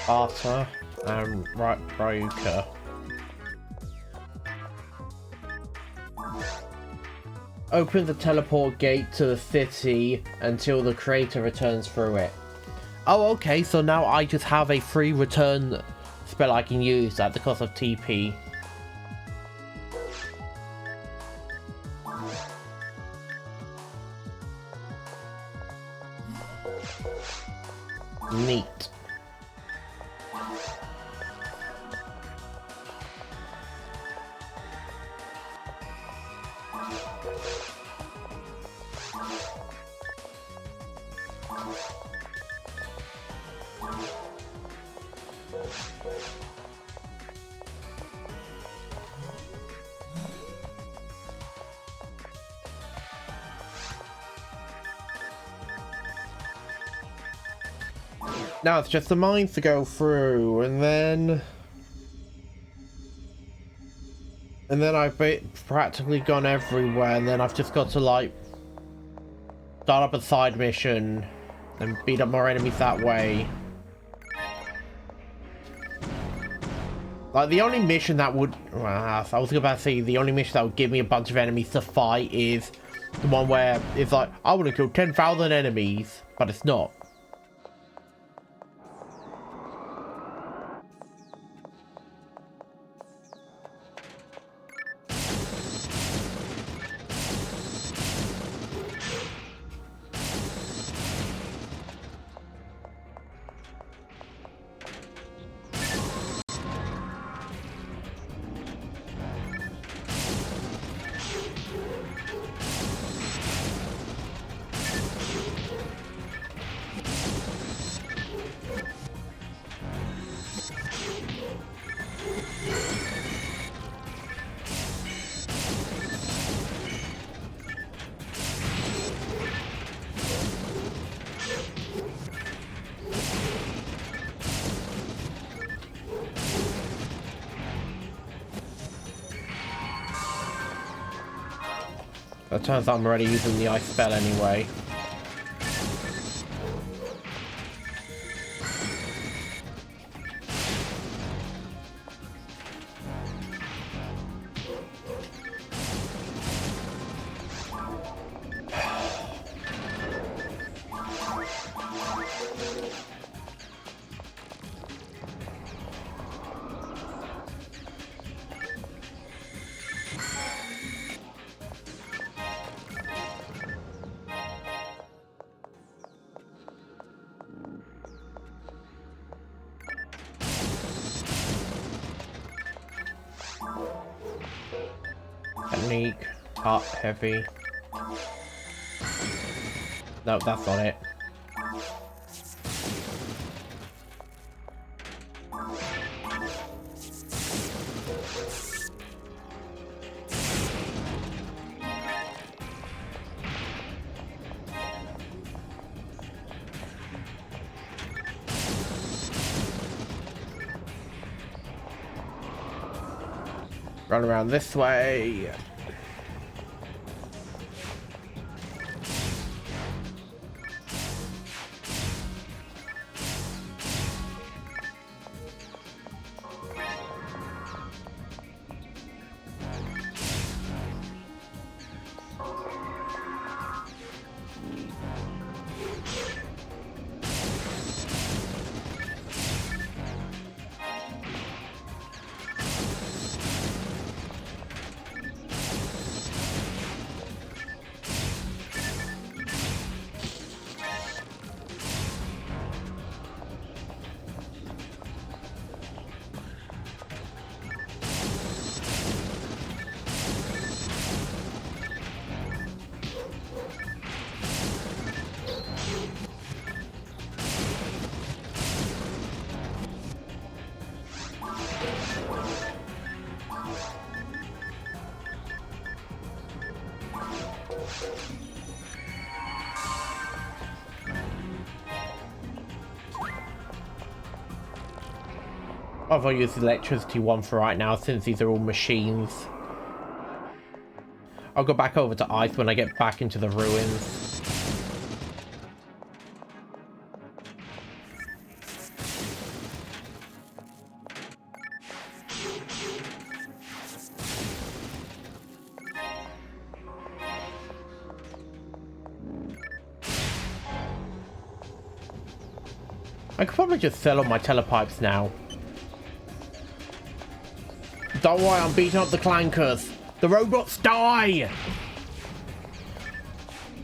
Arthur and Ryuka. Open the teleport gate to the city until the creator returns through it. Oh, okay, so now I just have a free return spell I can use at the cost of TP. Neat. Now it's just the mines to go through, and then I've practically gone everywhere, and then I've just got to like start up a side mission and beat up more enemies that way. Like the only mission that would, well, I was about to say the only mission that would give me a bunch of enemies to fight is the one where it's like I want to kill 10,000 enemies, but it's not. It turns out I'm already using the ice spell anyway. Sneak. Up. Heavy. No, that's not it. Run around this way. I'll use the electricity one for right now since these are all machines. I'll go back over to ice when I get back into the ruins. I could probably just sell all my telepipes now. Don't worry, I'm beating up the clankers. The robots die!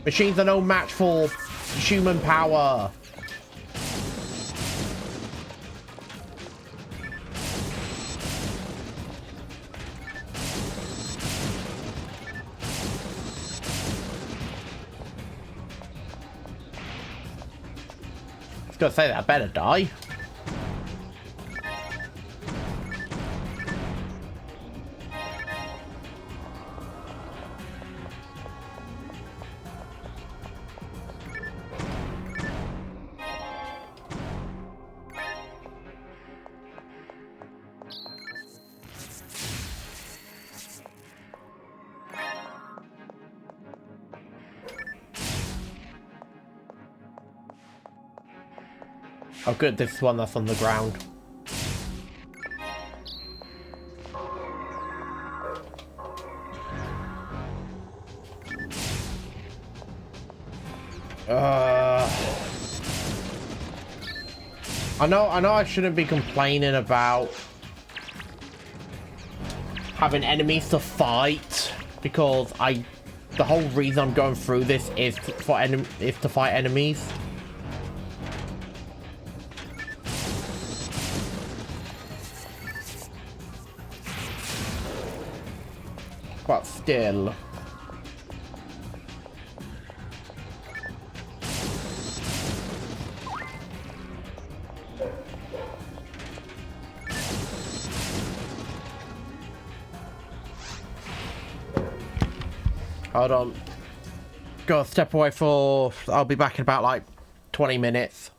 Machines are no match for human power. I was gonna say that I better die. Oh good, this is one that's on the ground. I know I shouldn't be complaining about having enemies to fight, because the whole reason I'm going through this is to fight enemies. But still. Hold on. Gotta step away for... I'll be back in about like 20 minutes.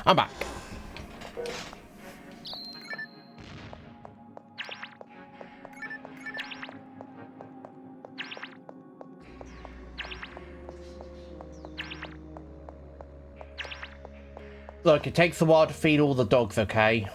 I'm back. Look, it takes a while to feed all the dogs, okay?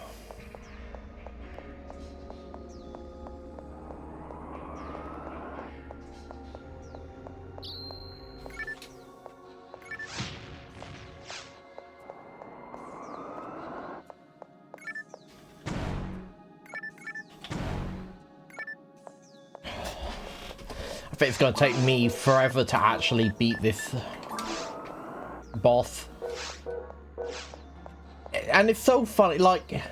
I think it's gonna take me forever to actually beat this boss. And it's so funny, like...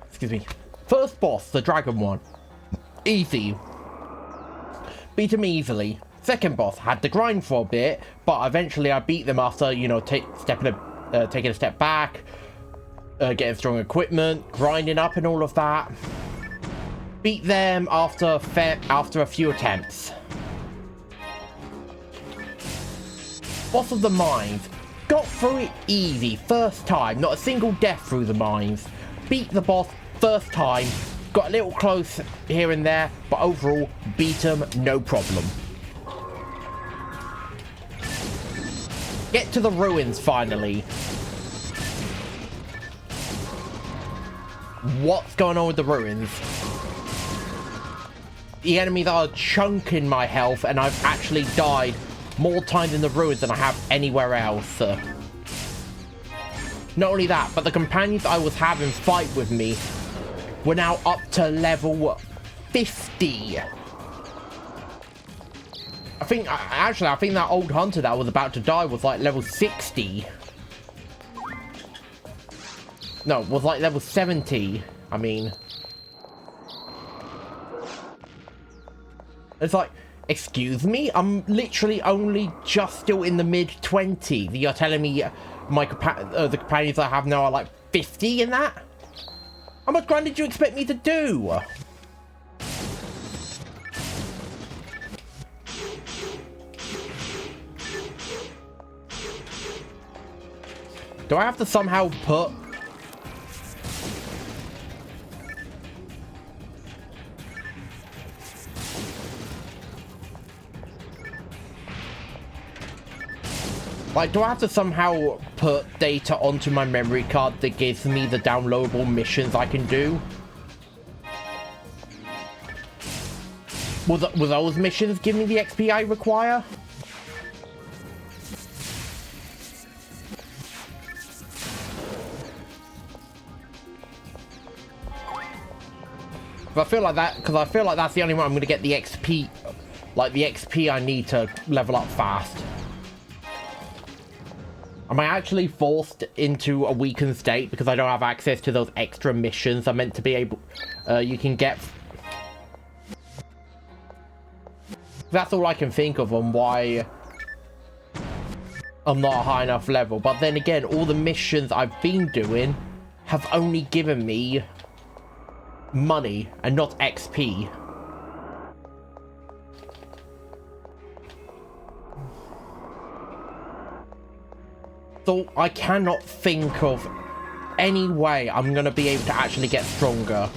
Excuse me. First boss, the dragon one. Easy. Beat him easily. Second boss, had to grind for a bit, but eventually I beat them after, you know, taking a step back, getting strong equipment, grinding up and all of that. Beat them after a few attempts. Boss of the mines. Got through it easy first time, not a single death through the mines. Beat the boss first time, got a little close here and there, but overall beat him no problem. Get to the ruins finally. What's going on with the ruins? The enemies are chunking my health and I've actually died more times in the ruins than I have anywhere else. Not only that, but the companions I was having fight with me were now up to level 50. I think that old hunter that was about to die was like level 60. No, was like level 70. I mean, it's like, excuse me? I'm literally only just still in the mid-20s. You're telling me the companions I have now are like 50 in that? How much grind did you expect me to do? Do I have to somehow put... Like, do I have to somehow put data onto my memory card that gives me the downloadable missions I can do? Will those missions give me the XP I require? I feel like that's the only way I'm going to get the XP, like the XP I need to level up fast. Am I actually forced into a weakened state because I don't have access to those extra missions I'm meant to be able... you can get... That's all I can think of on why I'm not a high enough level. But then again, all the missions I've been doing have only given me money and not XP. So I cannot think of any way I'm going to be able to actually get stronger.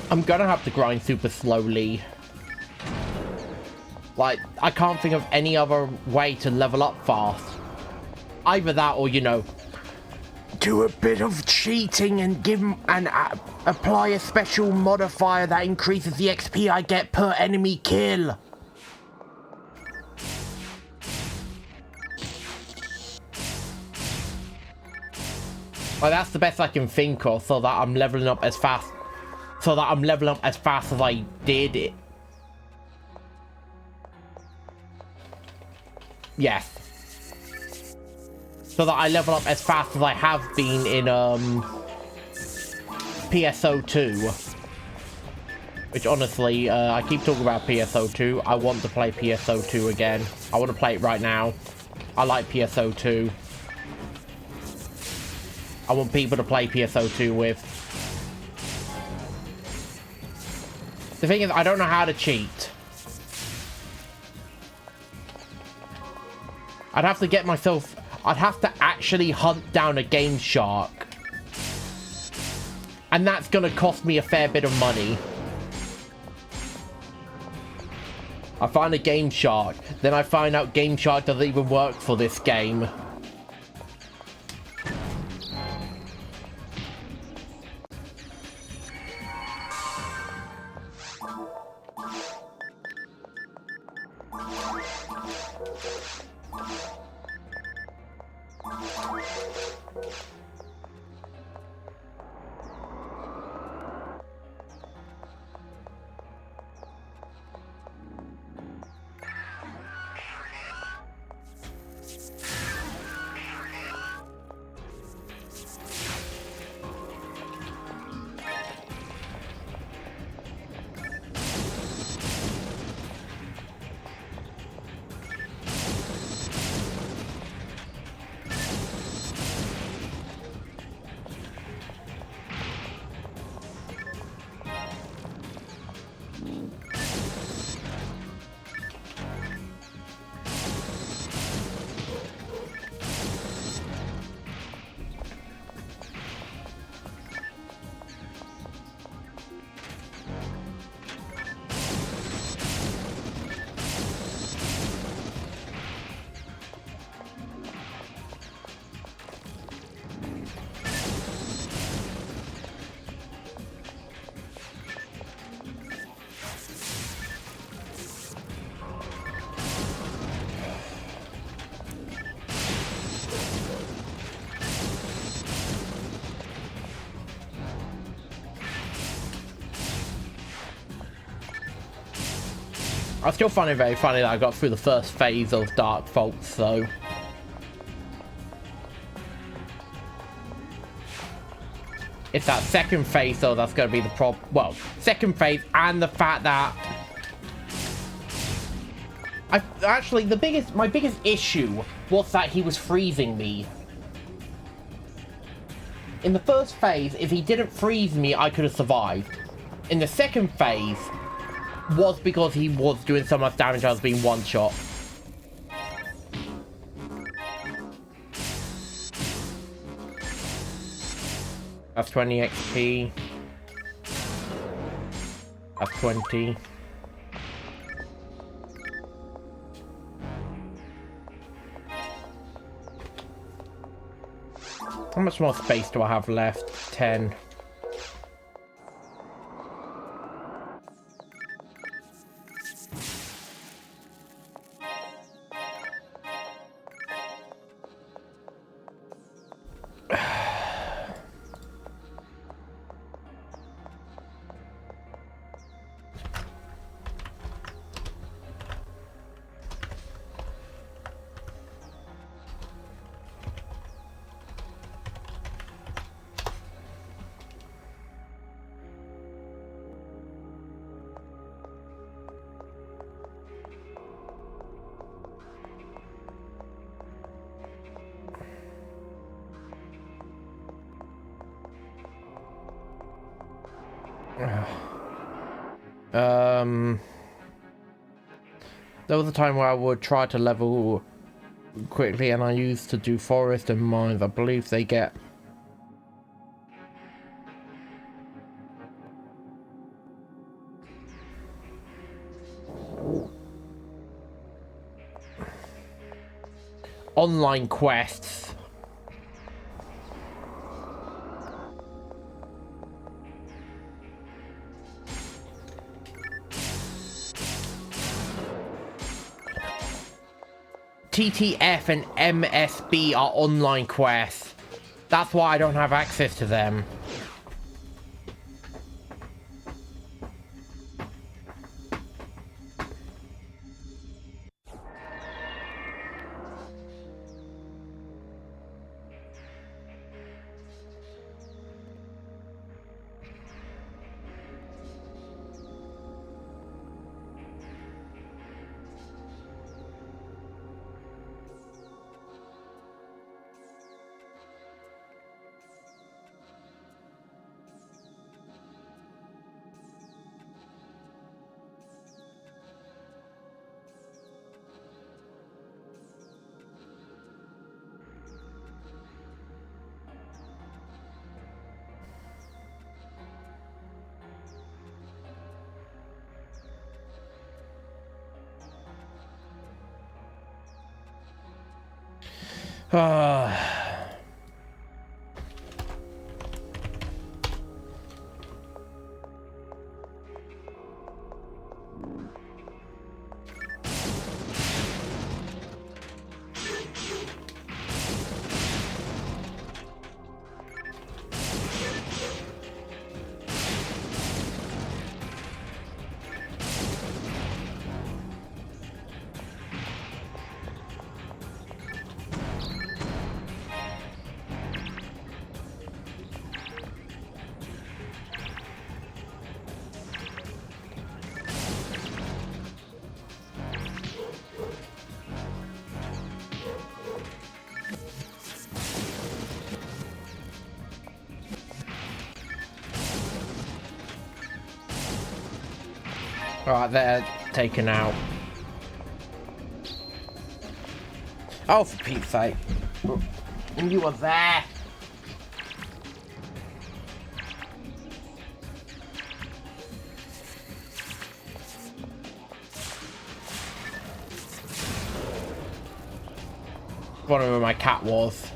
I'm going to have to grind super slowly. Like, I can't think of any other way to level up fast. Either that or, you know, do a bit of cheating and apply a special modifier that increases the XP I get per enemy kill. Like, that's the best I can think of so that I'm leveling up as fast. So that I'm leveling up as fast as I did it. Yes. So that I level up as fast as I have been in PSO2. Which honestly, I keep talking about PSO2. I want to play PSO2 again. I want to play it right now. I like PSO2. I want people to play PSO2 with. The thing is, I don't know how to cheat. I'd have to get myself... I'd have to actually hunt down a Game Shark. And that's going to cost me a fair bit of money. I find a Game Shark, then I find out Game Shark doesn't even work for this game. I still find it very funny that I got through the first phase of Dark Faults, though. It's that second phase, though, that's going to be the problem. Well, second phase and the fact that... Actually, my biggest issue was that he was freezing me. In the first phase, if he didn't freeze me, I could have survived. In the second phase... was because he was doing so much damage, I was being one-shot. That's 20 XP. That's 20. How much more space do I have left? 10. There was a time where I would try to level quickly and I used to do forest and mines. I believe they get online quests. TTF and MSB are online quests. That's why I don't have access to them. Alright, they're taken out. Oh, for Pete's sake. You were there. Wondering where my cat was.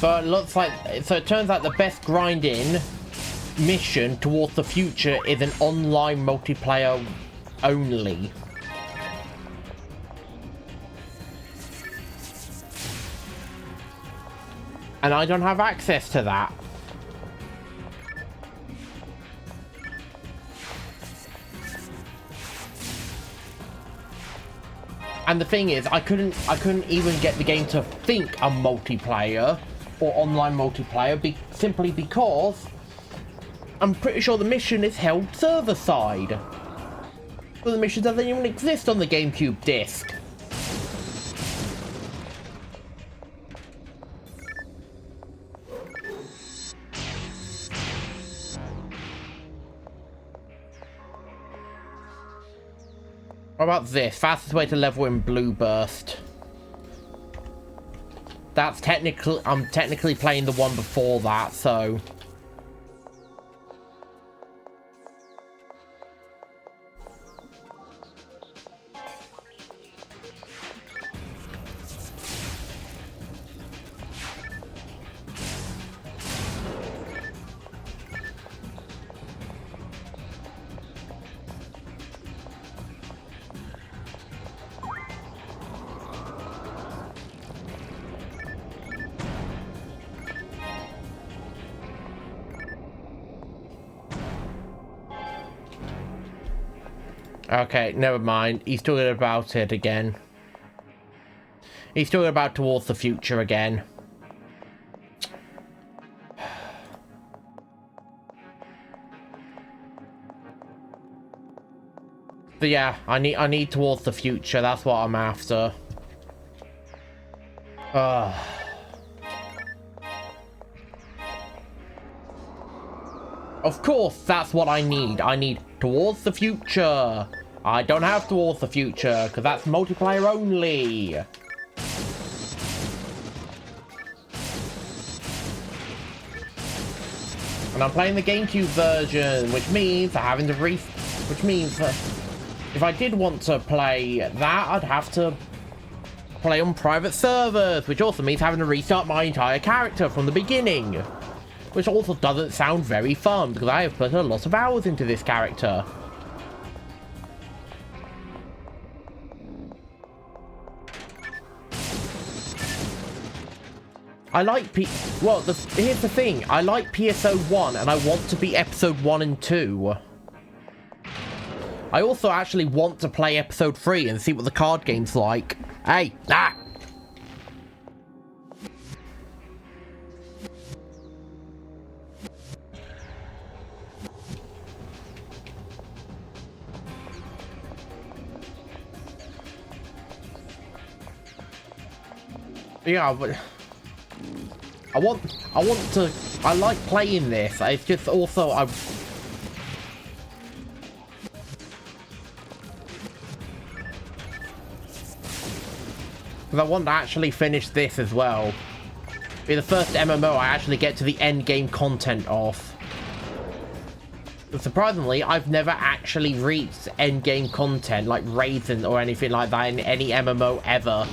So it looks like, so it turns out the best grinding mission towards the future is an online multiplayer only. And I don't have access to that. And the thing is, I couldn't even get the game to think a multiplayer or online multiplayer simply because I'm pretty sure the mission is held server side. So the mission doesn't even exist on the GameCube disc. What about this? Fastest way to level in Blue Burst. That's technically, I'm technically playing the one before that, so. Okay, never mind. He's talking about it again. He's talking about towards the future again. So yeah, I need towards the future. That's what I'm after. Of course, that's what I need. I need towards the future. I don't have towards the future because that's multiplayer only. And I'm playing the GameCube version, which means I'm having to which means if I did want to play that, I'd have to play on private servers, which also means having to restart my entire character from the beginning. Which also doesn't sound very fun, because I have put a lot of hours into this character. I like here's the thing. I like PSO 1 and I want to be episode 1 and 2. I also actually want to play episode 3 and see what the card game's like. Hey, ah! Yeah, but I like playing this. It's just also because I want to actually finish this as well. Be the first MMO I actually get to the end game content of. But surprisingly, I've never actually reached end game content like raids or anything like that in any MMO ever.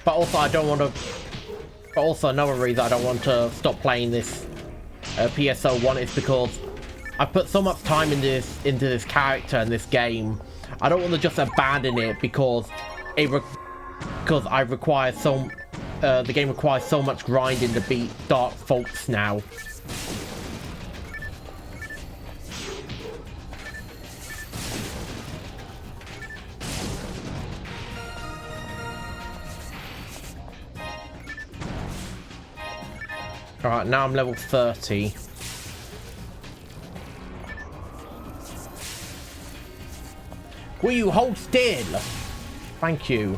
But also I don't want to... But also another reason I don't want to stop playing this PSO 1 is because I put so much time into this character and this game. I don't want to just abandon it because I require so... the game requires so much grinding to beat Dark Folks now. Alright, now I'm level 30. Will you hold still? Thank you.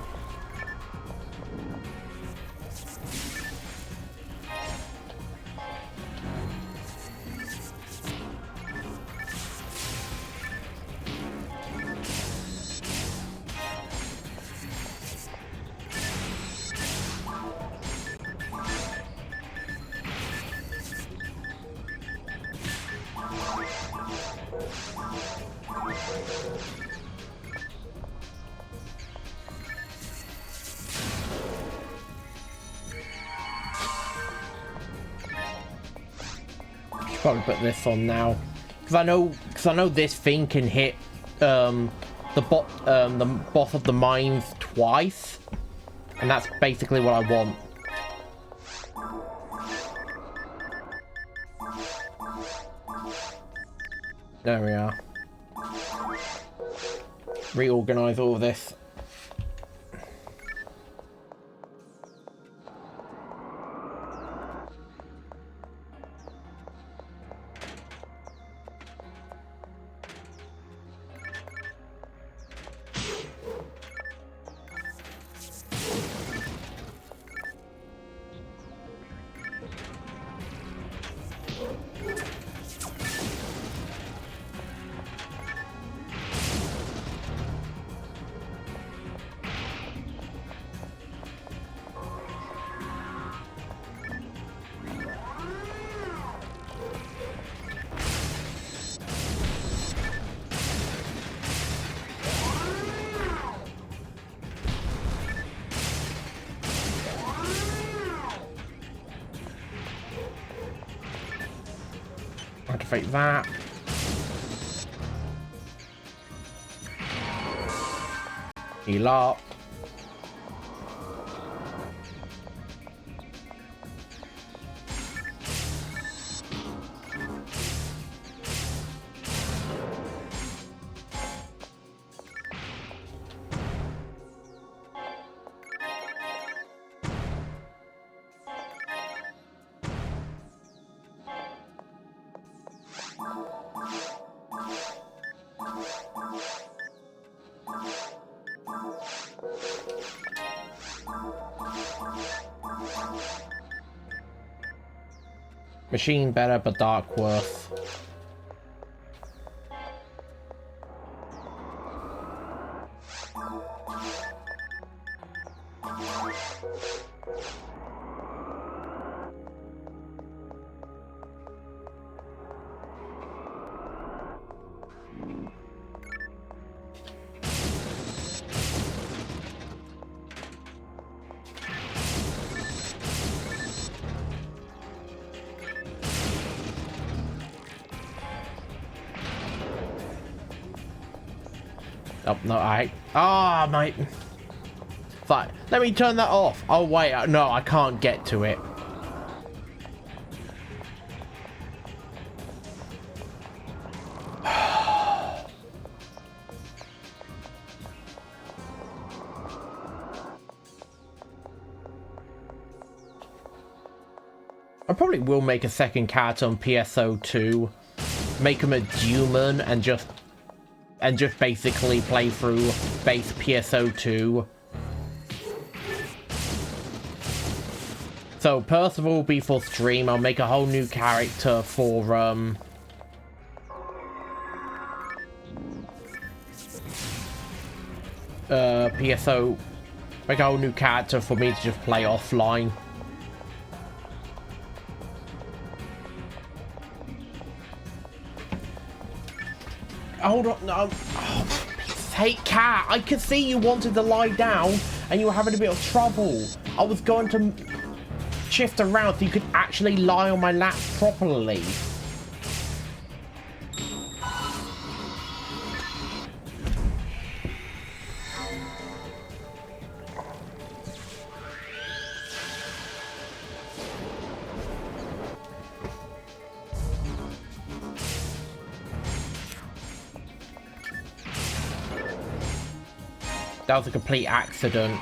Probably put this on now because I know this thing can hit the boss of the mines twice, and that's basically what I want. There we are. Reorganize all of this. Activate that. Heal up. Machine better, but dark worse. Oh, no, Ah, mate. Fine. Let me turn that off. Oh, wait. No, I can't get to it. I probably will make a second character on PSO2. Make him a human and just basically play through base PSO2. So Percival will be for stream. I'll make a whole new character for PSO. Make a whole new character for me to just play offline. Hold on, no. Oh, hey, cat, I could see you wanted to lie down and you were having a bit of trouble. I was going to shift around so you could actually lie on my lap properly. That was a complete accident.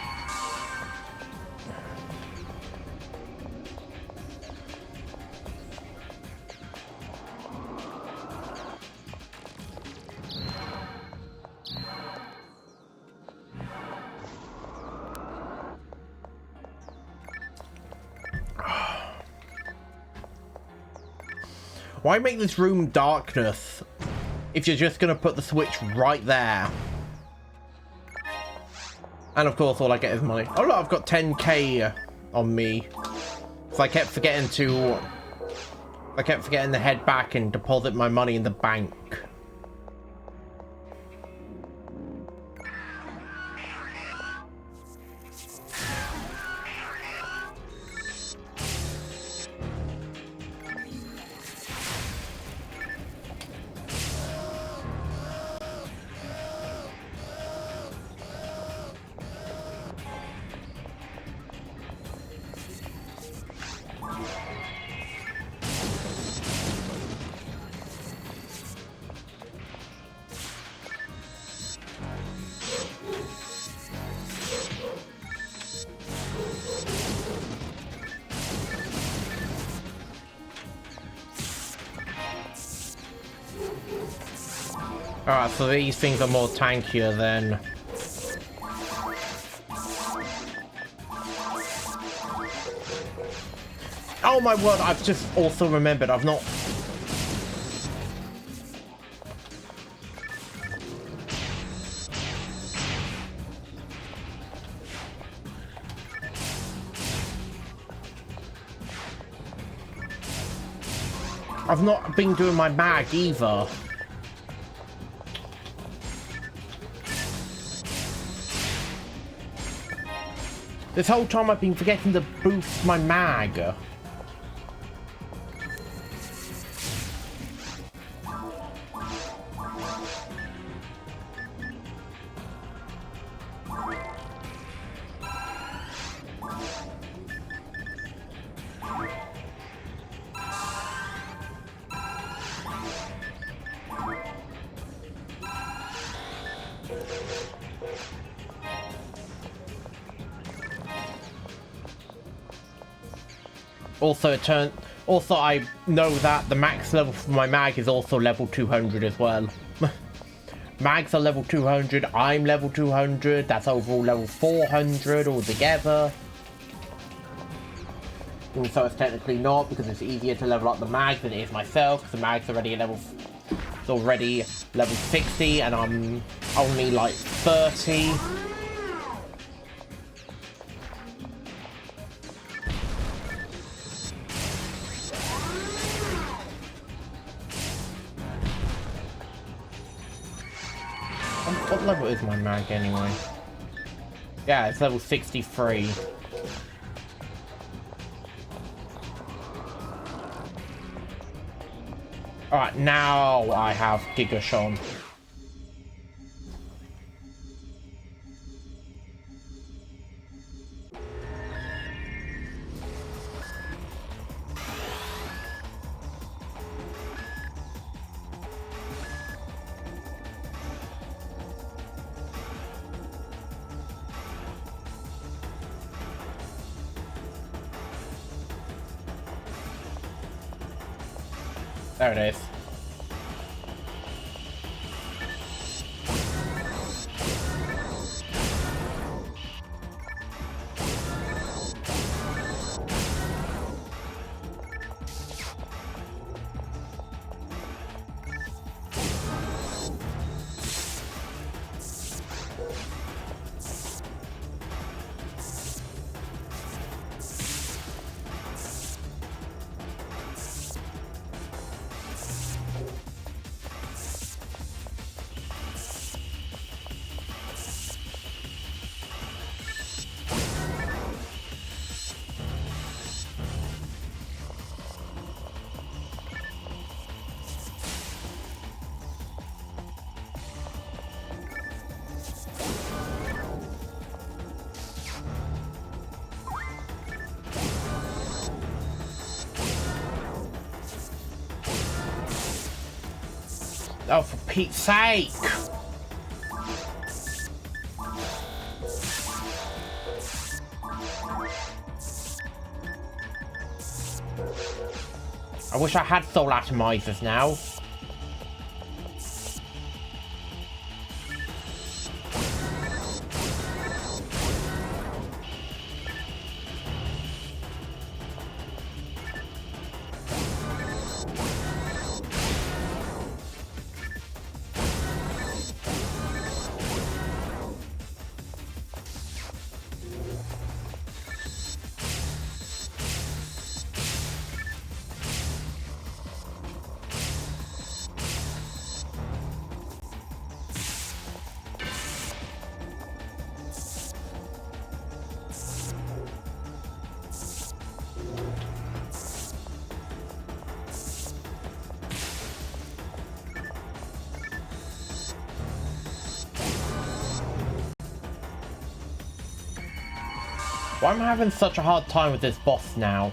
Why make this room darkness if you're just gonna put the switch right there? And of course, all I get is money. Oh look, I've got 10k on me. So I kept forgetting to head back and deposit my money in the bank. Alright, so these things are more tankier then. Oh my word, I've just also remembered I've not... I've not been doing my mag either. This whole time I've been forgetting to boost my mag. Also, I know that the max level for my mag is also level 200 as well. Mags are level 200, I'm level 200, that's overall level 400 altogether. even though it's technically not, because it's easier to level up the mag than it is myself, because the mag's already at level... It's already level 60, and I'm only like 30. What level is my mag anyway? Yeah, it's level 63. Alright, now I have Gigashon. There it is. Oh, for Pete's sake! I wish I had soul atomizers now. Why am I having such a hard time with this boss now?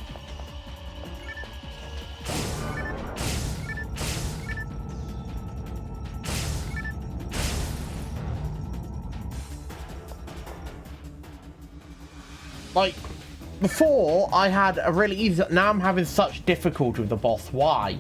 Like, before I had a really easy... Now I'm having such difficulty with the boss. Why?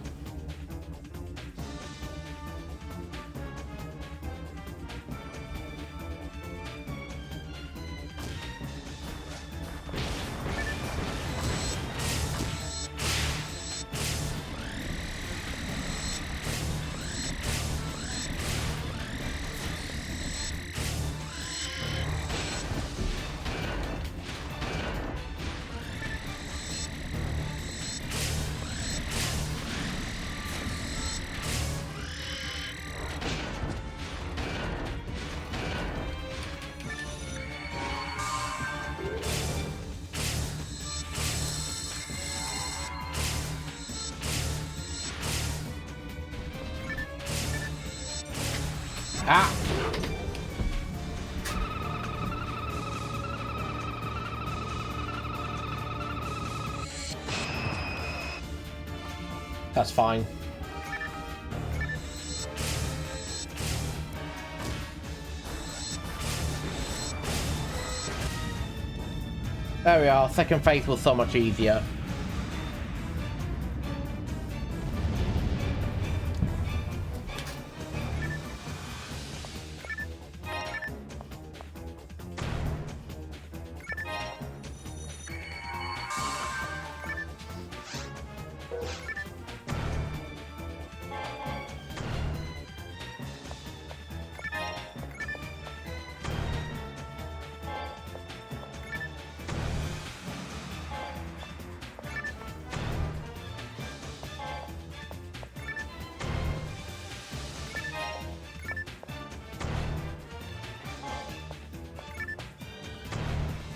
Ah! That's fine. There we are. Second phase was so much easier.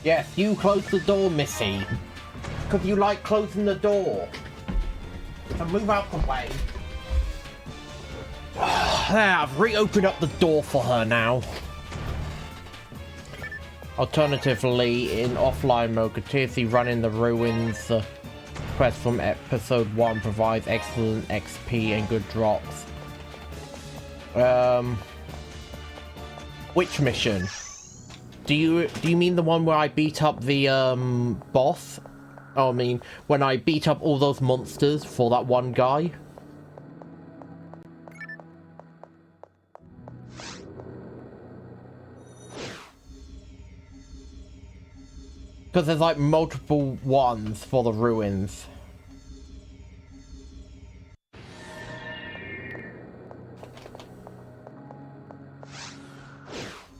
Yes, you close the door, Missy. Because you like closing the door. So move out the way. There, I've reopened up the door for her now. Alternatively, in offline mode, continuously running the ruins. The quest from episode 1 provides excellent XP and good drops. Which mission? Do you mean the one where I beat up the boss? Oh, I mean when I beat up all those monsters for that one guy? Because there's like multiple ones for the ruins.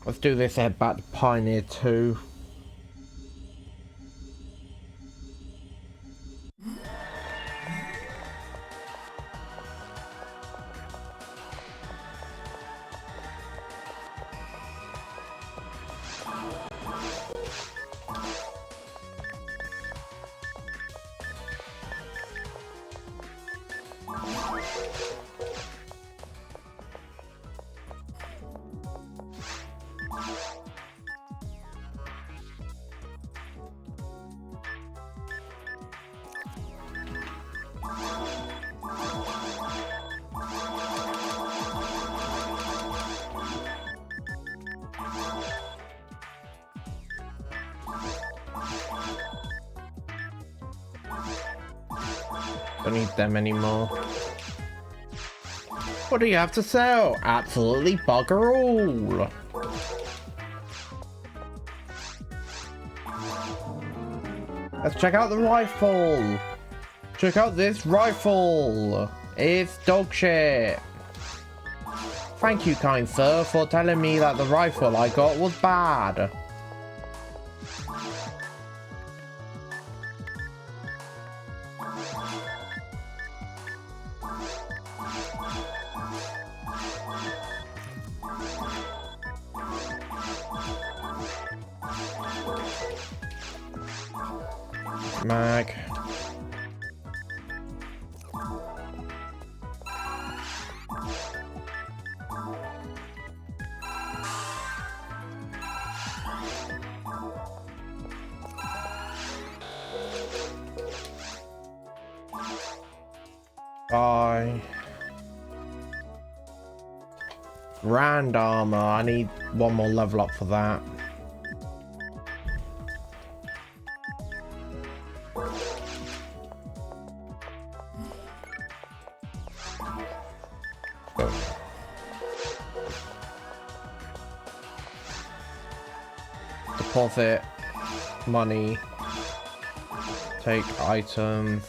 Let's do this, head back to Pioneer 2. Don't need them anymore. What do you have to sell? Absolutely bugger all. Let's check out the rifle. Check out this rifle. It's dog shit. Thank you, kind sir, for telling me that the rifle I got was bad. Mag. Bye. Rand armor. I need one more level up for that. Deposit money, take items.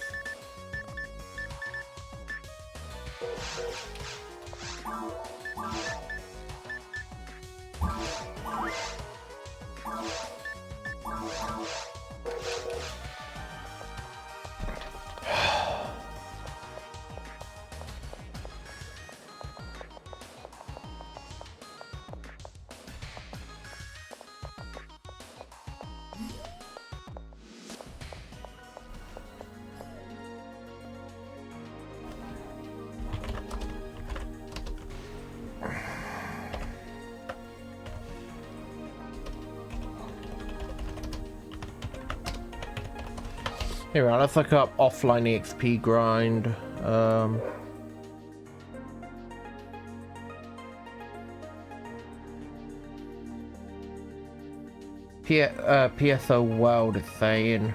Here, let's look up offline EXP grind. PSO World is saying.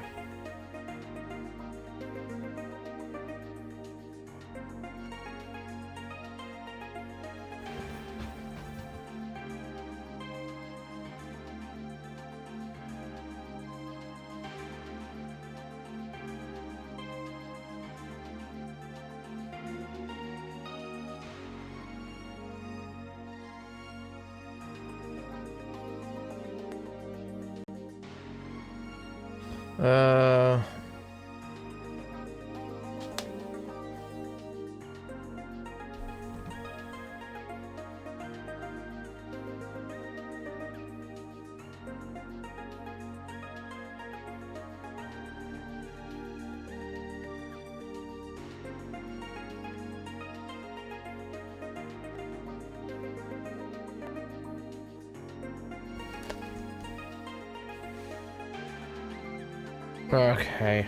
Okay.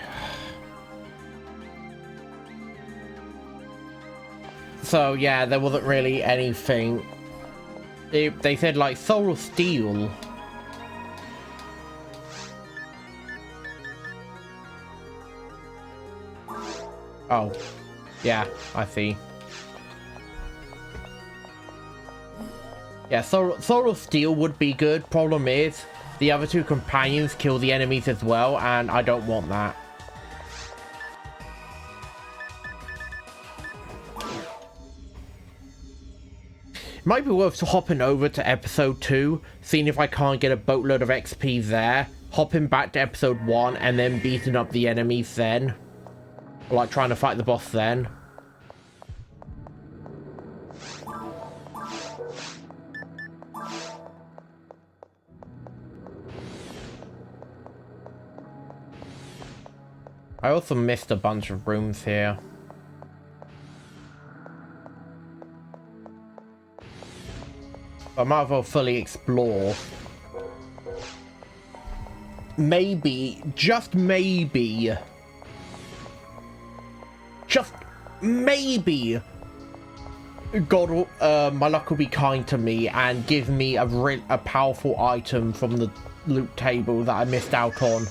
So yeah, there wasn't really anything. They said like Soul of Steel. Oh, yeah, I see. Yeah, Soul of Steel would be good. Problem is, the other two companions kill the enemies as well, and I don't want that. Might be worth hopping over to episode 2, seeing if I can't get a boatload of XP there, hopping back to episode 1, and then beating up the enemies then. Or like trying to fight the boss then. I also missed a bunch of rooms here. I might as well fully explore. Maybe, just maybe, God, my luck will be kind to me and give me a powerful item from the loot table that I missed out on.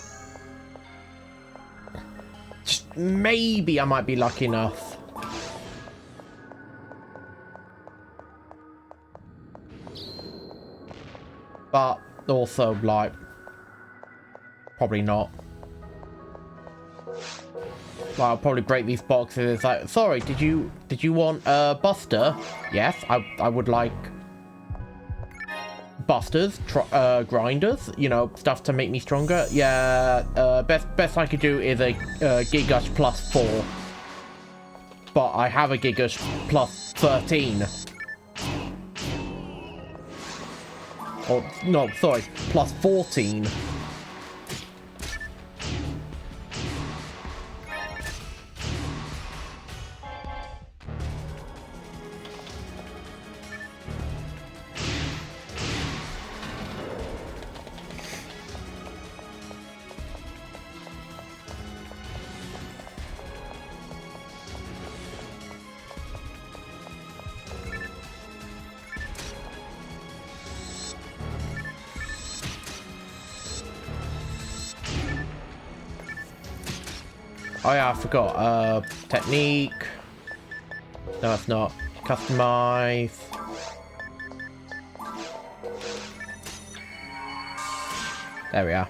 Just maybe I might be lucky enough. But also, like, probably not. Like, I'll probably break these boxes. It's like, sorry, did you want Buster? Yes, I would like Busters, grinders, you know, stuff to make me stronger. Yeah, best I could do is a Gigash plus 4. But I have a Gigash plus 13. Or, no, sorry, plus 14. Oh yeah, I forgot. Technique. No, it's not. Customize. There we are.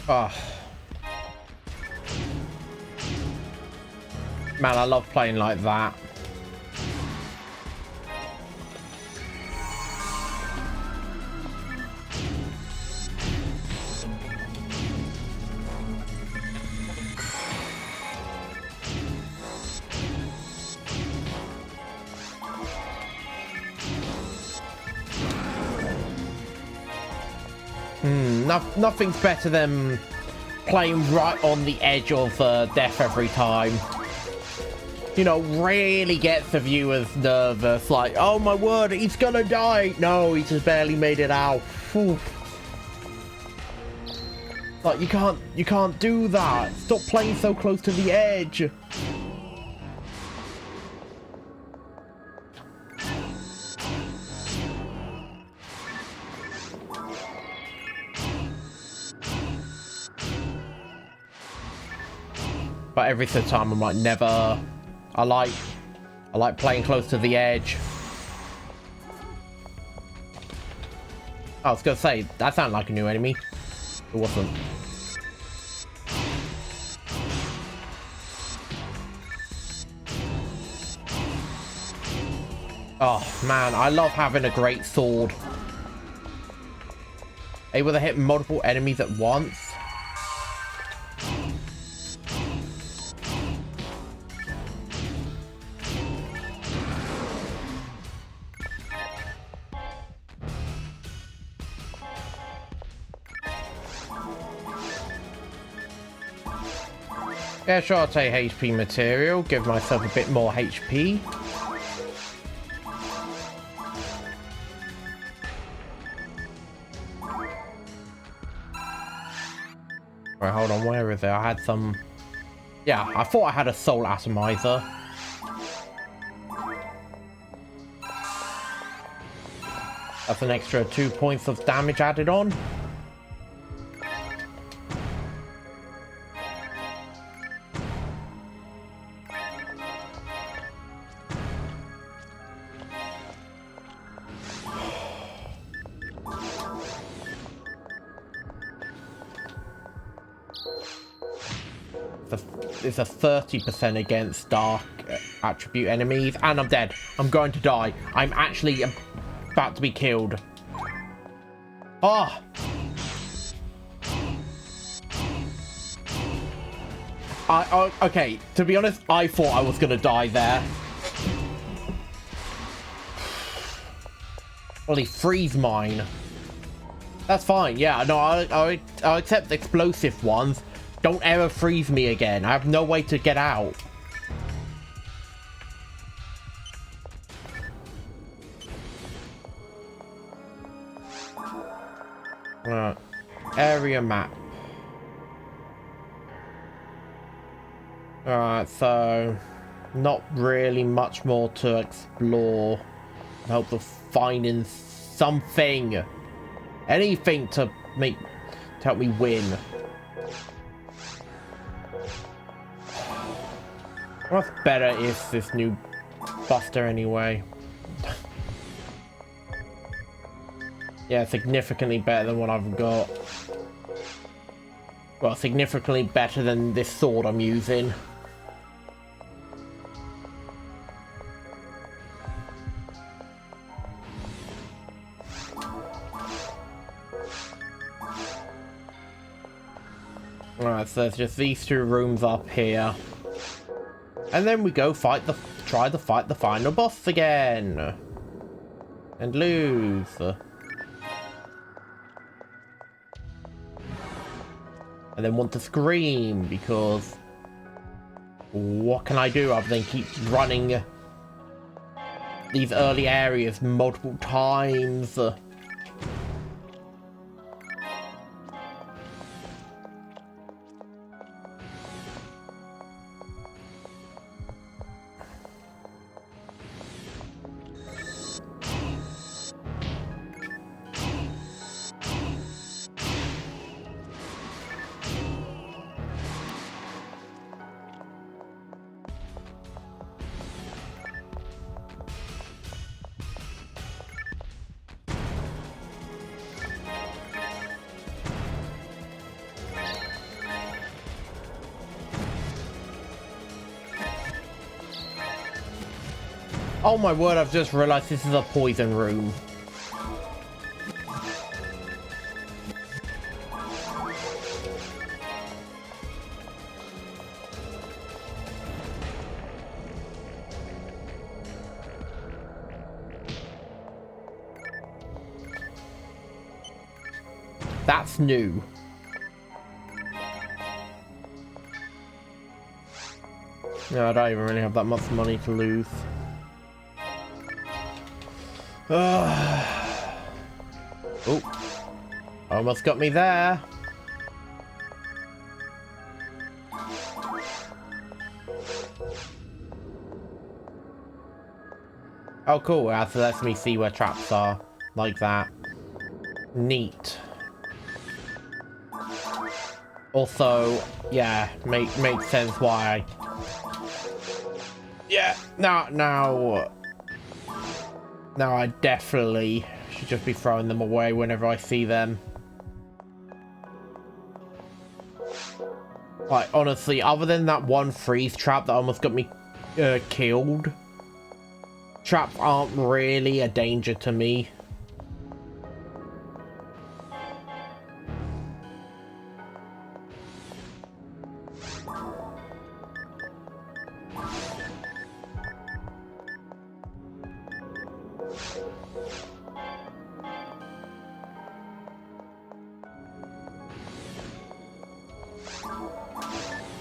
Oh. Man, I love playing like that. Nothing's better than playing right on the edge of death every time. You know, really gets the viewers nervous. Like, oh my word, he's gonna die. No, he just barely made it out. Whew. Like, you can't do that. Stop playing so close to the edge. But every single time I'm like, never. I like playing close to the edge. I was gonna say, that sounded like a new enemy. It wasn't. Oh man, I love having a great sword. Able to hit multiple enemies at once. Yeah, sure, I'll take HP material, give myself a bit more HP. Right, hold on, where is it? I had some... Yeah, I thought I had a soul atomizer. That's an extra 2 points of damage added on. It's a 30% against dark attribute enemies, and I'm dead. I'm going to die. I'm actually about to be killed. Oh! Okay, to be honest, I thought I was gonna die there. Well, he freeze mine. That's fine. Yeah, no, I'll accept explosive ones. Don't ever freeze me again. I have no way to get out. Area map. Alright, so not really much more to explore. I hope of finding something. Anything to help me win. What's better is this new buster anyway. Yeah, significantly better than what I've got. Well, significantly better than this sword I'm using. Alright, so there's just these two rooms up here. And then we go try to fight the final boss again. And lose. And then want to scream because what can I do other than keep running these early areas multiple times? Oh my word, I've just realized this is a poison room. That's new. No, I don't even really have that much money to lose. Oh. Almost got me there. Oh, cool. That lets me see where traps are. Like that. Neat. Also, yeah, makes sense why now I definitely should just be throwing them away whenever I see them. Like, honestly, other than that one freeze trap that almost got me killed, traps aren't really a danger to me.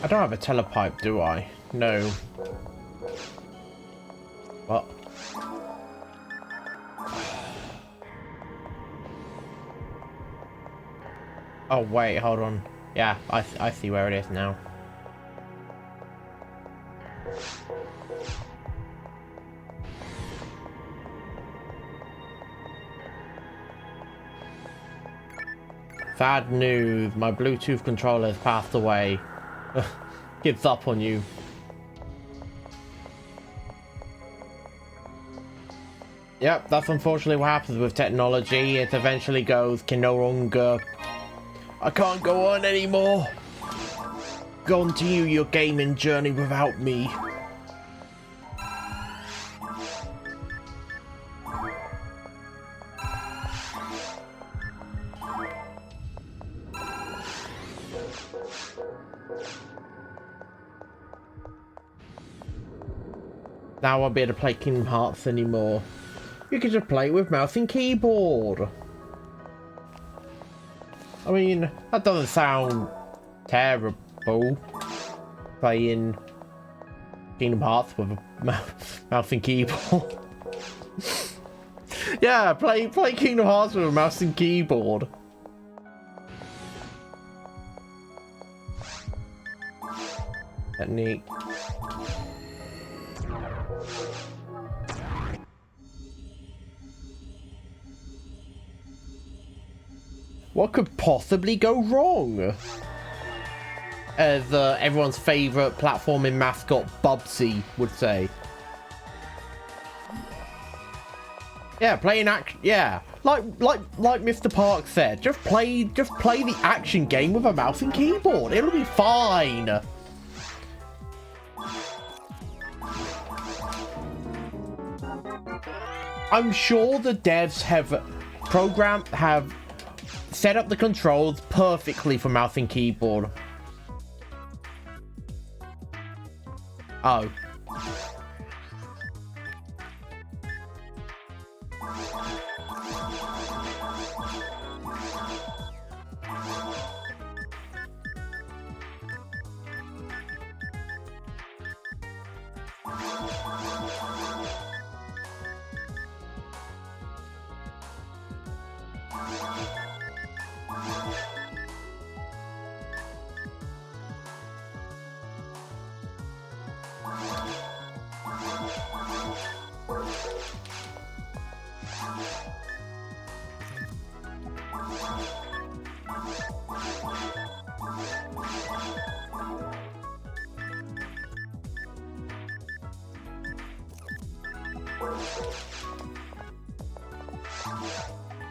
I don't have a telepipe, do I? No. What? Oh wait, hold on. Yeah, I see where it is now. Bad news, my Bluetooth controller has passed away. Gives up on you. Yep, that's unfortunately what happens with technology. It eventually goes, can no longer... I can't go on anymore. Continue your gaming journey without me. Now I won't be able to play Kingdom Hearts anymore. You can just play with mouse and keyboard. I mean, that doesn't sound terrible. Playing Kingdom Hearts with a mouse and keyboard. Yeah, play Kingdom Hearts with a mouse and keyboard. Neat. What could possibly go wrong? As everyone's favorite platforming mascot Bubsy would say. Yeah, playing action. Yeah, like Mr. Park said, just play the action game with a mouse and keyboard. It'll be fine. I'm sure the devs have set up the controls perfectly for mouse and keyboard. Oh.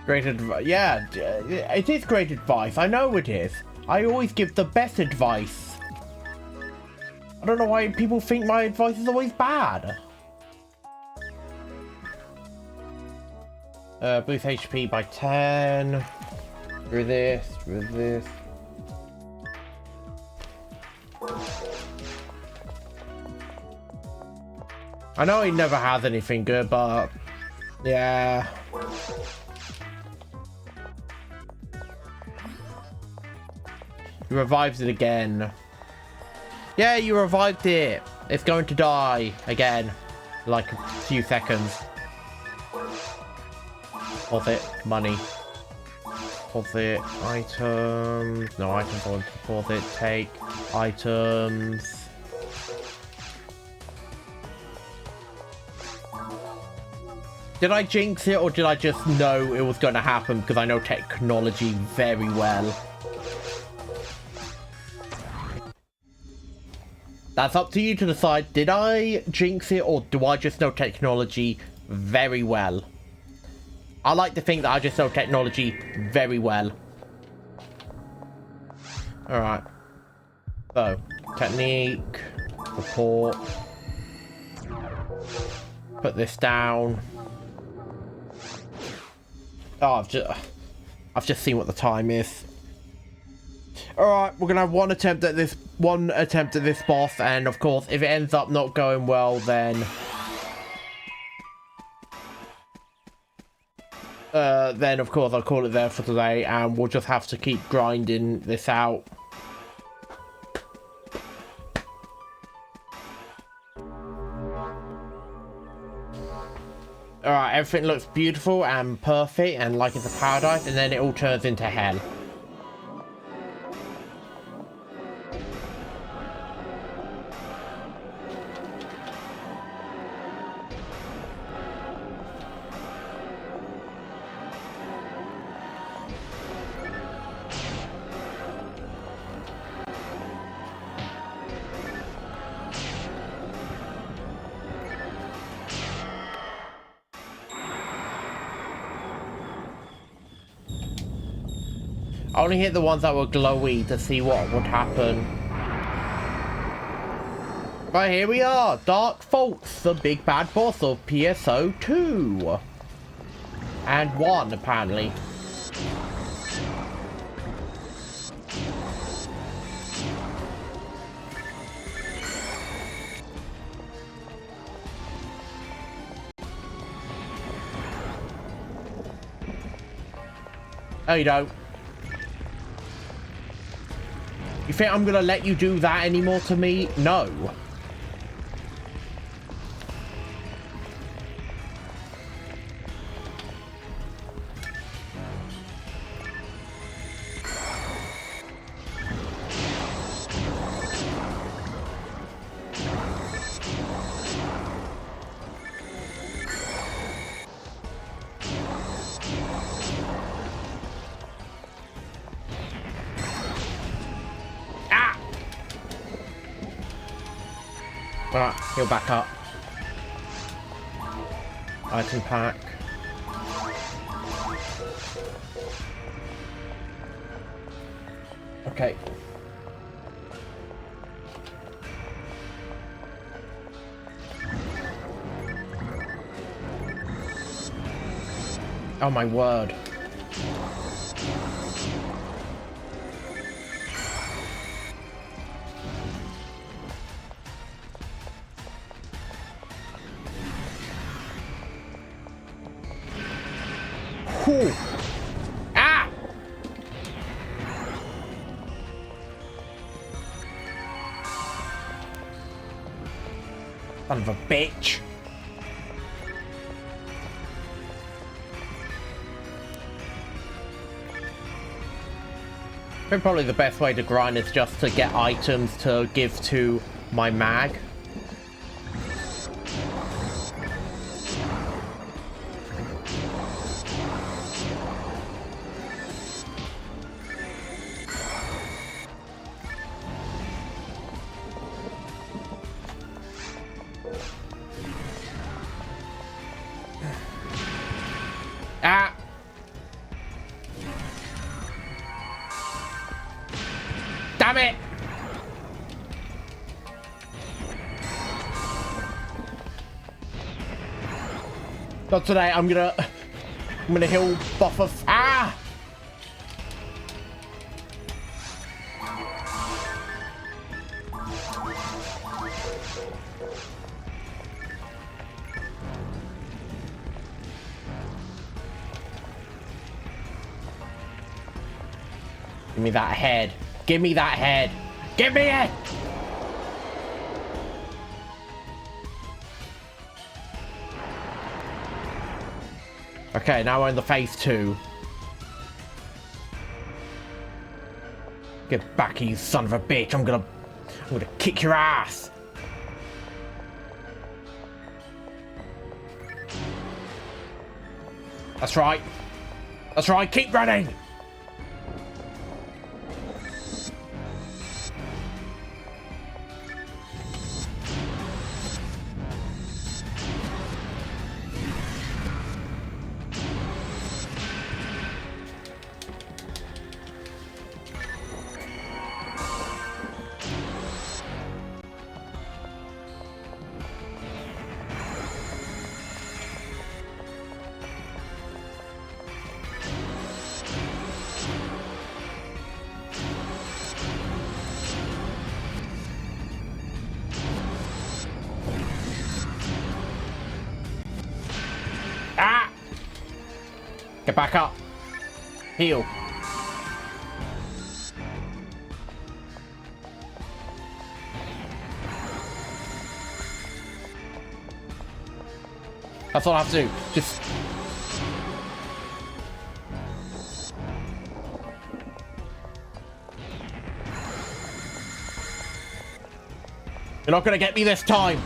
Great advice. Yeah, it is great advice. I know it is. I always give the best advice. I don't know why people think my advice is always bad. Boost HP by 10. Through this. I know he never has anything good, but yeah. He revives it again. Yeah, you revived it. It's going to die again. Like a few seconds. Worth it. Money. deposit items. No items on deposit. Take items. Did I jinx it, or did I just know it was going to happen because I know technology very well? That's up to you to decide. Did I jinx it, or do I just know technology very well? I like to think that I just know technology very well. Alright. So, technique, report. Put this down. Oh, I've just seen what the time is. Alright, we're gonna have one attempt at this boss, and of course, if it ends up not going well, then of course I'll call it there for today, and we'll just have to keep grinding this out. Alright, everything looks beautiful and perfect and like it's a paradise, and then it all turns into hell. I only hit the ones that were glowy to see what would happen. But here we are, Dark Faults, the big bad boss of PSO 2. And 1, apparently. Oh, you don't. You think I'm gonna let you do that anymore to me? No. Alright, he'll back up. Item pack. Okay. Oh my word. Whew. Ah! Son of a bitch. I think probably the best way to grind is just to get items to give to my mag. Ah! Damn it! Not today. I'm gonna heal buff of. Ah! Give me that head. Give me that head. Give me it! Okay, now we're in the phase 2. Get back here, you son of a bitch. I'm gonna kick your ass. That's right. That's right. Keep running. Ah! Get back up. Heal. That's all I have to do. Just... You're not gonna get me this time.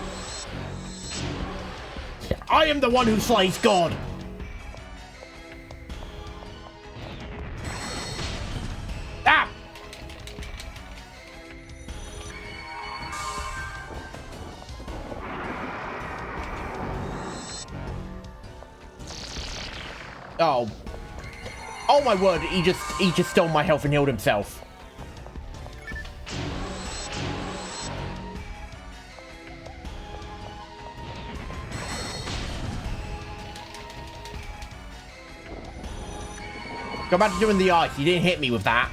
I am the one who slays God. Ah! Oh. Oh my word, he just stole my health and healed himself. Go back to doing the ice. You didn't hit me with that.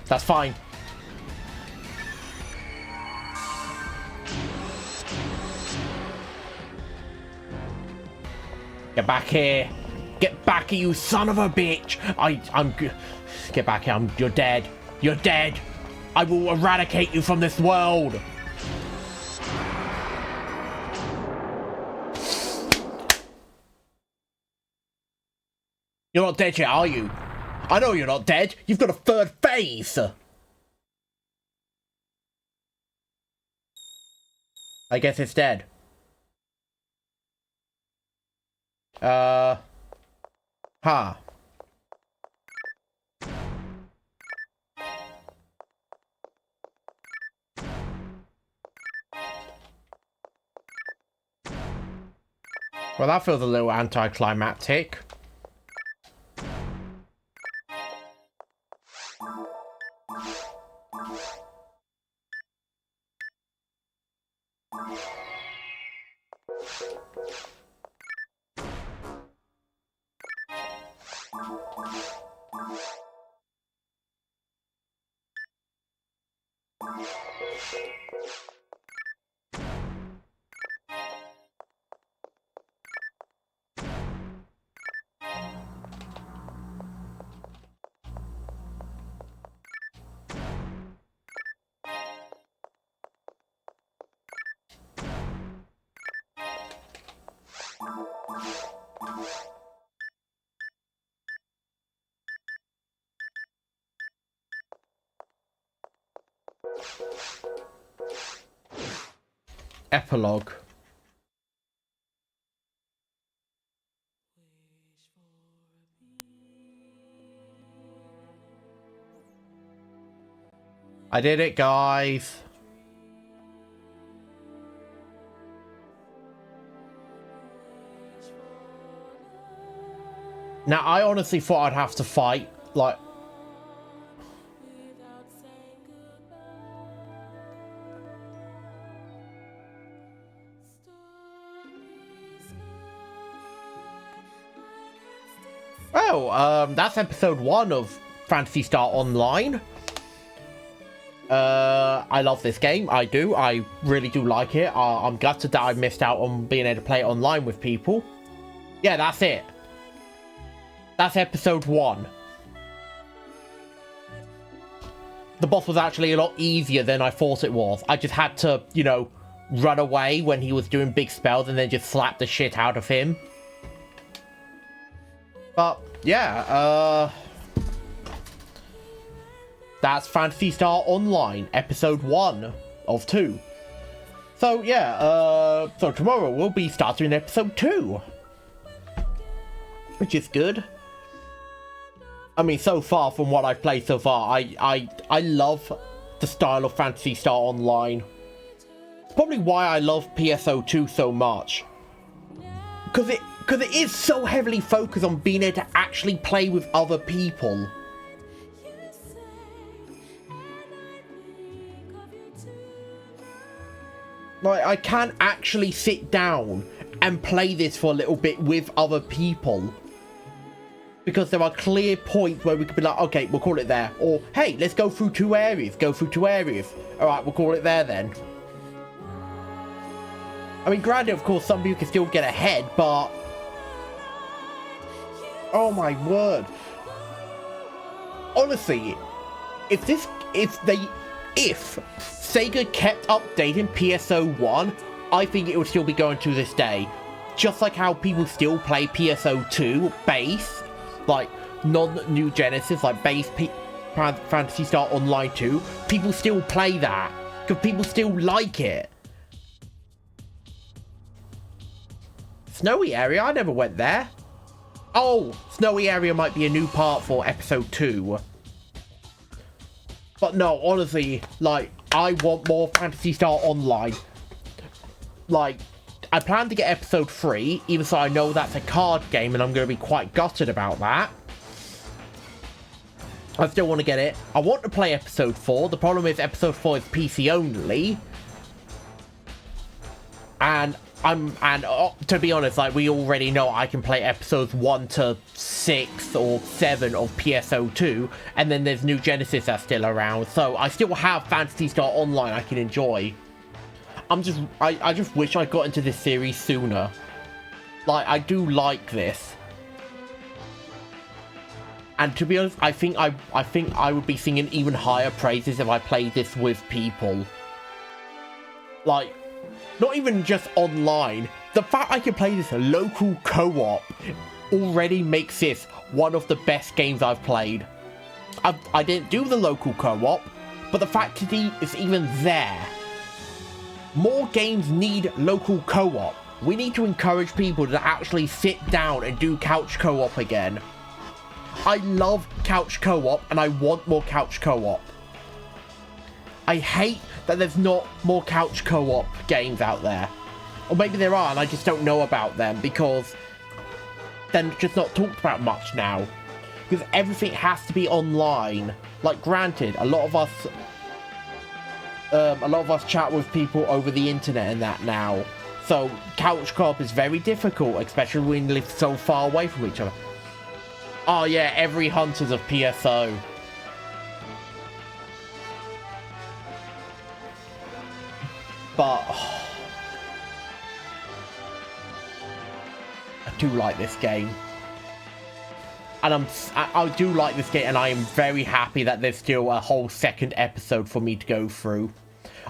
That's fine. Get back here. Get back here, you son of a bitch. I'm get back here. You're dead. You're dead. I will eradicate you from this world. You're not dead yet, are you? I know you're not dead. You've got a third phase. I guess it's dead. Huh. Well, that feels a little anticlimactic. Epilogue. I did it, guys. Now, I honestly thought I'd have to fight, like... Well, that's episode 1 of Phantasy Star Online. I love this game. I do. I really do like it. I'm gutted that I missed out on being able to play it online with people. Yeah, that's it. That's episode 1. The boss was actually a lot easier than I thought it was. I just had to, you know, run away when he was doing big spells and then just slap the shit out of him. But, yeah, that's Phantasy Star Online, episode 1 of 2. So, yeah, so tomorrow we'll be starting episode 2. Which is good. I mean, so far from what I've played so far, I love the style of Phantasy Star Online. It's probably why I love PSO2 so much. Because it is so heavily focused on being able to actually play with other people. Like, I can actually sit down and play this for a little bit with other people. Because there are clear points where we could be like, okay, we'll call it there. Or, hey, let's go through 2 areas. Go through 2 areas. Alright, we'll call it there then. I mean, granted, of course, some people can still get ahead, but... oh my word. Honestly, if Sega kept updating PSO1, I think it would still be going to this day. Just like how people still play PSO2 base, like non-New Genesis, like base Phantasy Star Online 2, people still play that because people still like it. Snowy area? I never went there. Oh, Snowy area might be a new part for episode 2. But no, honestly, like, I want more Phantasy Star Online. Like, I plan to get episode 3, even so I know that's a card game and I'm going to be quite gutted about that. I still want to get it. I want to play episode 4. The problem is episode 4 is PC only. And to be honest, like, we already know I can play episodes 1 to 6 or 7 of PSO2, and then there's New Genesis that's still around, so I still have Phantasy Star Online I can enjoy. I just wish I got into this series sooner. Like, I do like this. And to be honest, I think I would be singing even higher praises if I played this with people. Like, not even just online. The fact I can play this local co-op already makes this one of the best games I've played. I didn't do the local co-op, but the fact that it's even there. More games need local co-op. We need to encourage people to actually sit down and do couch co-op again. I love couch co-op and I want more couch co-op. I hate that there's not more couch co-op games out there. Or maybe there are and I just don't know about them because they're just not talked about much now. Because everything has to be online. Like, granted, a lot of us chat with people over the internet and that now. So couch co-op is very difficult, especially when you live so far away from each other. Oh yeah, every Hunters of PSO. But I do like this game. And I do like this game, and I am very happy that there's still a whole second episode for me to go through.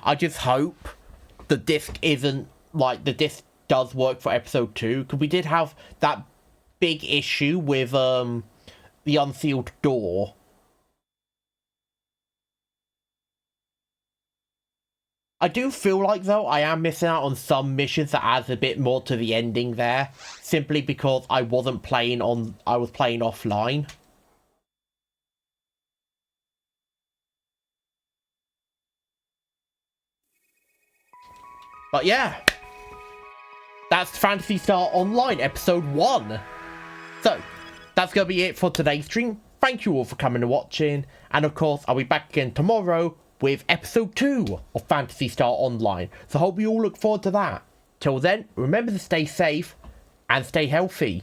I just hope the disc isn't, like, the disc does work for episode 2, because we did have that big issue with, the unsealed door. I do feel like, though, I am missing out on some missions that adds a bit more to the ending there, simply because I was playing offline. But yeah, that's Phantasy Star Online episode 1. So, that's going to be it for today's stream. Thank you all for coming and watching, and of course, I'll be back again tomorrow with episode 2 of Phantasy Star Online. So hope you all look forward to that. Till then, remember to stay safe and stay healthy.